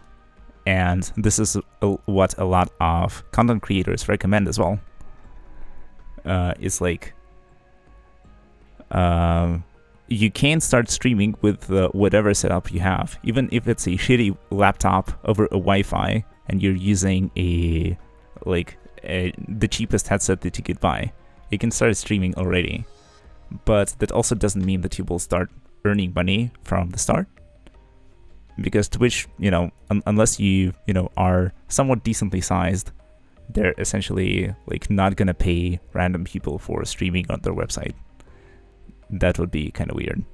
And this is what a lot of content creators recommend as well. It's like, you can start streaming with whatever setup you have, even if it's a shitty laptop over a Wi-Fi and you're using the cheapest headset that you could buy. You can start streaming already, but that also doesn't mean that you will start earning money from the start, because Twitch, you know, unless you are somewhat decently sized, they're essentially like not gonna pay random people for streaming on their website. That would be kind of weird.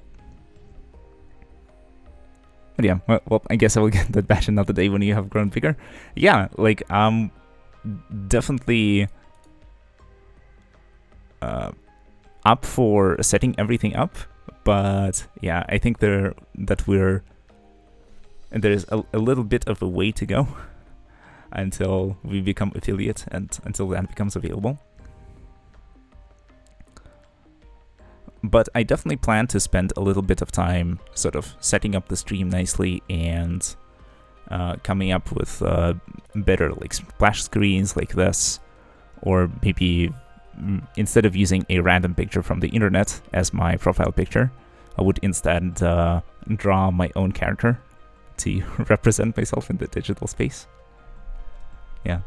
But yeah, well, I guess I will get that back another day when you have grown bigger. Yeah, like definitely up for setting everything up, but yeah, I think there's a little bit of a way to go until we become affiliate and until that becomes available. But I definitely plan to spend a little bit of time sort of setting up the stream nicely and coming up with better like splash screens like this, or maybe instead of using a random picture from the internet as my profile picture, I would instead draw my own character to represent myself in the digital space. Yeah.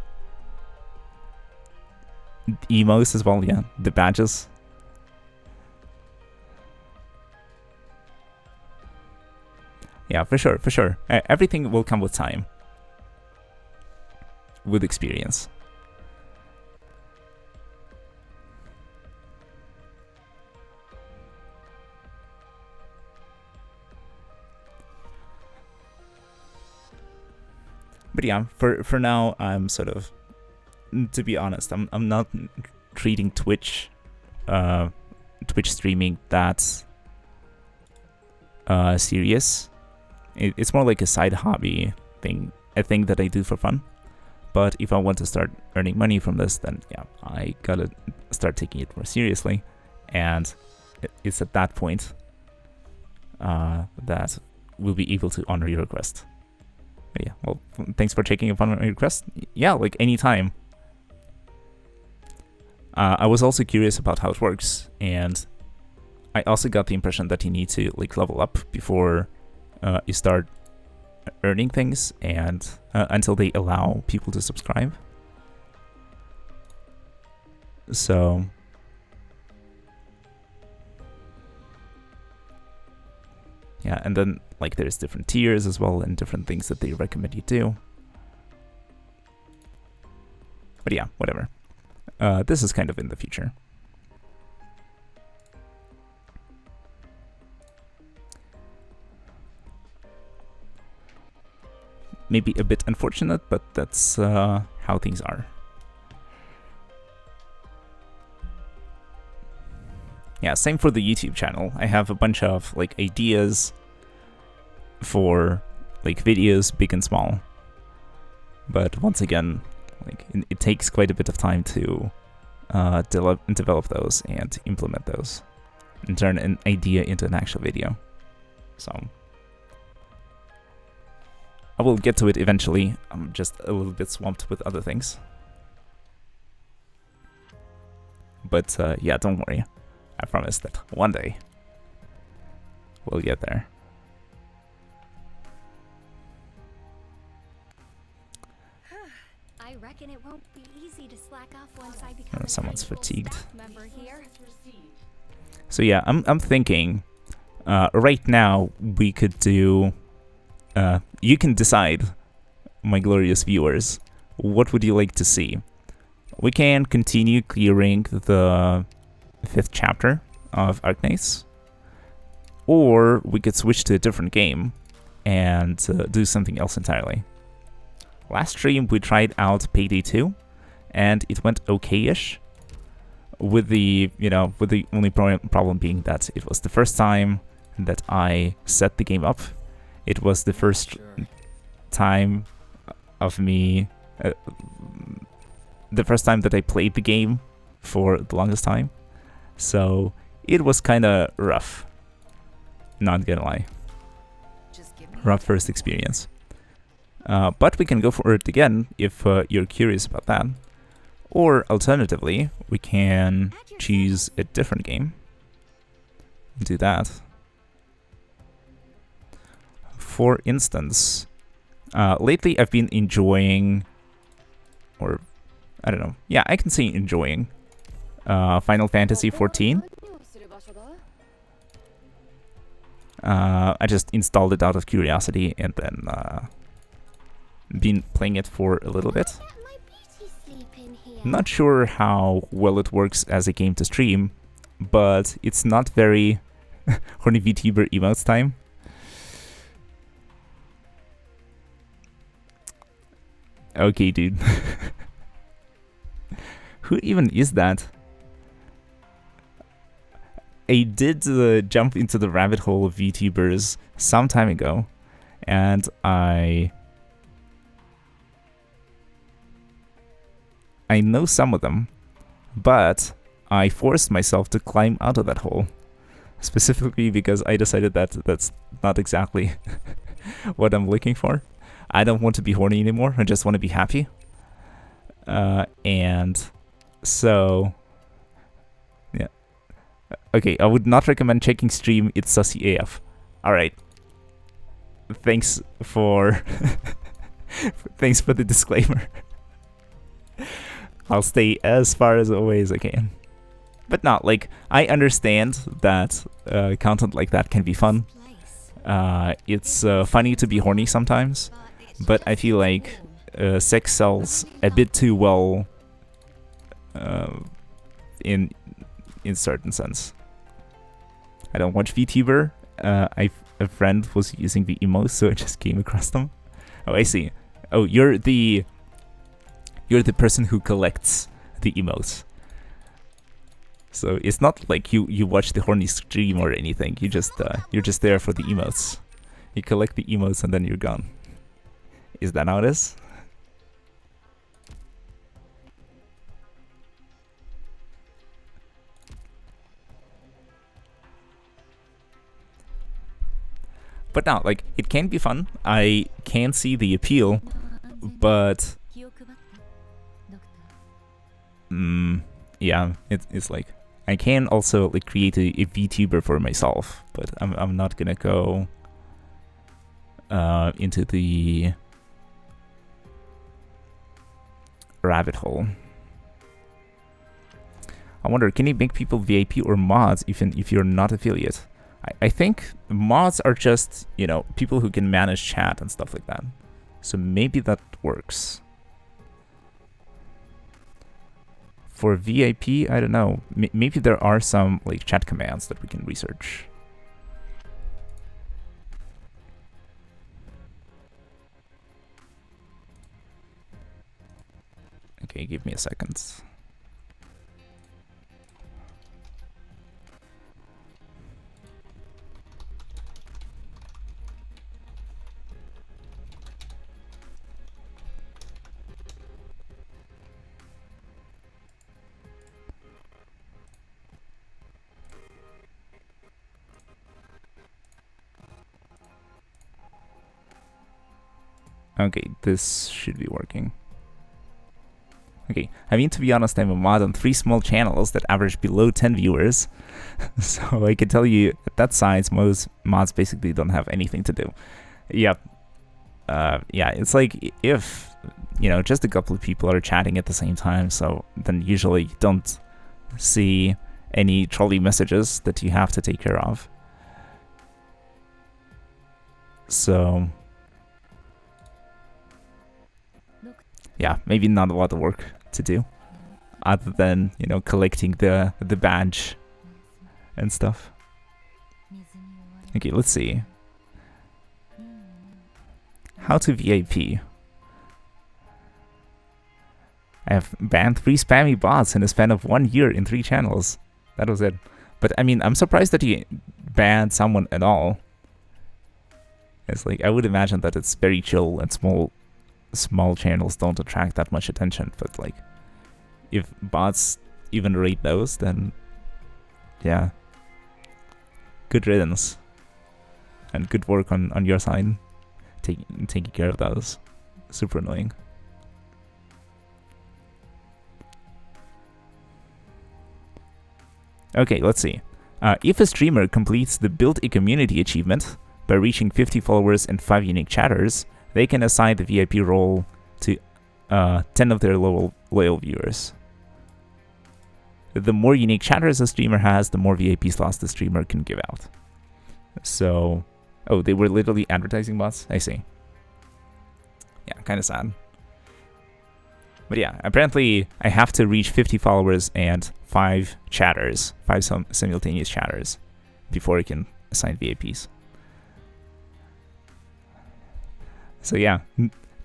Emotes as well, yeah. The badges. Yeah, for sure, for sure. Everything will come with time. With experience. But yeah, for now, I'm sort of, to be honest, I'm not treating Twitch streaming that serious. It's more like a side hobby thing, a thing that I do for fun. But if I want to start earning money from this, then yeah, I gotta start taking it more seriously. And it's at that point that we'll be able to honor your request. But yeah, well, thanks for checking upon my request. Yeah, like anytime. I was also curious about how it works, and I also got the impression that you need to like level up before you start earning things, and until they allow people to subscribe. So yeah, and then like there's different tiers as well and different things that they recommend you do. But yeah, whatever. This is kind of in the future. Maybe a bit unfortunate, but that's how things are. Yeah, same for the YouTube channel. I have a bunch of like ideas for like videos, big and small. But once again, like it takes quite a bit of time to develop those and implement those and turn an idea into an actual video. So I will get to it eventually. I'm just a little bit swamped with other things. But yeah, don't worry. I promise that one day we'll get there. I reckon it won't be easy to slack off once I become Someone's a full fatigued. staff member here. So yeah, I'm thinking right now we could do. You can decide, my glorious viewers, what would you like to see? We can continue clearing the 5th chapter of Arknights, or we could switch to a different game and do something else entirely. Last stream we tried out Payday 2, and it went okay-ish. With the only problem being that it was the first time that I set the game up. It was the first time of me, the first time that I played the game for the longest time. So it was kind of rough. Not gonna lie. Rough first experience. But we can go for it again if you're curious about that. Or alternatively, we can choose a different game and do that. For instance, lately I've been enjoying, or I don't know, yeah, I can say enjoying Final Fantasy XIV. I just installed it out of curiosity and then been playing it for a little bit. Not sure how well it works as a game to stream, but it's not very horny VTuber emotes time. Okay, dude. Who even is that? I did jump into the rabbit hole of VTubers some time ago, and I know some of them, but I forced myself to climb out of that hole, specifically because I decided that that's not exactly what I'm looking for. I don't want to be horny anymore, I just want to be happy. And so, yeah. Okay, I would not recommend checking stream, it's sussy AF. Alright. Thanks for... thanks for the disclaimer. I'll stay as far as away as I can. But not, like, I understand that content like that can be fun. It's funny to be horny sometimes, but I feel like sex sells a bit too well in certain sense. I don't watch VTuber. A friend was using the emotes, so I just came across them. Oh, I see. Oh, you're the person who collects the emotes. So it's not like you watch the horny stream or anything. You just you're just there for the emotes. You collect the emotes and then you're gone. Is that how it is? But now, like, it can be fun. I can see the appeal, but yeah, it's like I can also like create a VTuber for myself, but I'm not gonna go into the rabbit hole. I wonder, can you make people VIP or mods even if you're not affiliate? I think mods are just, you know, people who can manage chat and stuff like that. So maybe that works. For VIP, I don't know. Maybe there are some like chat commands that we can research. Okay, give me a second. Okay, this should be working. Okay, I mean, to be honest, I'm a mod on 3 small channels that average below 10 viewers. So I can tell you, at that size, most mods basically don't have anything to do. Yep. Yeah, it's like if, you know, just a couple of people are chatting at the same time, so then usually you don't see any trolley messages that you have to take care of. So yeah, maybe not a lot of work to do, other than, you know, collecting the badge and stuff. Okay, let's see. How to VIP. I have banned 3 spammy bots in a span of 1 year in 3 channels. That was it. But I mean, I'm surprised that you banned someone at all. It's like, I would imagine that it's very chill and small channels don't attract that much attention. But like, if bots even rate those, then yeah. Good riddance. And good work on your side. Taking care of those. Super annoying. Okay, let's see. If a streamer completes the Build a Community achievement by reaching 50 followers and 5 unique chatters, they can assign the VIP role to 10 of their loyal viewers. The more unique chatters a streamer has, the more VIP slots the streamer can give out. So, oh, they were literally advertising bots? I see. Yeah, kind of sad. But yeah, apparently I have to reach 50 followers and 5 chatters, 5 simultaneous chatters, before I can assign VIPs. So yeah,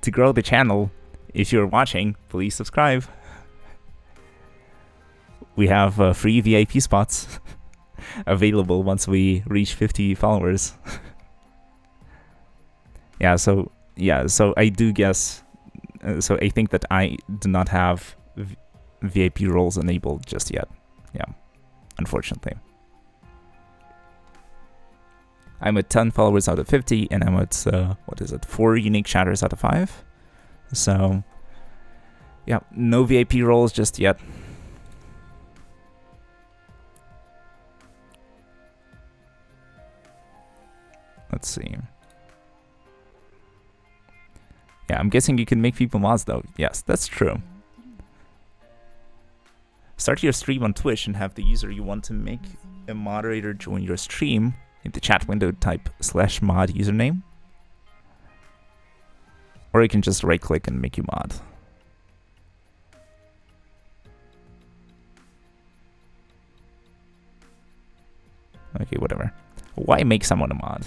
to grow the channel, if you're watching, please subscribe. We have free VIP spots available once we reach 50 followers. So I do guess. So I think that I do not have VIP roles enabled just yet. Yeah, unfortunately. I'm at 10 followers out of 50, and I'm at, 4 unique chatters out of 5. So, yeah, no VIP roles just yet. Let's see. Yeah, I'm guessing you can make people mods though. Yes, that's true. Start your stream on Twitch and have the user you want to make a moderator join your stream. In the chat window, type /mod username. Or you can just right click and make you mod. Okay, whatever. Why make someone a mod?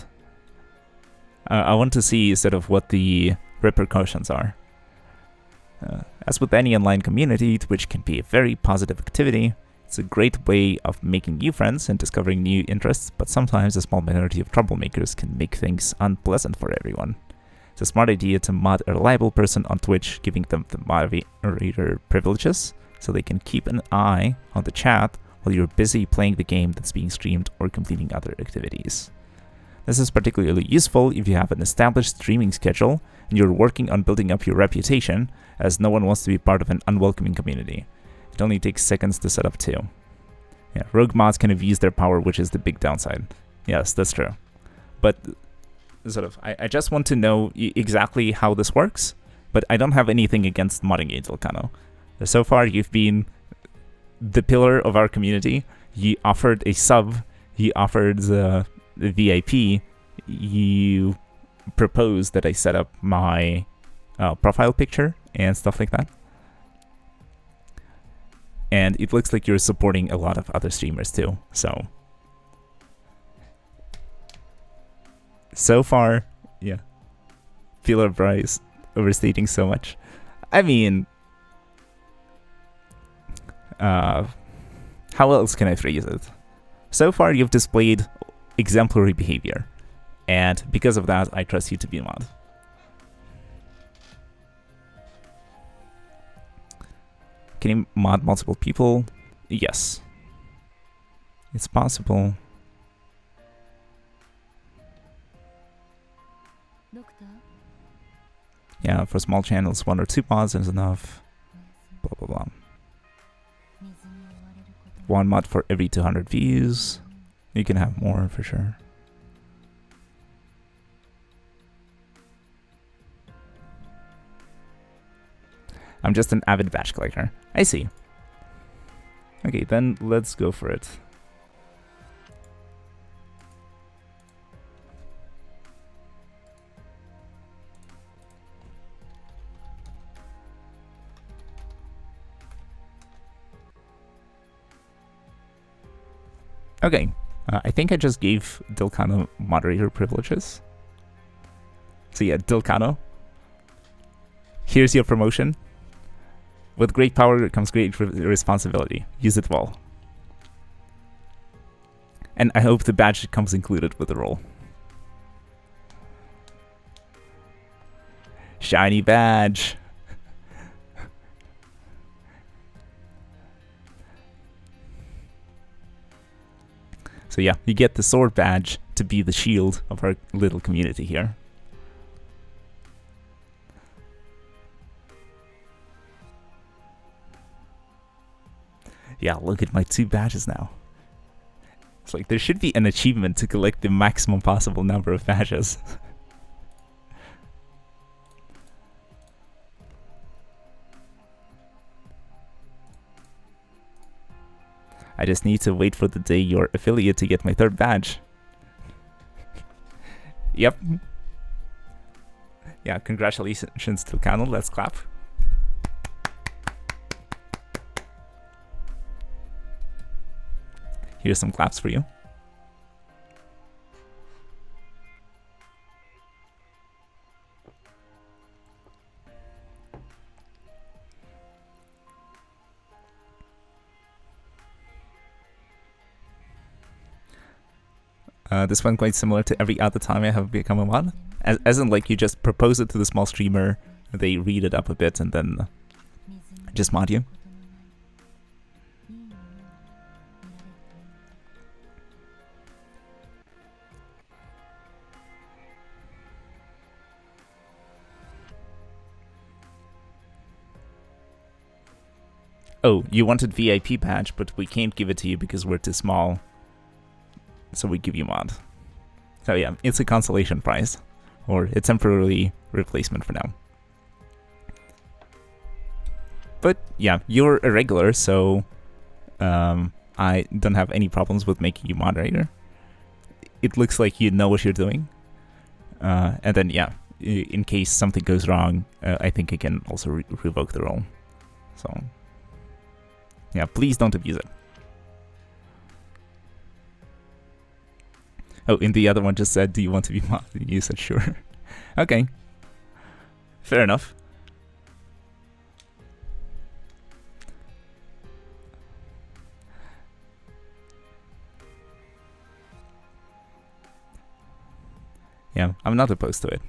I want to see sort of what the repercussions are. As with any online community, Twitch can be a very positive activity. It's a great way of making new friends and discovering new interests, but sometimes a small minority of troublemakers can make things unpleasant for everyone. It's a smart idea to mod a reliable person on Twitch, giving them the moderator privileges, so they can keep an eye on the chat while you're busy playing the game that's being streamed or completing other activities. This is particularly useful if you have an established streaming schedule and you're working on building up your reputation, as no one wants to be part of an unwelcoming community. It only takes seconds to set up too. Yeah, rogue mods can abuse their power, which is the big downside. Yes, that's true. But sort of, I just want to know exactly how this works, but I don't have anything against modding Angel Kano. So far, you've been the pillar of our community. You offered a sub, you offered the VIP, you proposed that I set up my profile picture and stuff like that. And it looks like you're supporting a lot of other streamers too, so far, yeah. Pillar Bryce overstating so much. I mean, how else can I phrase it? So far, you've displayed exemplary behavior, and because of that, I trust you to be a mod. Can you mod multiple people? Yes. It's possible. Yeah, for small channels, 1 or 2 mods is enough. Blah blah blah. 1 mod for every 200 views. You can have more for sure. I'm just an avid badge collector. I see. Okay, then let's go for it. Okay, I think I just gave Dilcano moderator privileges. So yeah, Dilcano, here's your promotion. With great power comes great responsibility. Use it well. And I hope the badge comes included with the role. Shiny badge! So yeah, you get the sword badge to be the shield of our little community here. Yeah, look at my 2 badges now. It's like there should be an achievement to collect the maximum possible number of badges. I just need to wait for the day you're affiliate to get my 3rd badge. Yep. Yeah, congratulations to Candle. Let's clap. Here's some claps for you. This one quite similar to every other time I have become a mod. As in, like, you just propose it to the small streamer, they read it up a bit, and then just mod you. Oh, you wanted VIP badge, but we can't give it to you because we're too small. So we give you mod. So yeah, it's a consolation prize. Or a temporary replacement for now. But yeah, you're a regular, so I don't have any problems with making you moderator. It looks like you know what you're doing. And then yeah, in case something goes wrong, I think I can also revoke the role. So yeah, please don't abuse it. Oh, and the other one just said, do you want to be mod? You said sure. Okay. Fair enough. Yeah, I'm not opposed to it.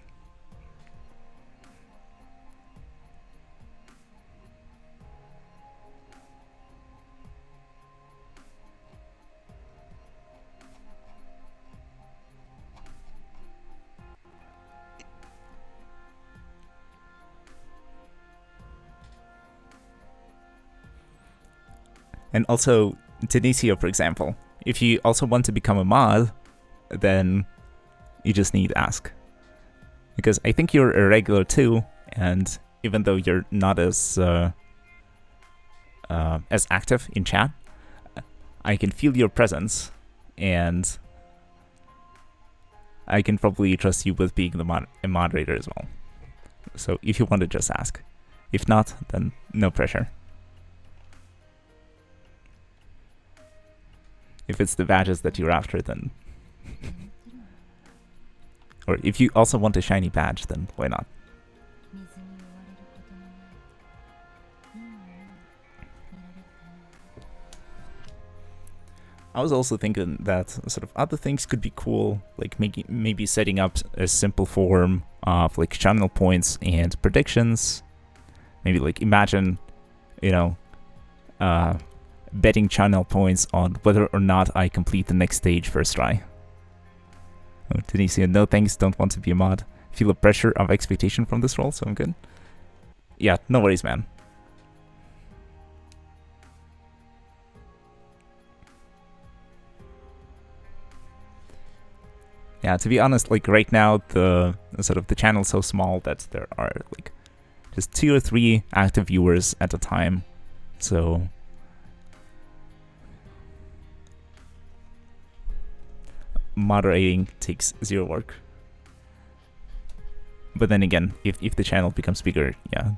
And also, Denisio, for example, if you also want to become a mod, then you just need ask. Because I think you're a regular too, and even though you're not as active in chat, I can feel your presence, and I can probably trust you with being a moderator as well. So if you want to just ask. If not, then no pressure. If it's the badges that you're after, then... or if you also want a shiny badge, then why not? I was also thinking that sort of other things could be cool, like maybe setting up a simple form of like channel points and predictions. Maybe like imagine, you know, betting channel points on whether or not I complete the next stage first try. Oh, Tunisia, no thanks, don't want to be a mod. feel a pressure of expectation from this role, so I'm good. Yeah, no worries, man. Yeah, to be honest, like right now, the channel's so small that there are like just 2 or 3 active viewers at a time. So moderating takes 0 work. But then again, if the channel becomes bigger, yeah,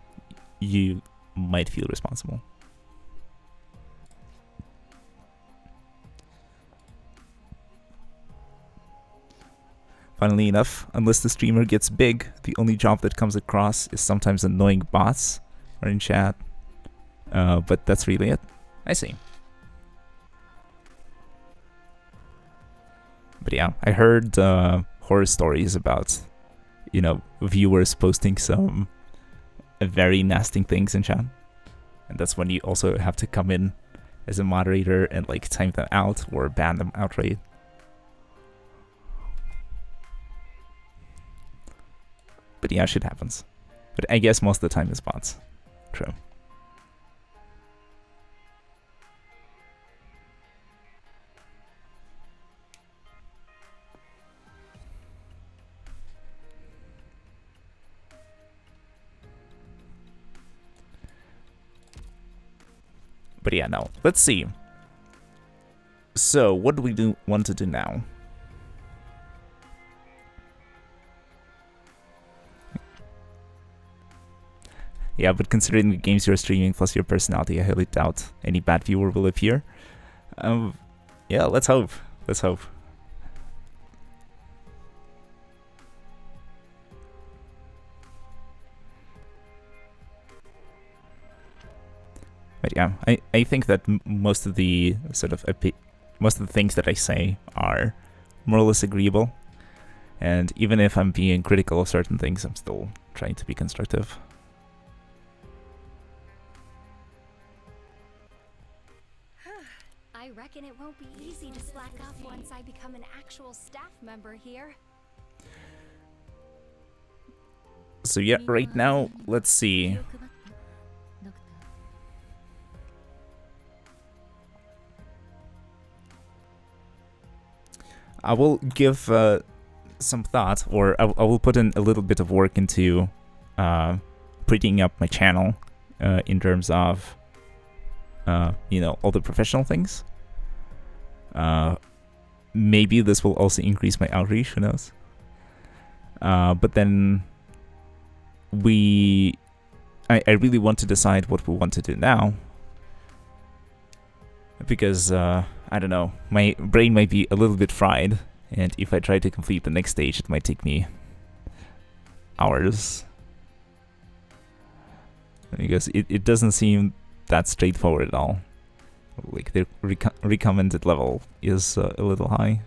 you might feel responsible. Funnily enough, unless the streamer gets big, the only job that comes across is sometimes annoying bots or in chat. But that's really it. I see. But yeah, I heard horror stories about, you know, viewers posting some very nasty things in chat. And that's when you also have to come in as a moderator and like time them out or ban them outright. But yeah, shit happens. But I guess most of the time it's bots. True. But yeah, no. Let's see. So, what do we want to do now? Yeah, but considering the games you're streaming plus your personality, I highly doubt any bad viewer will appear. Yeah, let's hope. Let's hope. But yeah, I think that most of the things that I say are more or less agreeable. And even if I'm being critical of certain things, I'm still trying to be constructive. I reckon it won't be easy to slack up once I become an actual staff member here. So yeah, right now, let's see. I will give some thought, or I will put in a little bit of work into prettying up my channel in terms of, you know, all the professional things. Maybe this will also increase my outreach, who knows? But then I really want to decide what we want to do now. Because, I don't know, my brain might be a little bit fried, and if I try to complete the next stage, it might take me hours. Because it doesn't seem that straightforward at all. Like, the recommended level is a little high.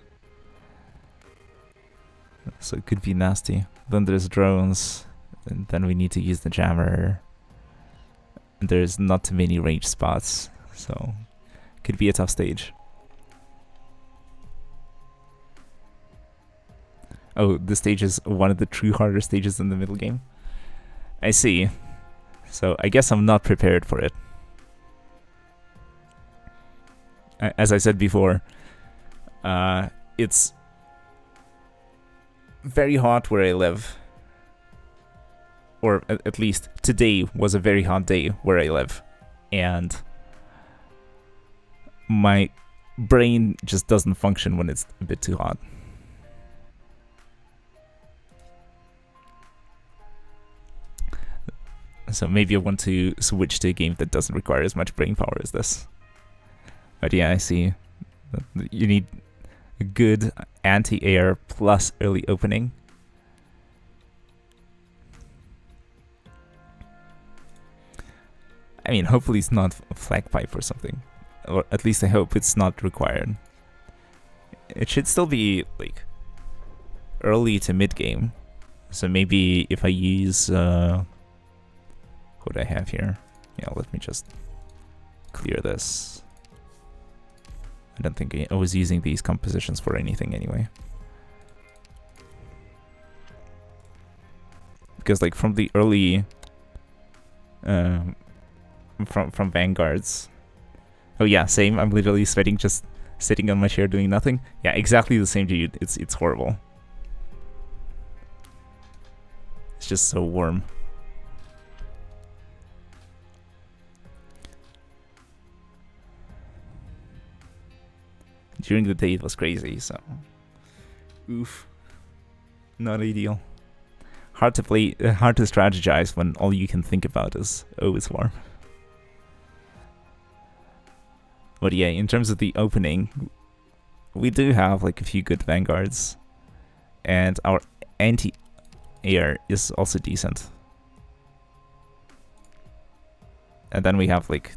So it could be nasty. Then there's drones, and then we need to use the jammer. And there's not too many range spots, so could be a tough stage. Oh, this stage is one of the true harder stages in the middle game. I see. So I guess I'm not prepared for it. As I said before, it's very hot where I live. Or at least today was a very hot day where I live. And my brain just doesn't function when it's a bit too hot. So maybe I want to switch to a game that doesn't require as much brain power as this. But yeah, I see. You need a good anti-air plus early opening. I mean, hopefully it's not a flag pipe or something. Or at least I hope it's not required. It should still be, like, early to mid-game. So maybe if I use... what do I have here? Yeah, let me just clear this. I don't think I was using these compositions for anything anyway. Because like from the early from vanguards. Oh yeah, same. I'm literally sweating just sitting on my chair doing nothing. Yeah, exactly the same, dude. It's horrible. It's just so warm. During the day it was crazy, so oof. Not ideal. Hard to play, hard to strategize when all you can think about is, oh, it's warm. But yeah, in terms of the opening, we do have like a few good vanguards, and our anti-air is also decent. And then we have like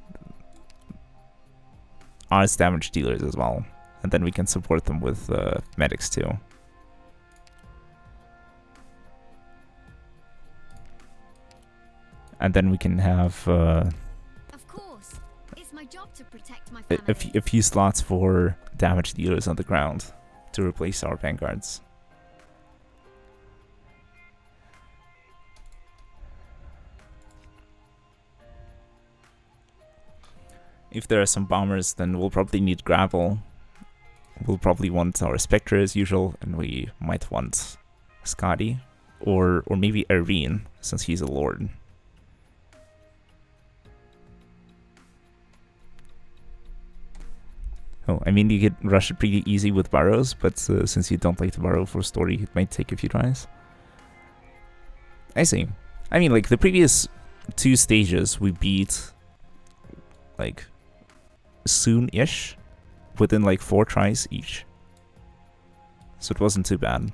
arts damage dealers as well, and then we can support them with medics too. And then we can have Of course, it's my job to protect my family. a few slots for damage dealers on the ground to replace our vanguards. If there are some bombers, then we'll probably need grapple. We'll probably want our Spectre as usual, and we might want Scotty, or maybe Irene, since he's a lord. Oh, I mean, you could rush it pretty easy with burrows, but since you don't like to burrow for story, it might take a few tries. I see. I mean, like, the previous 2 stages we beat, like, soon-ish, within, like, 4 tries each. So it wasn't too bad.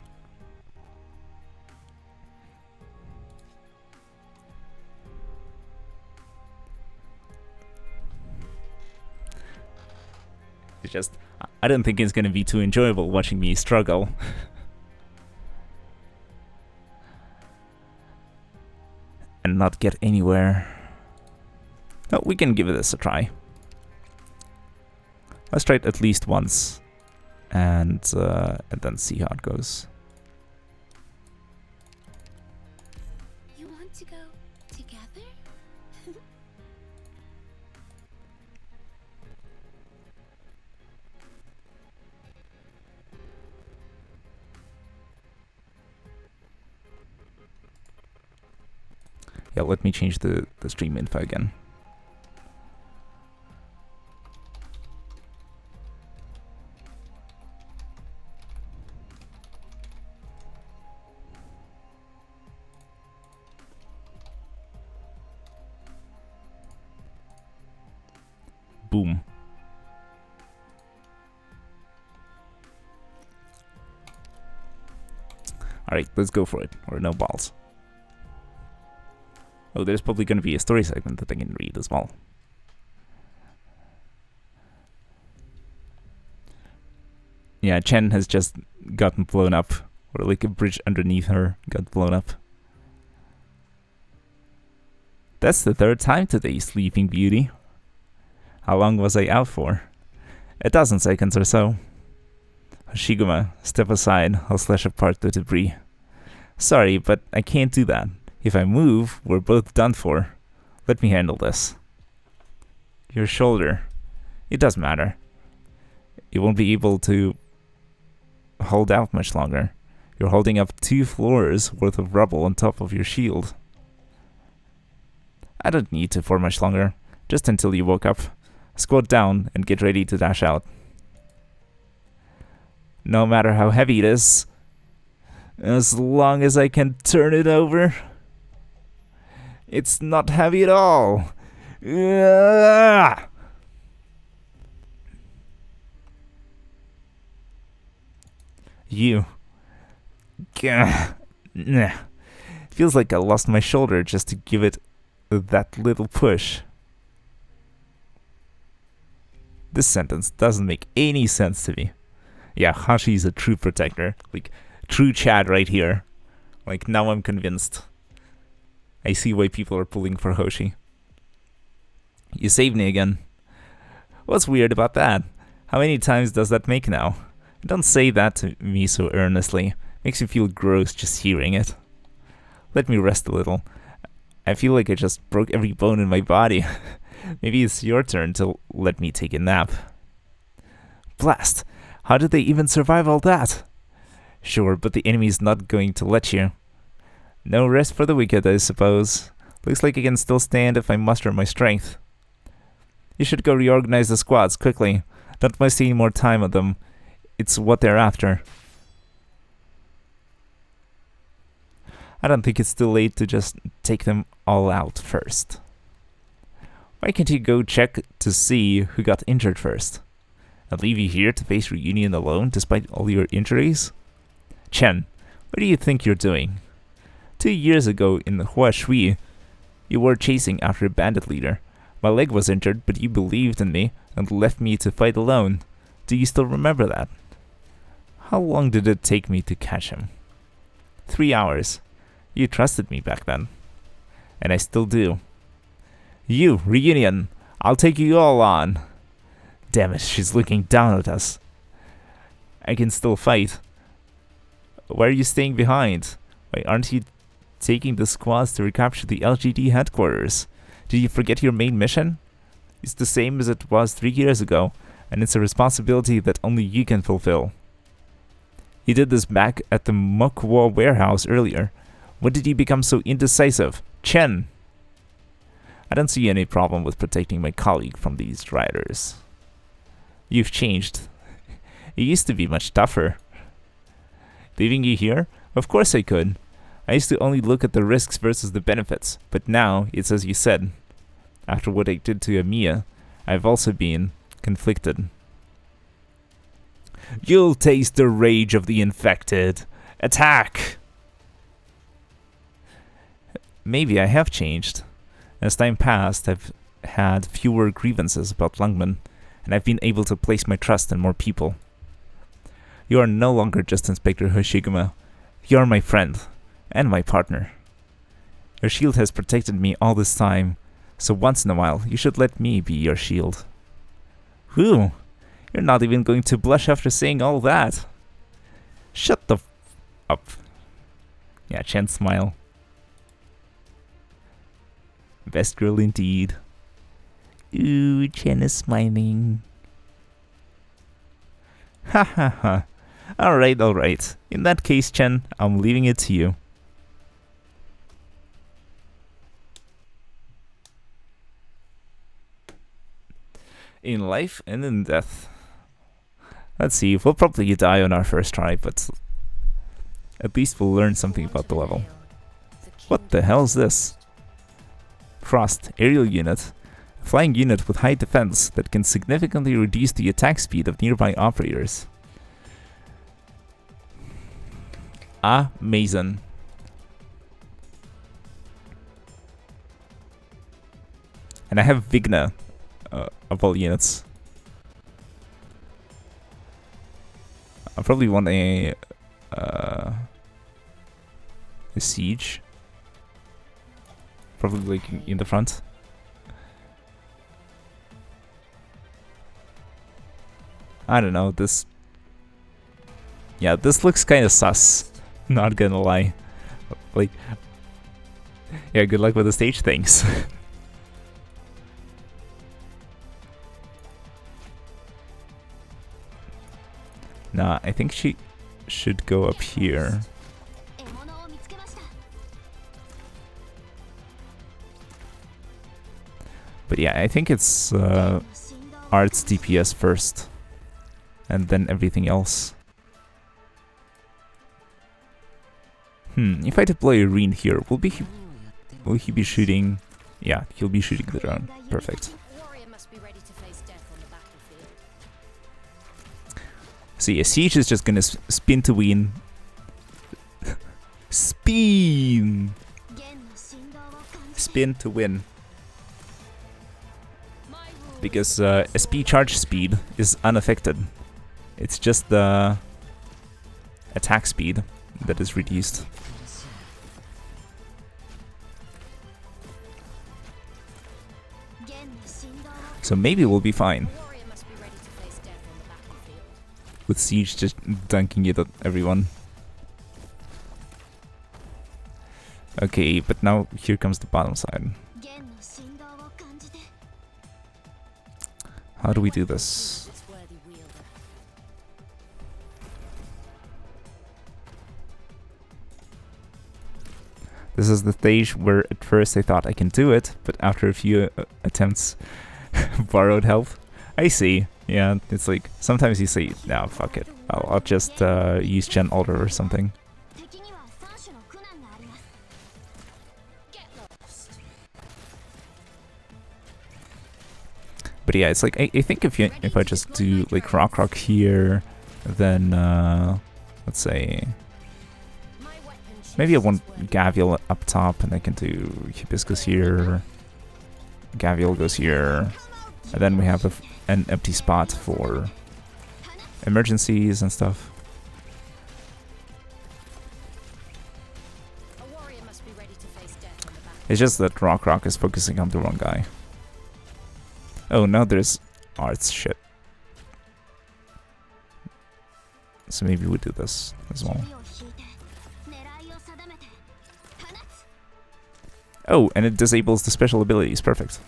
It's just, I don't think it's going to be too enjoyable watching me struggle. And not get anywhere. No, we can give this a try. Let's try it at least once, and then see how it goes. You want to go together? Yeah, let me change the stream info again. Boom. Alright, let's go for it. Or no balls. Oh, there's probably going to be a story segment that I can read as well. Yeah, Chen has just gotten blown up. Or like a bridge underneath her got blown up. That's the 3rd time today, Sleeping Beauty. How long was I out for? 12 seconds or so. Shiguma, step aside. I'll slash apart the debris. Sorry, but I can't do that. If I move, we're both done for. Let me handle this. Your shoulder. It doesn't matter. You won't be able to hold out much longer. You're holding up 2 floors worth of rubble on top of your shield. I don't need to for much longer. Just until you woke up. Squat down and get ready to dash out. No matter how heavy it is, as long as I can turn it over. It's not heavy at all. You. Feels like I lost my shoulder just to give it that little push. This sentence doesn't make any sense to me. Yeah, Hashi's a true protector. Like, true Chad right here. Like, now I'm convinced. I see why people are pulling for Hoshi. You saved me again. What's weird about that? How many times does that make now? Don't say that to me so earnestly. Makes me feel gross just hearing it. Let me rest a little. I feel like I just broke every bone in my body. Maybe it's your turn to let me take a nap. Blast! How did they even survive all that? Sure, but the enemy's not going to let you. No rest for the wicked, I suppose. Looks like I can still stand if I muster my strength. You should go reorganize the squads quickly. Don't waste any more time on them. It's what they're after. I don't think it's too late to just take them all out first. Why can't you go check to see who got injured first? I'll leave you here to face reunion alone despite all your injuries? Chen, what do you think you're doing? 2 years ago in Hua Shui, you were chasing after a bandit leader. My leg was injured, but you believed in me and left me to fight alone. Do you still remember that? How long did it take me to catch him? 3 hours. You trusted me back then. And I still do. You, reunion! I'll take you all on! Damn it, she's looking down at us. I can still fight. Why are you staying behind? Why aren't you taking the squads to recapture the LGD headquarters? Did you forget your main mission? It's the same as it was 3 years ago, and it's a responsibility that only you can fulfill. You did this back at the Mokwo warehouse earlier. When did you become so indecisive? Chen! I don't see any problem with protecting my colleague from these riders. You've changed. You used to be much tougher. Leaving you here? Of course I could. I used to only look at the risks versus the benefits, but now it's as you said. After what I did to Amiya, I've also been conflicted. You'll taste the rage of the infected. Attack! Maybe I have changed. As time passed, I've had fewer grievances about Lungman, and I've been able to place my trust in more people. You are no longer just Inspector Hoshiguma. You are my friend, and my partner. Your shield has protected me all this time, so once in a while, you should let me be your shield. Whew! You're not even going to blush after saying all that. Shut the up. Yeah, Chen smile. Best girl indeed. Ooh, Chen is smiling. Ha ha ha. Alright, alright. In that case, Chen, I'm leaving it to you. In life and in death. Let's see, we'll probably die on our first try, but at least we'll learn something about the level. What the hell is this? Frost, aerial unit. A flying unit with high defense that can significantly reduce the attack speed of nearby operators. Amazing. And I have Vigna of all units. I probably want a siege. Probably like in the front. I don't know, this... Yeah, this looks kind of sus. Not gonna lie. Like... Yeah, good luck with the stage things. Nah, I think she should go up here. But yeah, I think it's arts DPS first, and then everything else. If I deploy a Reen here, will he be shooting? Yeah, he'll be shooting the drone. Perfect. See, a siege is just gonna spin to win. Spin! Spin to win. Because SP charge speed is unaffected. It's just the attack speed that is reduced. So maybe we'll be fine. With Siege just dunking it at everyone. Okay, but now here comes the bottom side. 弦の振動を感じて How do we do this? Its worthy wielder. This is the stage where at first I thought I can do it, but after a few attempts, borrowed help. I see. Yeah, it's like sometimes you say, "No, fuck it. I'll just use Gen Alder or something." 敵には3種の苦難があります Get lost. But yeah, it's like I think if I just do like rock here, then let's say My weapon maybe I chooses want its worthy Gavial up top, and I can do Hibiscus here. Gavial goes here, and then we have an empty spot for emergencies and stuff. A warrior must be ready to face death on the battlefield. It's just that Rock is focusing on the wrong guy. Oh, now there's arts shit. So maybe we do this as well. 指を引いて狙いを定めて放つ Oh, and it disables the special abilities. Perfect.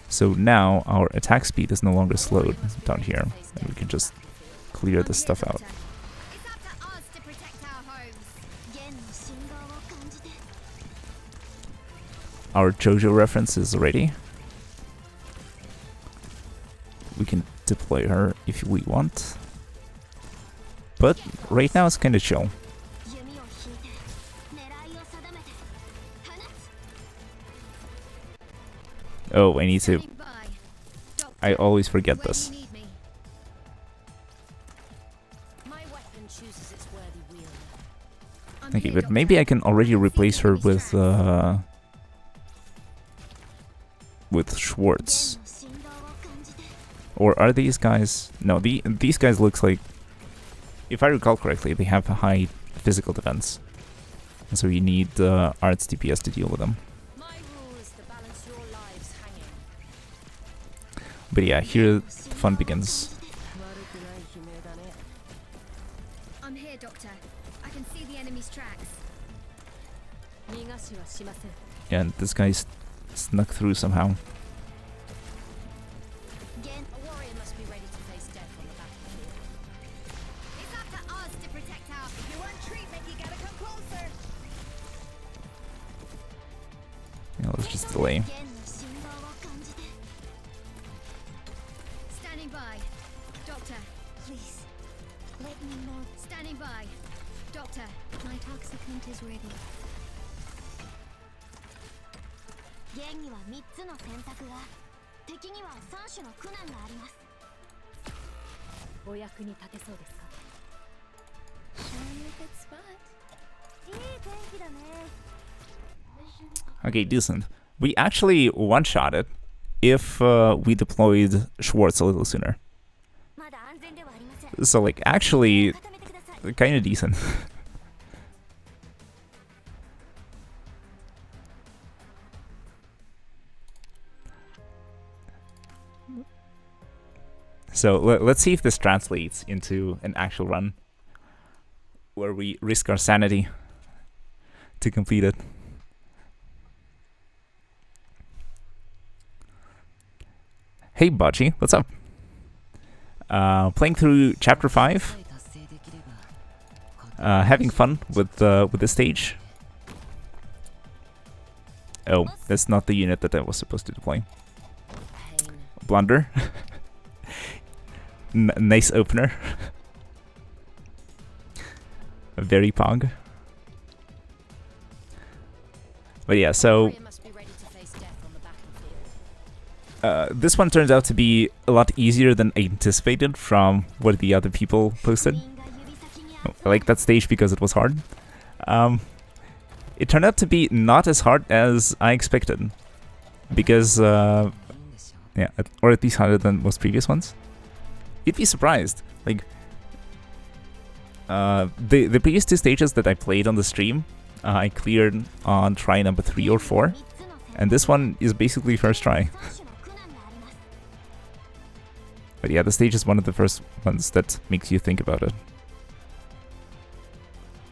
So now our attack speed is no longer slowed down here, and we can just clear this stuff out. It's up to us to protect our homes. 弦の振動を感じて Our JoJo reference is ready. We can deploy her if we want. But right now it's kind of chill. 弓を引いて狙いを定めて放つ Oh, I need to... Standing by. Doctor, I always forget where this. you need me. My weapon chooses its worthy wielder. I'm Okay, here, but Doctor. maybe I can already replace her with 弦 Schwartz. の振動を感じて Or are these guys... No, these guys looks like... If I recall correctly, they have a high physical defense. And so you need arts DPS to deal with them. My rule is to balance your lives hanging. But yeah, here the fun begins. 悪くない悲鳴だね I'm here, Doctor. I can see the enemy's tracks. 逃がしはしません And this guy snuck through somehow. 弦 A warrior must be ready to face death on the battlefield. It's up to us to protect our. If you want treatment, you gotta come closer. Yeah, let's just delay. 弦の振動を感じて Standing by. Doctor, Please let me know standing by. Doctor, my toxicant is ready 弦には3つの選択が敵には3種の苦難がありますお役に立てそうですか show me a good spot. いい天気だね Okay, decent. We actually one-shot it if we deployed Schwartz a little sooner. まだ安全ではありません So like, actually, 固めてください kind of decent. So let's see if this translates into an actual run where we risk our sanity to complete it. Hey Bachi, what's up? Playing through chapter 5, 達成できれば having fun with this stage. Oh, that's not the unit that I was supposed to deploy. Pain. Blunder. Nice opener. Very pog. But yeah, so Warrior must be ready to face death on the battlefield. this one turns out to be a lot easier than I anticipated from what the other people posted. 人が指先に I like that stage because it was hard. It turned out to be not as hard as I expected. Because, いいんでしょ yeah, or at least harder than most previous ones. You'd be surprised. Like, the previous two stages that I played on the stream, I cleared on try number 3 or 4. 3つの選 And this one is basically first try. 3種の苦難があります But yeah, the stage is one of the first ones that makes you think about it.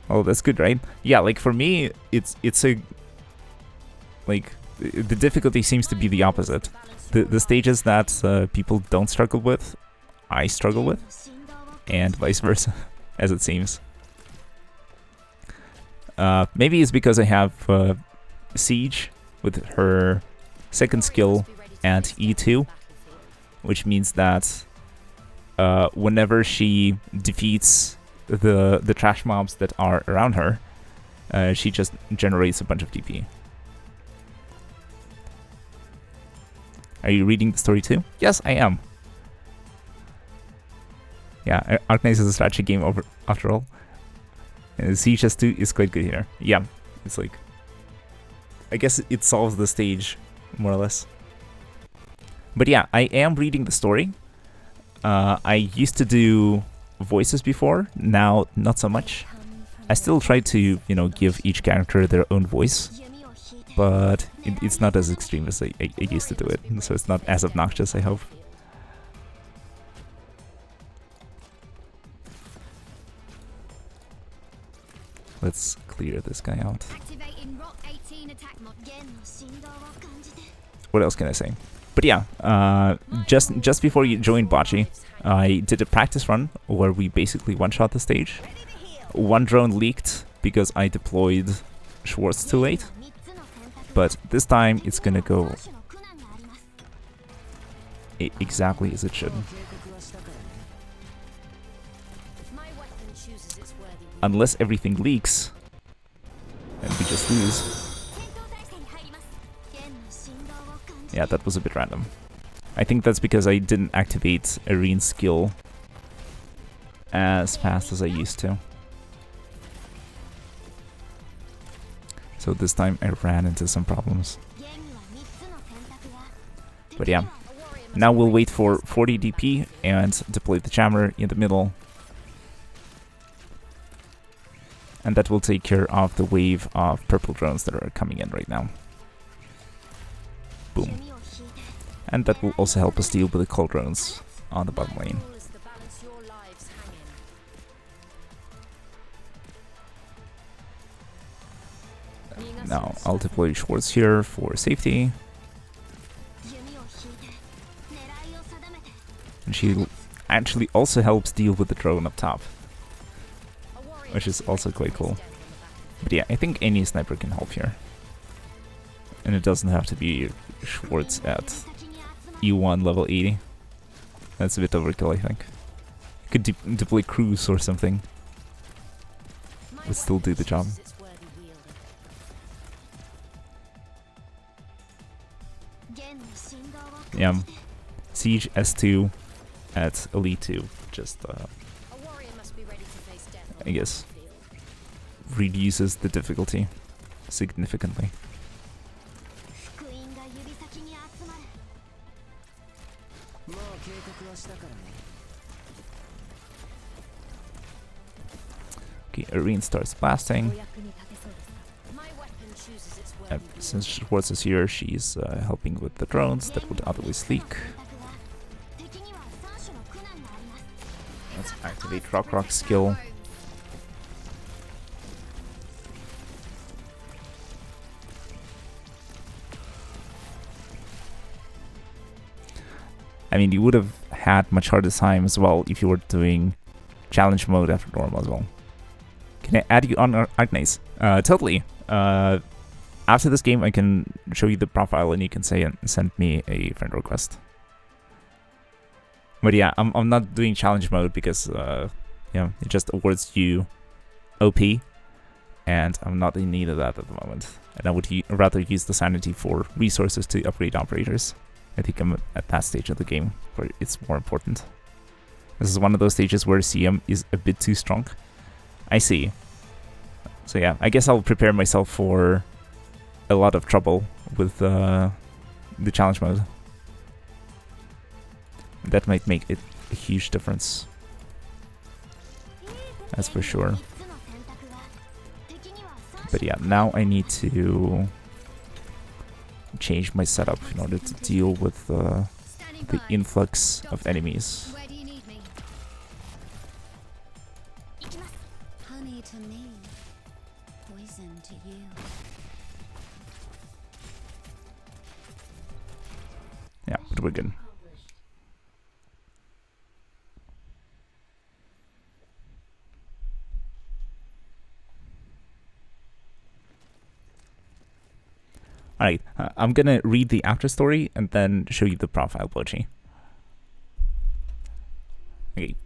Oh, that's good, right? Yeah, like for me, it's a like the difficulty seems to be the opposite. The stages that people don't struggle with, I struggle with, and vice versa, as it seems. Maybe it's because I have Siege with her second skill at E2, which means that whenever she defeats the trash mobs that are around her, she just generates a bunch of DP. Are you reading the story too? Yes, I am. Yeah, Arknights is a strategy game after all. Siege S2 is quite good here. Yeah, it's like... I guess it solves the stage, more or less. But yeah, I am reading the story. I used to do voices before, now not so much. I still try to, you know, give each character their own voice, but it's not as extreme as I used to do it, so it's not as obnoxious, I hope. Let's clear this guy out. Activating Rock 18 attack mod. What else can I say? But yeah, just before you joined Bocce, I did a practice run where we basically one-shot the stage. One drone leaked because I deployed Schwartz too late, but this time it's gonna go exactly as it should. Unless everything leaks, and we just lose. Yeah, that was a bit random. I think that's because I didn't activate Irene's skill as fast as I used to. So this time I ran into some problems. But yeah, now we'll wait for 40 DP and deploy the jammer in the middle. And that will take care of the wave of purple drones that are coming in right now. Boom. And that will also help us deal with the cold drones on the bottom lane. Now I'll deploy Schwartz here for safety. And she actually also helps deal with the drone up top, which is also quite cool. But yeah, I think any sniper can help here. And it doesn't have to be Schwartz at E1 level 80. That's a bit overkill, I think. You could deploy Cruise or something. Would still do the job. Yeah. Siege S2 at Elite 2. Just, I guess, reduces the difficulty significantly. Okay, Irene starts blasting. Since Schwartz is here, she's helping with the drones that would otherwise leak. Let's activate Rock's skill. I mean, you would have had much harder time as well if you were doing challenge mode after normal as well. Can I add you on Arknights? Totally. After this game, I can show you the profile and you can say and send me a friend request. But yeah, I'm not doing challenge mode because yeah, it just awards you OP, and I'm not in need of that at the moment. And I would rather use the sanity for resources to upgrade operators. I think I'm at that stage of the game where it's more important. This is one of those stages where CM is a bit too strong. I see. So yeah, I guess I'll prepare myself for a lot of trouble with the challenge mode. That might make it a huge difference. That's for sure. But yeah, now I need to change my setup in order to deal with the influx of enemies. Honey to me. reason to you. Yeah, but we're good. Alright, I'm gonna read the after story and then show you the profile emoji. Okay.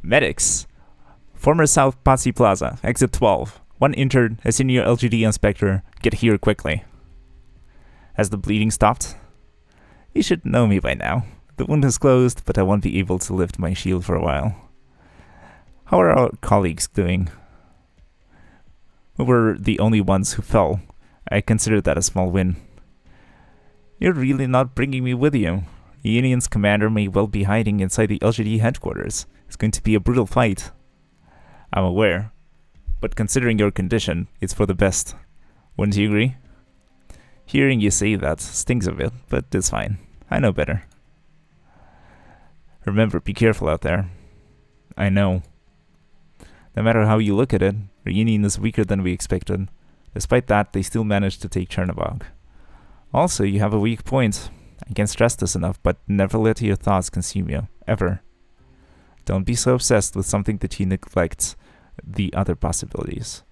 Medics. Former South Patsy Plaza, exit 12. One injured, a senior LGD inspector. Get here quickly. Has the bleeding stopped? You should know me by now. The wound is closed, but I won't be able to lift my shield for a while. How are our colleagues doing? We were the only ones who fell. I consider that a small win. You're really not bringing me with you. The Union's commander may well be hiding inside the LGD headquarters. It's going to be a brutal fight. I'm aware. But considering your condition, it's for the best. Wouldn't you agree? Hearing you say that stings a bit, but it's fine. I know better. Remember, be careful out there. I know. No matter how you look at it, the Union is weaker than we expected. Despite that, they still managed to take Chernobog. Also, you have a weak point. I can't stress this enough, but never let your thoughts consume you. Ever. Don't be so obsessed with something that you neglect the other possibilities.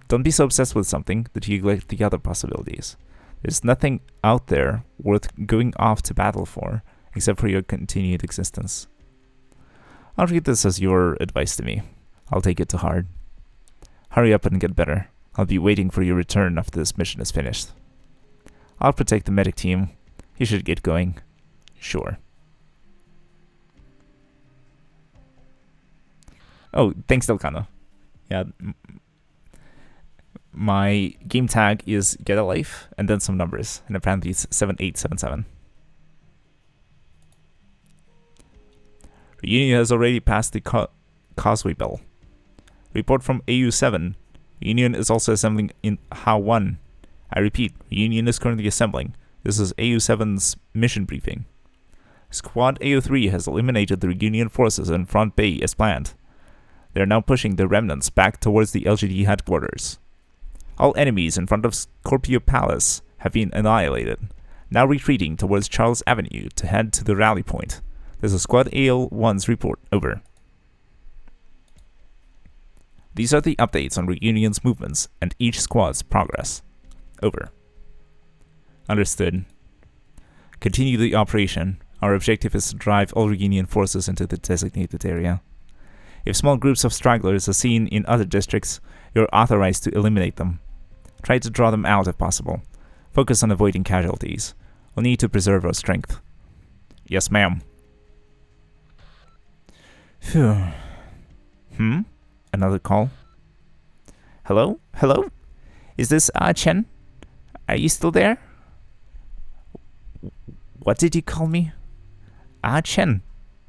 Don't be so obsessed with something that you neglect the other possibilities. There's nothing out there worth going off to battle for, except for your continued existence. I'll read this as your advice to me. I'll take it to heart. Hurry up and get better. I'll be waiting for your return after this mission is finished. I'll protect the medic team. You should get going. Sure. Oh, thanks, Delcano. Yeah. My game tag is GetaLyfe, and then some numbers, and apparently it's 7877. Union has already passed the Causeway Bell. Report from AU7. Union is also assembling in HAW 1. I repeat, Union is currently assembling. This is AU7's mission briefing. Squad AU3 has eliminated the Union forces in Front Bay as planned. They are now pushing the remnants back towards the LGD headquarters. All enemies in front of Scorpio Palace have been annihilated, now retreating towards Charles Avenue to head to the rally point. This is Squad AL1's report. Over. These are the updates on Reunion's movements and each squad's progress. Over. Understood. Continue the operation. Our objective is to drive all Reunion forces into the designated area. If small groups of stragglers are seen in other districts, you're authorized to eliminate them. Try to draw them out if possible. Focus on avoiding casualties. We'll need to preserve our strength. Yes, ma'am. Phew. Another call. Hello? Hello? Is this Chen? Are you still there? What did you call me? Chen.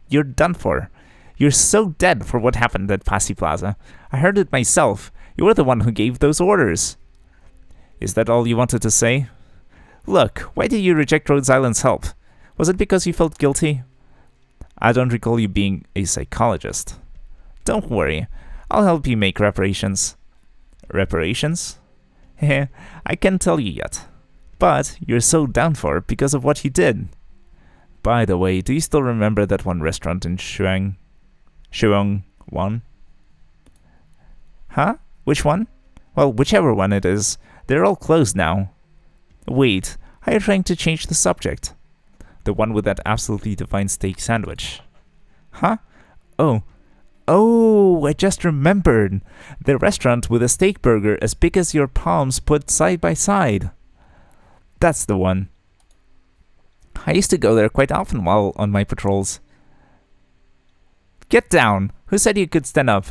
You're done for. You're so dead for what happened at Passy Plaza. I heard it myself. You were the one who gave those orders. Is that all you wanted to say? Look, why did you reject Rhode Island's help? Was it because you felt guilty? I don't recall you being a psychologist. Don't worry. I'll help you make reparations. Reparations? Heh, I can't tell you yet. But you're so down for it because of what he did. By the way, do you still remember that one restaurant in Shuang 1? Huh? Which one? Well, whichever one it is, they're all closed now. Wait, are you trying to change the subject? The one with that absolutely divine steak sandwich. Huh? Oh, I just remembered. The restaurant with a steak burger as big as your palms put side by side. That's the one. I used to go there quite often while on my patrols. Get down. Who said you could stand up?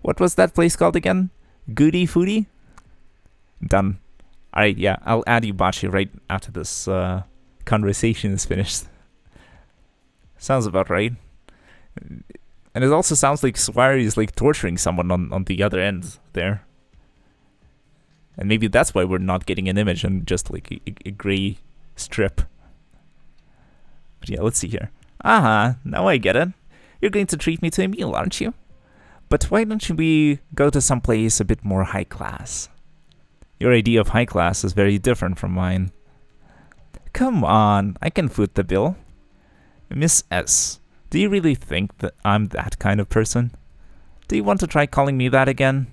What was that place called again? Goody Foodie? Done. Alright, yeah, I'll add you, Bachi, right after this conversation is finished. Sounds about right. And it also sounds like Swire is like torturing someone on the other end there. And maybe that's why we're not getting an image and just like a gray strip. But yeah, let's see here. Now I get it. You're going to treat me to a meal, aren't you? But why don't we go to some place a bit more high class? Your idea of high class is very different from mine. Come on, I can foot the bill. Miss S, do you really think that I'm that kind of person? Do you want to try calling me that again?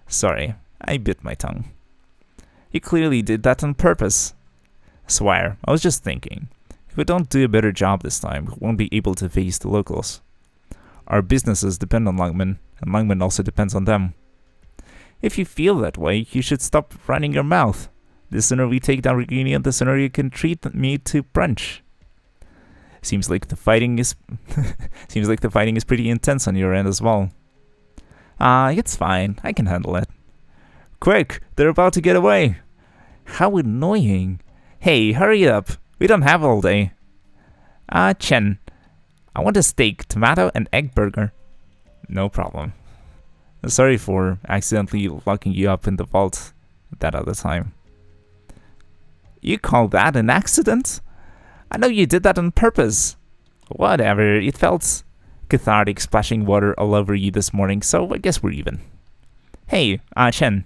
Sorry, I bit my tongue. You clearly did that on purpose. Squire, I was just thinking. If we don't do a better job this time, we won't be able to face the locals. Our businesses depend on Lungmen, and Lungmen also depends on them. If you feel that way, you should stop running your mouth. The sooner we take down Reunion, the sooner you can treat me to brunch. Seems like the fighting is pretty intense on your end as well. It's fine. I can handle it. Quick, they're about to get away. How annoying. Hey, hurry up. We don't have all day. Chen, I want a steak, tomato, and egg burger. No problem. Sorry for accidentally locking you up in the vault that other time. You call that an accident? I know you did that on purpose. Whatever, it felt cathartic splashing water all over you this morning, so I guess we're even. Hey, Chen.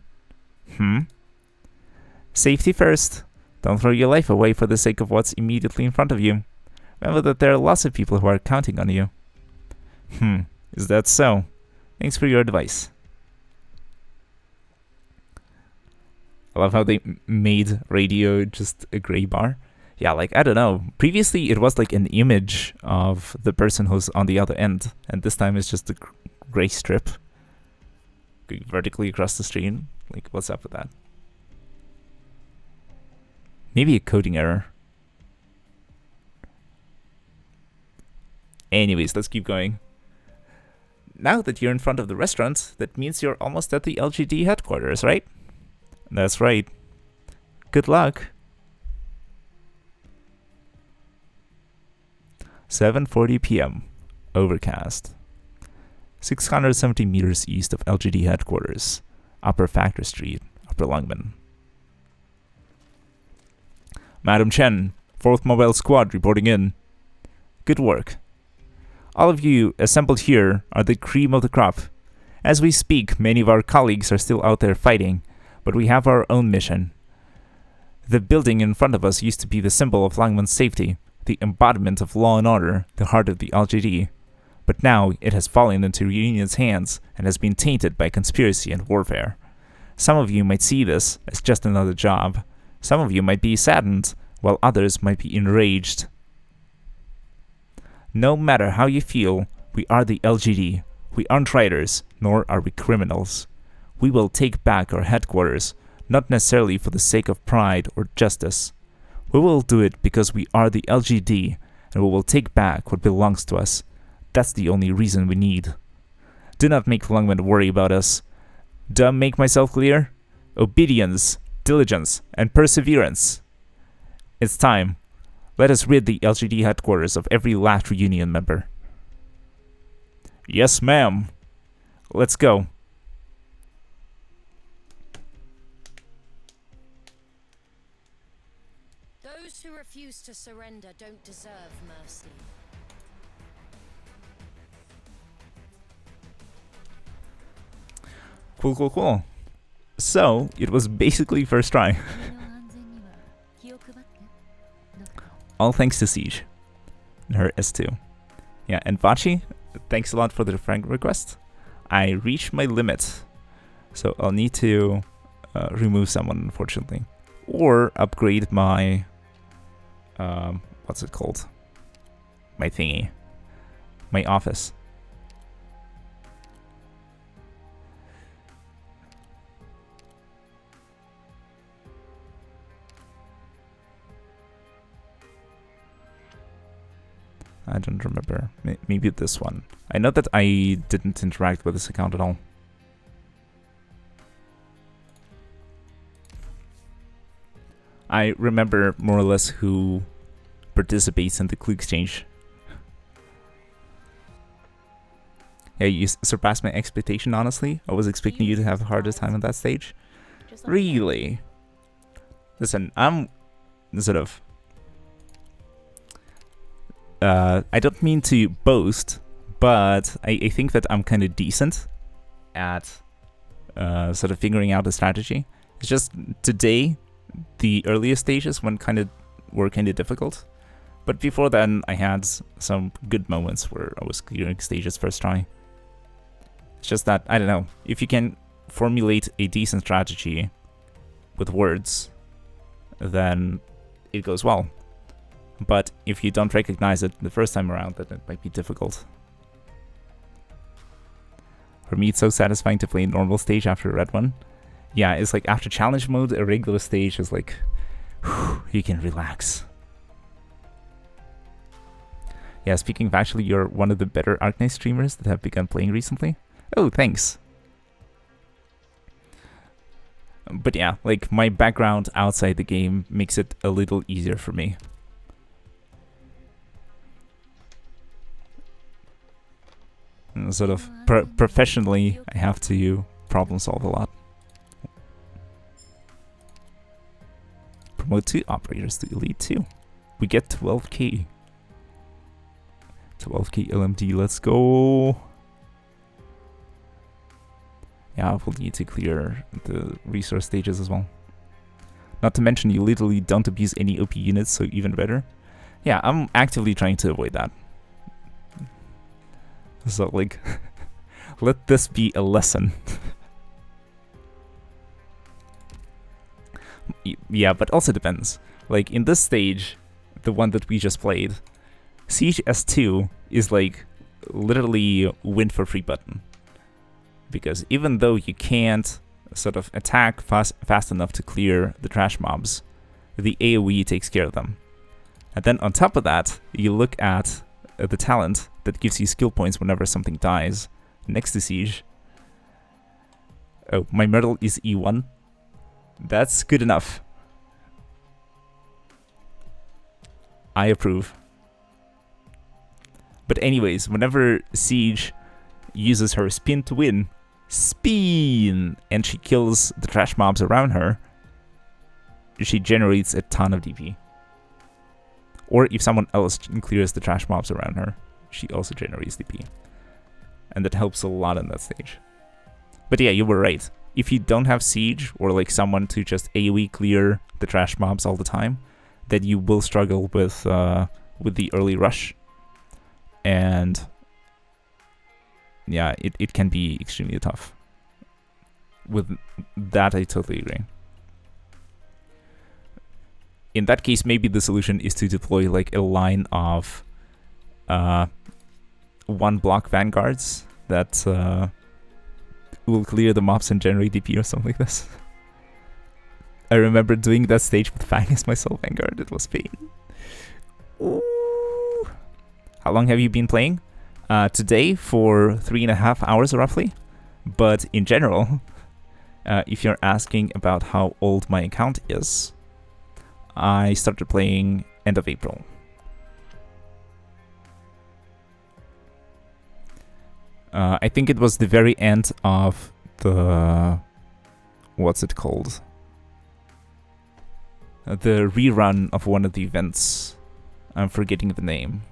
Safety first. Don't throw your life away for the sake of what's immediately in front of you. Remember that there are lots of people who are counting on you. Is that so? Thanks for your advice. I love how they made radio just a gray bar. Yeah, like, I don't know. Previously, it was like an image of the person who's on the other end. And this time it's just a gray strip going vertically across the screen. Like, what's up with that? Maybe a coding error. Anyways, let's keep going. Now that you're in front of the restaurant, that means you're almost at the LGD headquarters, right? That's right. Good luck. 7:40 p.m. Overcast. 670 meters east of LGD headquarters. Upper Factor Street, Upper Lungmen. Madam Chen, 4th Mobile Squad reporting in. Good work. All of you assembled here are the cream of the crop. As we speak, many of our colleagues are still out there fighting, but we have our own mission. The building in front of us used to be the symbol of Lungmen's safety, the embodiment of law and order, the heart of the LGD. But now it has fallen into Reunion's hands and has been tainted by conspiracy and warfare. Some of you might see this as just another job. Some of you might be saddened, while others might be enraged. No matter how you feel, we are the LGD. We aren't traitors, nor are we criminals. We will take back our headquarters, not necessarily for the sake of pride or justice. We will do it because we are the LGD, and we will take back what belongs to us. That's the only reason we need. Do not make Lungmen worry about us. Do I make myself clear? Obedience, diligence, and perseverance. It's time. Let us rid the LGD headquarters of every last Reunion member. Yes, ma'am. Let's go. Those who refuse to surrender don't deserve mercy. Cool. So, it was basically first try. All thanks to Siege. And her S2. Yeah, and Vachi, thanks a lot for the friend request. I reached my limit. So I'll need to remove someone, unfortunately. Or upgrade my... what's it called? My thingy. My office. I don't remember. Maybe this one. I know that I didn't interact with this account at all. I remember more or less who participates in the clue exchange. Yeah, you surpassed my expectation, honestly. I was expecting you to have a harder time on that stage. Really? Listen, I'm sort of... I don't mean to boast, but I think that I'm kind of decent at sort of figuring out a strategy. It's just today, the earliest stages were kind of difficult. But before then, I had some good moments where I was clearing stages first try. It's just that, I don't know, if you can formulate a decent strategy with words, then it goes well. But if you don't recognize it the first time around, then it might be difficult. For me, it's so satisfying to play a normal stage after a red one. Yeah, it's like after challenge mode, a regular stage is like, whew, you can relax. Yeah, speaking of actually, you're one of the better Arknights streamers that have begun playing recently. Oh, thanks. But yeah, like my background outside the game makes it a little easier for me. And sort of professionally, I have to problem solve a lot. Promote 2 operators to Elite 2. We get 12k. 12k LMD, let's go. Yeah, we'll need to clear the resource stages as well. Not to mention, you literally don't abuse any OP units, so even better. Yeah, I'm actively trying to avoid that. So, like, let this be a lesson. Yeah, but also depends. Like, in this stage, the one that we just played, Siege S2 is like literally win for free button. Because even though you can't sort of attack fast enough to clear the trash mobs, the AoE takes care of them. And then on top of that, you look at the talent that gives you skill points whenever something dies next to Siege. Oh, my Myrtle is E1. That's good enough. I approve. But anyways, whenever Siege uses her spin to win, spin, and she kills the trash mobs around her, she generates a ton of DP. Or if someone else clears the trash mobs around her, she also generates DP. And that helps a lot in that stage. But yeah, you were right. If you don't have Siege or like someone to just AoE clear the trash mobs all the time, then you will struggle with the early rush. And yeah, it can be extremely tough. With that, I totally agree. In that case, maybe the solution is to deploy like a line of 1 block vanguards that will clear the mobs and generate DP or something like this. I remember doing that stage with Fang as my sole vanguard. It was pain. Ooh. How long have you been playing? Today for 3.5 hours roughly. But in general, if you're asking about how old my account is, I started playing end of April. I think it was the very end of the... what's it called? The rerun of one of the events. I'm forgetting the name.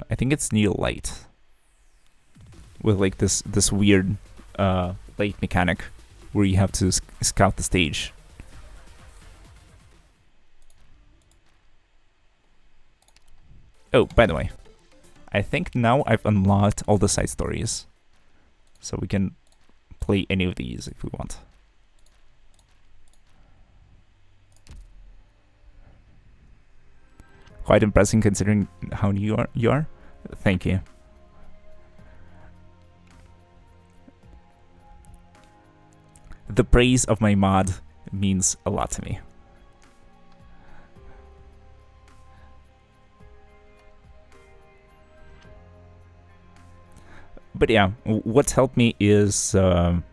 I think it's Neil Light. With like this weird light mechanic where you have to scout the stage. Oh, by the way, I think now I've unlocked all the side stories. So we can play any of these if we want. Quite impressive considering how new you are. Thank you. The praise of my mod means a lot to me. But yeah, what's helped me is sort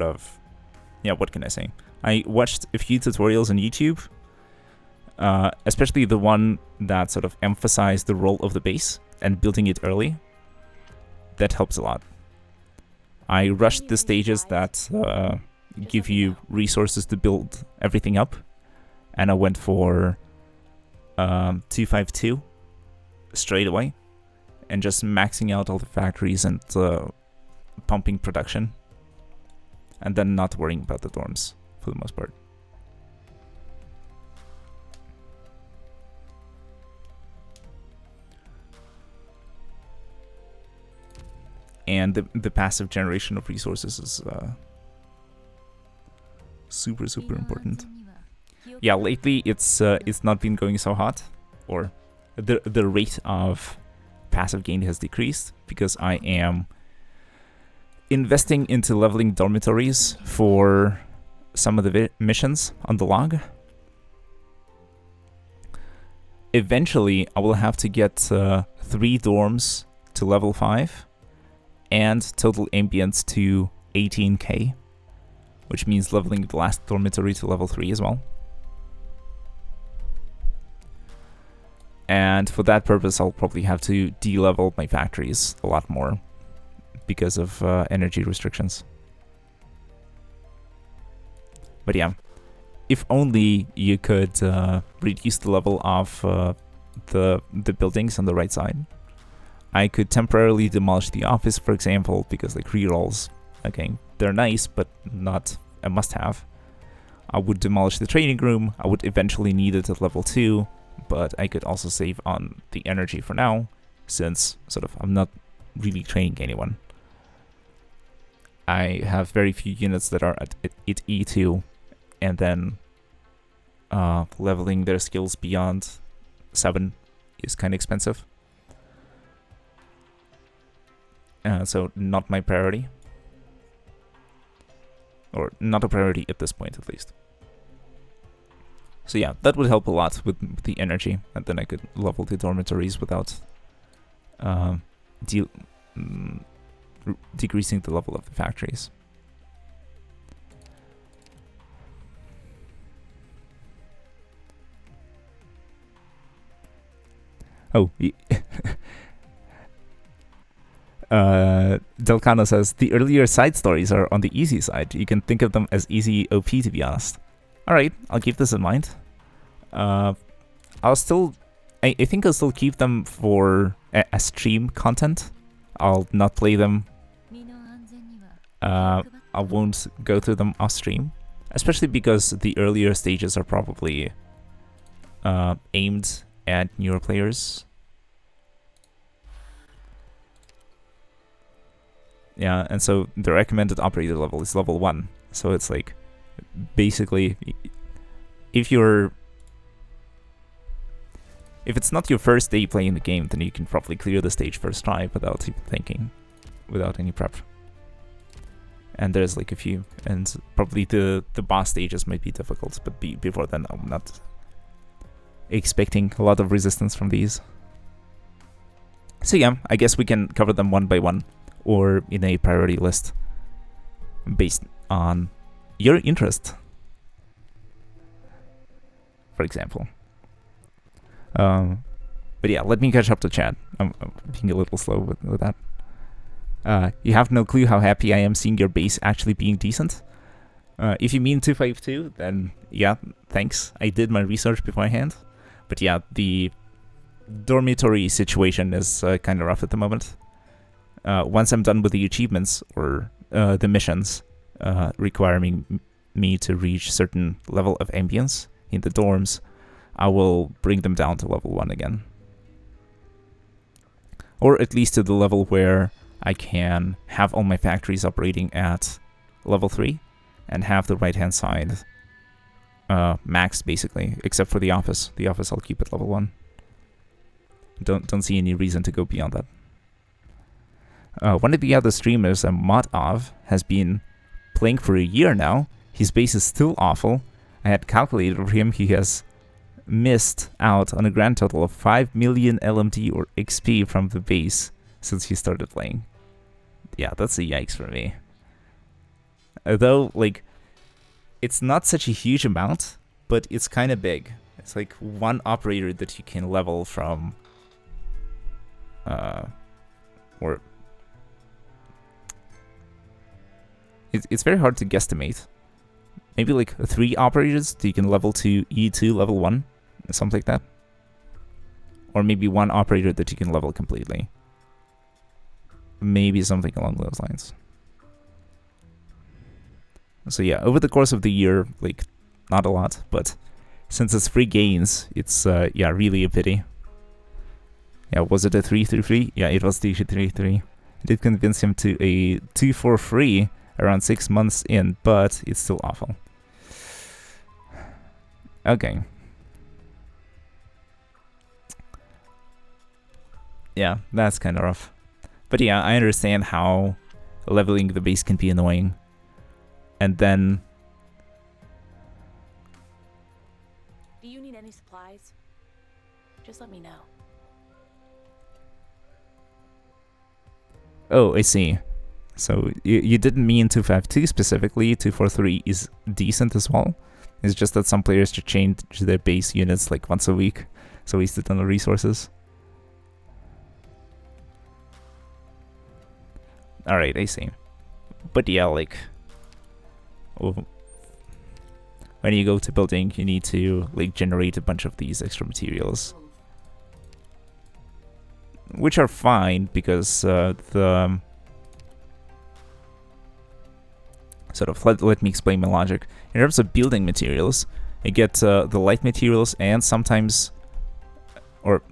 of, yeah, what can I say? I watched a few tutorials on YouTube. Especially the one that sort of emphasized the role of the base and building it early. That helps a lot. I rushed the stages that give you resources to build everything up, and I went for 252 straight away and just maxing out all the factories and pumping production, and then not worrying about the dorms for the most part. And the passive generation of resources is super important. Yeah, lately it's not been going so hot, or the rate of passive gain has decreased because I am investing into leveling dormitories for some of the missions on the log. Eventually, I will have to get 3 dorms to level 5 and total ambience to 18k, which means leveling the last dormitory to level 3 as well. And for that purpose, I'll probably have to de-level my factories a lot more because of energy restrictions. But yeah, if only you could reduce the level of the buildings on the right side. I could temporarily demolish the office, for example, because like rerolls, okay, they're nice, but not a must-have. I would demolish the training room. I would eventually need it at level 2, but I could also save on the energy for now, since sort of I'm not really training anyone. I have very few units that are at E2, and then leveling their skills beyond 7 is kind of expensive. So not my priority. Or not a priority at this point, at least. So yeah, that would help a lot with the energy, and then I could level the dormitories without decreasing the level of the factories. Oh, Delcano says, the earlier side stories are on the easy side. You can think of them as easy OP, to be honest. Alright, I'll keep this in mind. I think I'll still keep them for a stream content. I'll not play them. I won't go through them off stream. Especially because the earlier stages are probably aimed at newer players. Yeah, and so the recommended operator level is level 1. So it's like, basically, if it's not your first day playing the game, then you can probably clear the stage first try without even thinking, without any prep. And there's like a few, and probably the boss stages might be difficult, but before then I'm not expecting a lot of resistance from these. So yeah, I guess we can cover them one by one, or in a priority list, based on your interest, for example. But yeah, let me catch up to chat. I'm being a little slow with that. You have no clue how happy I am seeing your base actually being decent. If you mean 252, then yeah, thanks. I did my research beforehand. But yeah, the dormitory situation is kind of rough at the moment. Once I'm done with the achievements or the missions requiring me to reach certain level of ambience in the dorms, I will bring them down to level 1 again. Or at least to the level where I can have all my factories operating at level 3 and have the right-hand side maxed, basically, except for the office. The office I'll keep at level 1. Don't see any reason to go beyond that. One of the other streamers, Mod-Ov, has been playing for a year now. His base is still awful. I had calculated for him, he has missed out on a grand total of 5 million LMD or XP from the base since he started playing. Yeah, that's a yikes for me. Although, like, it's not such a huge amount, but it's kind of big. It's like one operator that you can level from, or it's very hard to guesstimate. Maybe like 3 operators that you can level to E2 level 1, something like that. Or maybe one operator that you can level completely. Maybe something along those lines. So yeah, over the course of the year, like, not a lot, but since it's free gains, it's, yeah, really a pity. Yeah, was it a 3-3-3? Yeah, it was 3-3-3. I did convince him to a 2-4-3 around 6 months in, but it's still awful. Okay. Yeah, that's kind of rough. But yeah, I understand how leveling the base can be annoying. And then... Do you need any supplies? Just let me know. Oh, I see. So you didn't mean 252 specifically. 243 is decent as well. It's just that some players should change their base units like once a week, so waste a ton of resources. Alright, I see. But yeah, like... when you go to building, you need to like generate a bunch of these extra materials. Which are fine, because the... Sort of, let me explain my logic. In terms of building materials, you get the light materials and sometimes... Or...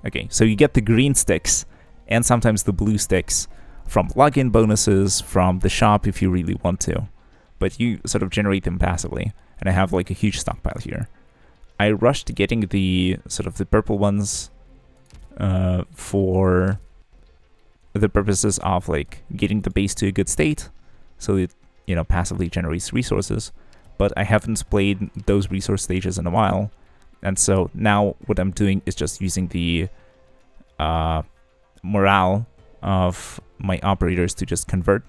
Okay, so you get the green sticks and sometimes the blue sticks from login bonuses, from the shop if you really want to. But you sort of generate them passively. And I have like a huge stockpile here. I rushed getting the sort of the purple ones for the purposes of like getting the base to a good state, so it, you know, passively generates resources. But I haven't played those resource stages in a while, and so now what I'm doing is just using the morale of my operators to just convert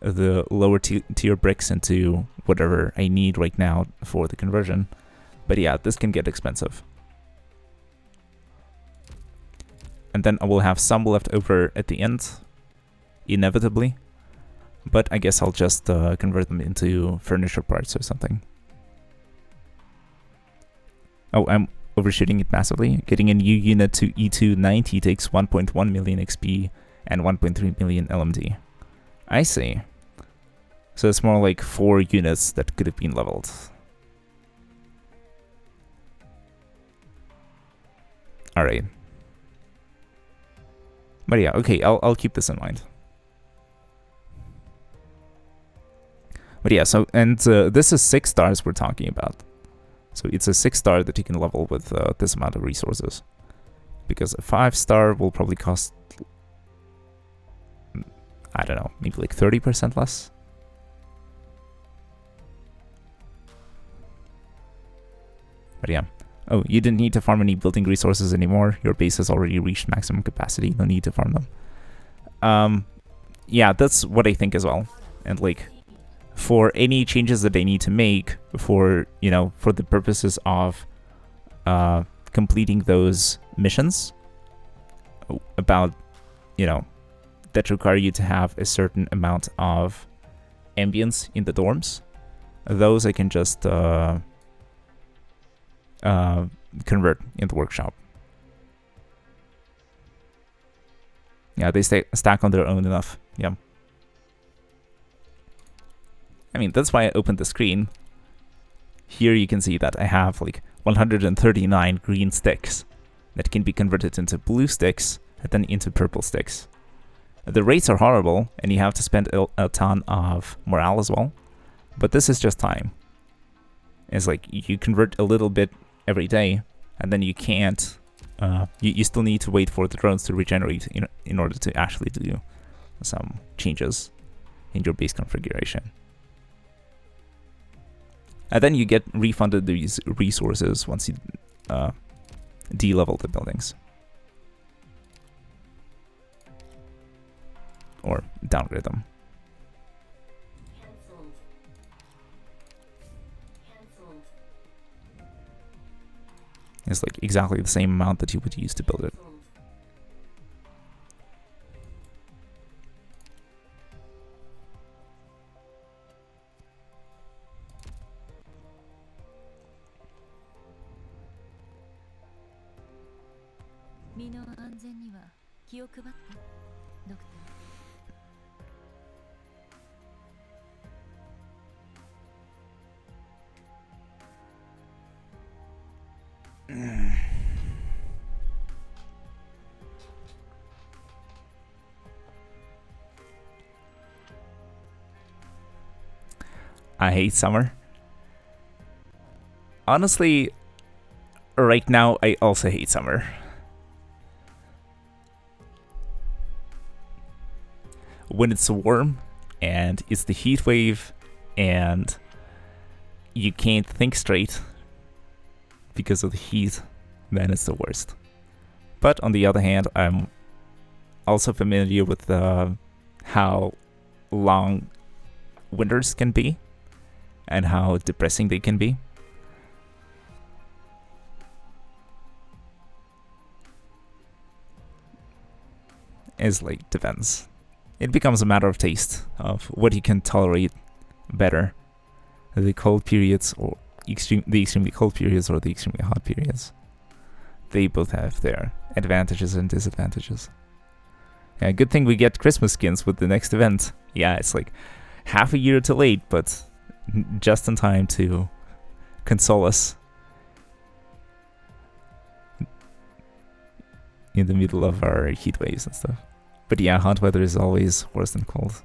the lower tier bricks into whatever I need right now for the conversion. But yeah, this can get expensive. And then I will have some left over at the end, inevitably. But I guess I'll just convert them into furniture parts or something. Oh, I'm overshooting it massively. Getting a new unit to E290 takes 1.1 million XP and 1.3 million LMD. I see. So it's more like 4 units that could have been leveled. Alright. But yeah, okay, I'll keep this in mind. But yeah, so, and this is 6 stars we're talking about. So it's a 6-star that you can level with this amount of resources. Because a 5-star will probably cost, I don't know, maybe like 30% less. But yeah. Oh, you didn't need to farm any building resources anymore. Your base has already reached maximum capacity. No need to farm them. Yeah, that's what I think as well. And like, for any changes that I need to make for, you know, for the purposes of completing those missions about, you know, that require you to have a certain amount of ambience in the dorms, those I can just convert in the workshop. Yeah, they stack on their own enough. Yeah. I mean, that's why I opened the screen. Here you can see that I have like 139 green sticks that can be converted into blue sticks and then into purple sticks. The rates are horrible, and you have to spend a ton of morale as well. But this is just time. It's like you convert a little bit every day, and then you can't. You still need to wait for the drones to regenerate in order to actually do some changes in your base configuration. And then you get refunded these resources once you de-level the buildings. Or downgrade them. It's like exactly the same amount that you would use to build it. の安全には気を配ってドクター。I hate summer. Honestly, right now I also hate summer. When it's warm and it's the heat wave and you can't think straight because of the heat, then it's the worst. But on the other hand, I'm also familiar with how long winters can be and how depressing they can be. It's like, depends. It becomes a matter of taste, of what you can tolerate better. The cold periods or the extremely cold periods or the extremely hot periods. They both have their advantages and disadvantages. Yeah, good thing we get Christmas skins with the next event. Yeah, it's like half a year too late, but just in time to console us in the middle of our heat waves and stuff. But yeah, hot weather is always worse than cold.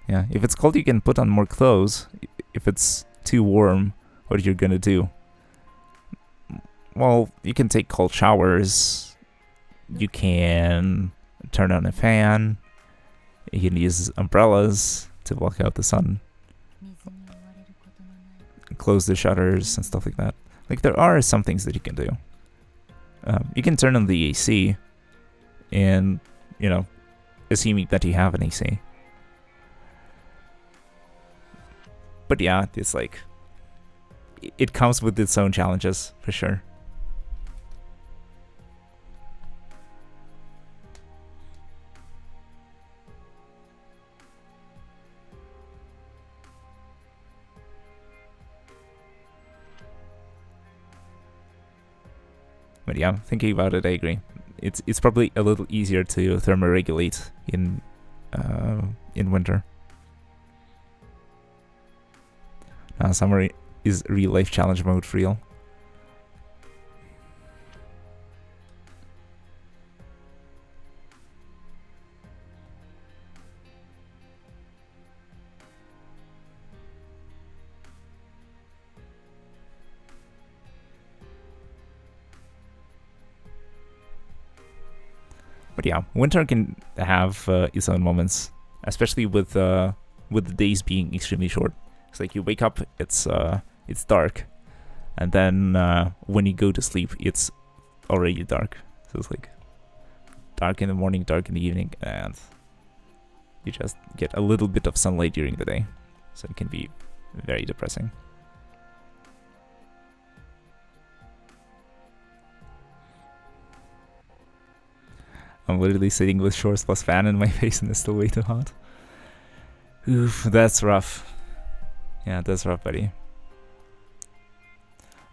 Yeah, if it's cold, you can put on more clothes. If it's too warm, what are you gonna do? Well, you can take cold showers. You can turn on a fan. You can use umbrellas to block out the sun. Close the shutters and stuff like that. Like, there are some things that you can do. You can turn on the AC, and, you know, assuming that you have an AC. But yeah, it's like, it comes with its own challenges, for sure. But yeah, thinking about it, I agree. It's probably a little easier to thermoregulate in winter. Summer is real life challenge mode for real. But yeah, winter can have its own moments, especially with the days being extremely short. It's like you wake up, it's dark, and then when you go to sleep, it's already dark. So it's like dark in the morning, dark in the evening, and you just get a little bit of sunlight during the day. So it can be very depressing. I'm literally sitting with shorts plus fan in my face and it's still way too hot. Oof, that's rough. Yeah, that's rough, buddy.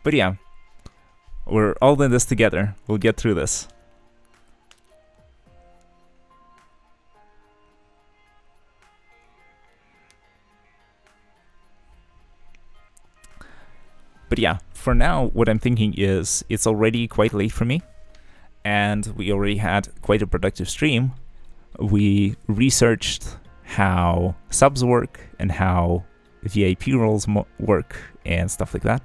But yeah, we're all in this together. We'll get through this. But yeah, for now, what I'm thinking is it's already quite late for me, and we already had quite a productive stream. We researched how subs work and how VIP roles work and stuff like that,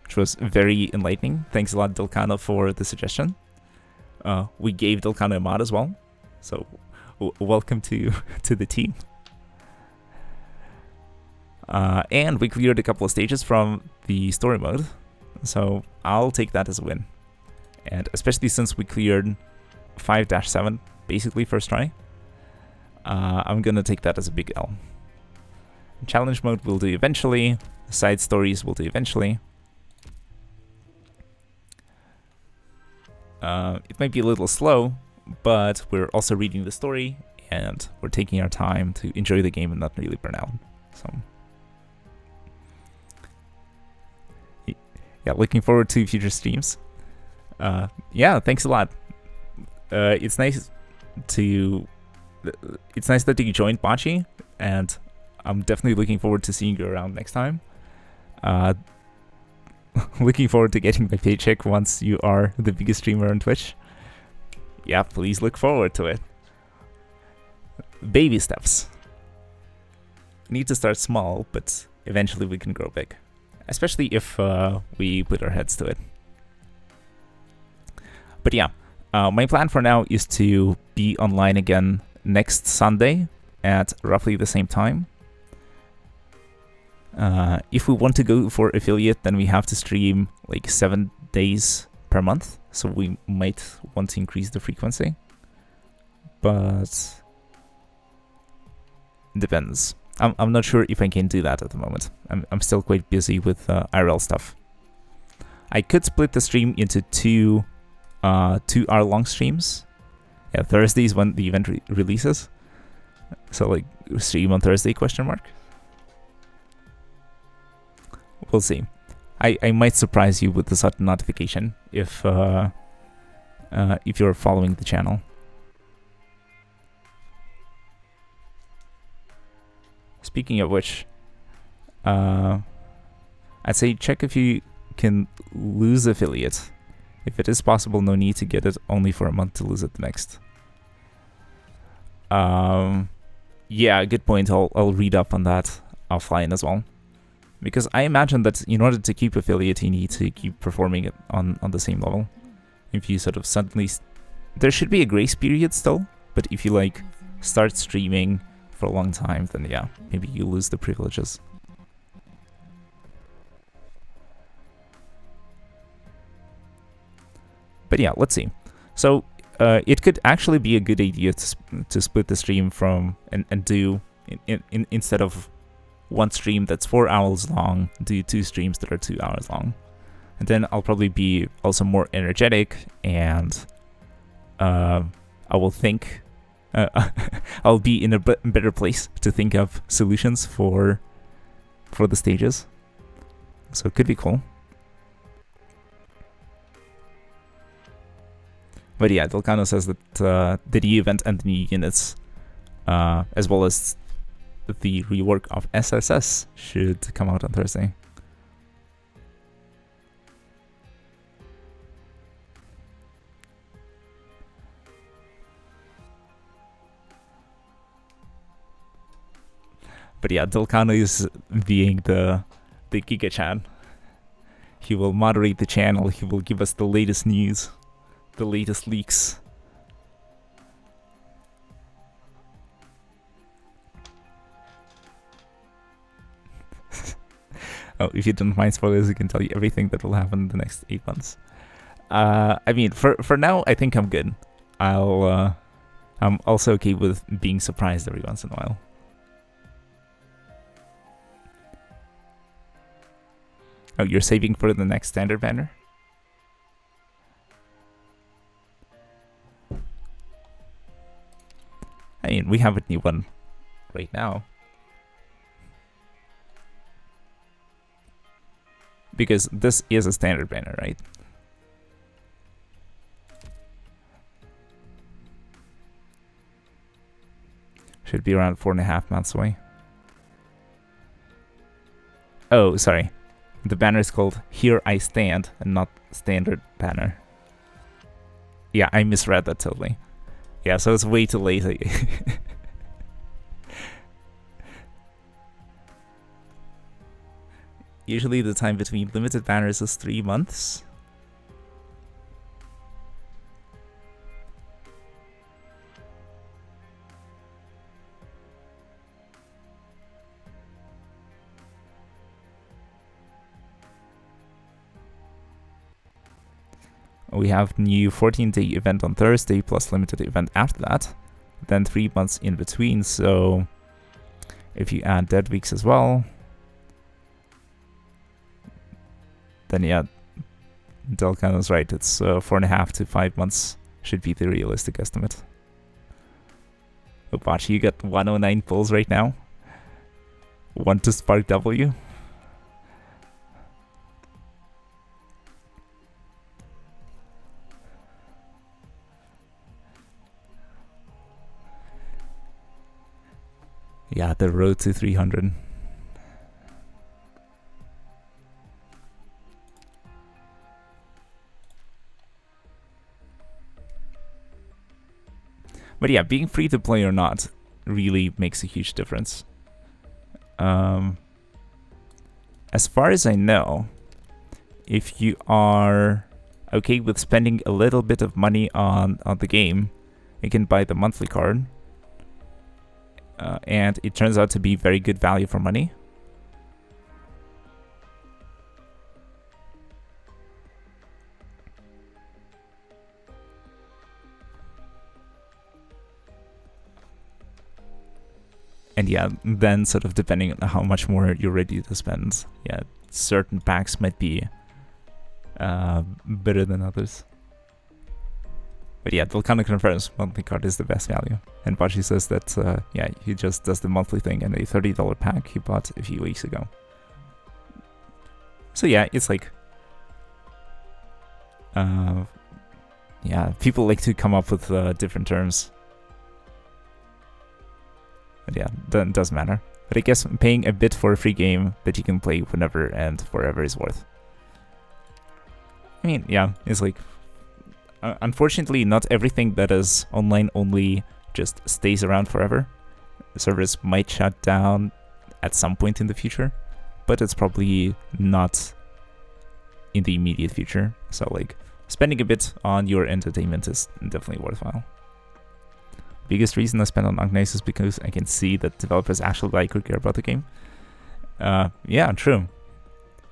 which was very enlightening. Thanks a lot, Delcano, for the suggestion. We gave Delcano a mod as well, so welcome to the team. And we cleared a couple of stages from the story mode, so I'll take that as a win. And especially since we cleared 5-7 basically first try, I'm gonna take that as a big L. Challenge mode we'll do eventually, side stories we'll do eventually. It might be a little slow, but we're also reading the story and we're taking our time to enjoy the game and not really burn out. So yeah, looking forward to future streams. Yeah, thanks a lot. It's nice to it's nice that you joined Bachi, and I'm definitely looking forward to seeing you around next time. Looking forward to getting my paycheck once you are the biggest streamer on Twitch. Yeah, please look forward to it. Baby steps. Need to start small, but eventually we can grow big. Especially if we put our heads to it. But yeah, my plan for now is to be online again next Sunday at roughly the same time. If we want to go for affiliate, then we have to stream like 7 days per month. So we might want to increase the frequency. But depends. I'm not sure if I can do that at the moment. I'm still quite busy with IRL stuff. I could split the stream into two 2-hour-long streams. Yeah, Thursdays when the event releases. So like stream on Thursday ? We'll see. I might surprise you with a sudden notification if you're following the channel. Speaking of which, I'd say check if you can lose affiliate. If it is possible, no need to get it only for a month to lose it the next. Yeah, good point. I'll read up on that offline as well. Because I imagine that in order to keep affiliate, you need to keep performing it on the same level. If you sort of suddenly... There should be a grace period still, but if you like start streaming for a long time, then yeah, maybe you lose the privileges. But yeah, let's see. So it could actually be a good idea to split the stream from and do instead of one stream that's 4 hours long, do 2 streams that are 2 hours long. And then I'll probably be also more energetic, and I will think I'll be in a better place to think of solutions for the stages. So it could be cool. But yeah, Delcano says that the new event and the new units, as well as the rework of SSS, should come out on Thursday. But yeah, Delcano is being the Giga Chan. He will moderate the channel, he will give us the latest news, the latest leaks. Oh, if you don't mind spoilers, I can tell you everything that will happen in the next 8 months. I mean, for now, I think I'm good. I'm also okay with being surprised every once in a while. Oh, you're saving for the next standard banner? I mean, we have a new one right now. Because this is a standard banner, right? Should be around 4.5 months away. Oh, sorry. The banner is called Here I Stand and not Standard Banner. Yeah, I misread that totally. Yeah, so it's way too late. Usually the time between limited banners is 3 months. We have new 14-day event on Thursday plus limited event after that. Then 3 months in between, so if you add dead weeks as well, then yeah, Delcano's right. It's 4.5 to 5 months should be the realistic estimate. Opachi, you got 109 pulls right now. Want to spark W? Yeah, the road to 300. But yeah, being free to play or not really makes a huge difference. As far as I know, if you are okay with spending a little bit of money on the game, you can buy the monthly card. And it turns out to be very good value for money. And yeah, then sort of depending on how much more you're ready to spend, yeah, certain packs might be better than others. But yeah, Volcano confirms monthly card is the best value. And Bachi says that, yeah, he just does the monthly thing and a $30 pack he bought a few weeks ago. So yeah, it's like, yeah, people like to come up with different terms. But yeah, doesn't matter. But I guess paying a bit for a free game that you can play whenever and forever is worth. I mean, yeah, it's like, unfortunately, not everything that is online only just stays around forever. The servers might shut down at some point in the future, but it's probably not in the immediate future. So like, spending a bit on your entertainment is definitely worthwhile. Biggest reason I spend on Arknights is because I can see that developers actually like or care about the game. Yeah, true.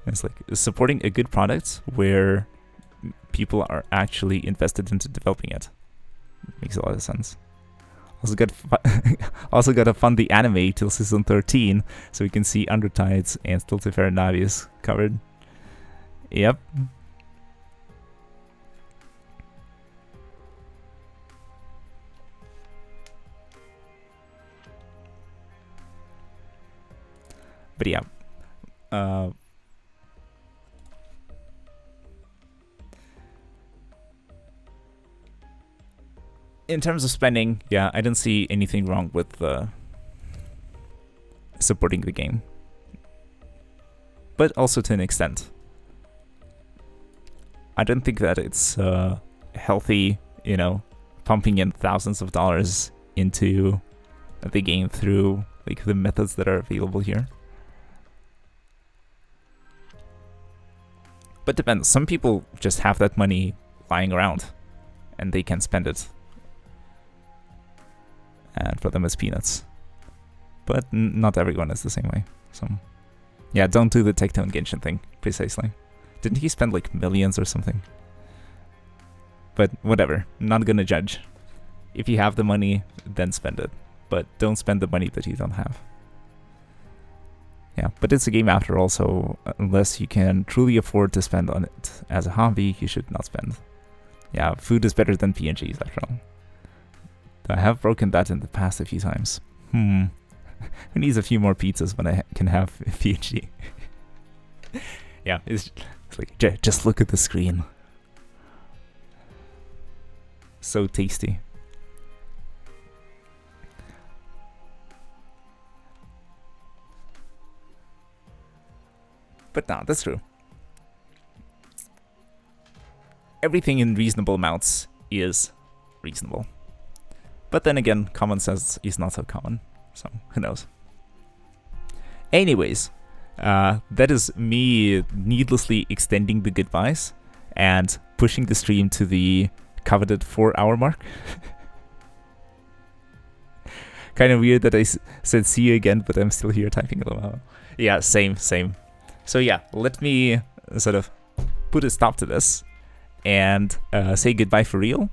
It's like supporting a good product where people are actually invested into developing it. Makes a lot of sense. Also gotta fund the anime till season 13, so we can see Arknights and Stiltifer Navius covered. Yep. But yeah, in terms of spending, yeah, I don't see anything wrong with supporting the game. But also to an extent. I don't think that it's healthy, you know, pumping in thousands of dollars into the game through like the methods that are available here. But depends. Some people just have that money lying around and they can spend it. And for them it's peanuts. But not everyone is the same way. So yeah, don't do the Tectone Genshin thing, precisely. Didn't he spend like millions or something? But whatever, not gonna judge. If you have the money, then spend it. But don't spend the money that you don't have. Yeah, but it's a game after all, so unless you can truly afford to spend on it as a hobby, you should not spend. Yeah, food is better than PNGs after all. I have broken that in the past a few times. Who needs a few more pizzas when I can have a PNG? Yeah, it's like, just look at the screen. So tasty. But no, that's true. Everything in reasonable amounts is reasonable. But then again, common sense is not so common. So, who knows? Anyways, that is me needlessly extending the goodbyes and pushing the stream to the coveted 4-hour mark. Kind of weird that I said see you again, but I'm still here typing a little while. Yeah, same. So yeah, let me sort of put a stop to this and say goodbye for real.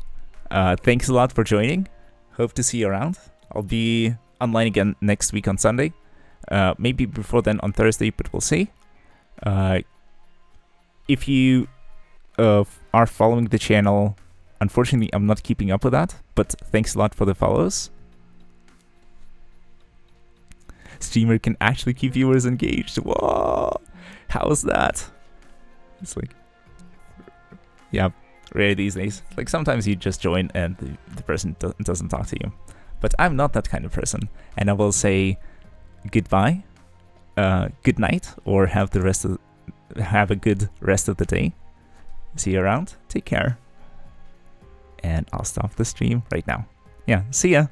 Thanks a lot for joining. Hope to see you around. I'll be online again next week on Sunday. Maybe before then on Thursday, but we'll see. If you are following the channel, unfortunately, I'm not keeping up with that, but thanks a lot for the follows. Streamer can actually keep viewers engaged. Whoa! How's that? It's like, yeah, rare these days. Like sometimes you just join and the person doesn't talk to you. But I'm not that kind of person. And I will say goodbye, good night, or have a good rest of the day. See you around. Take care. And I'll stop the stream right now. Yeah, see ya.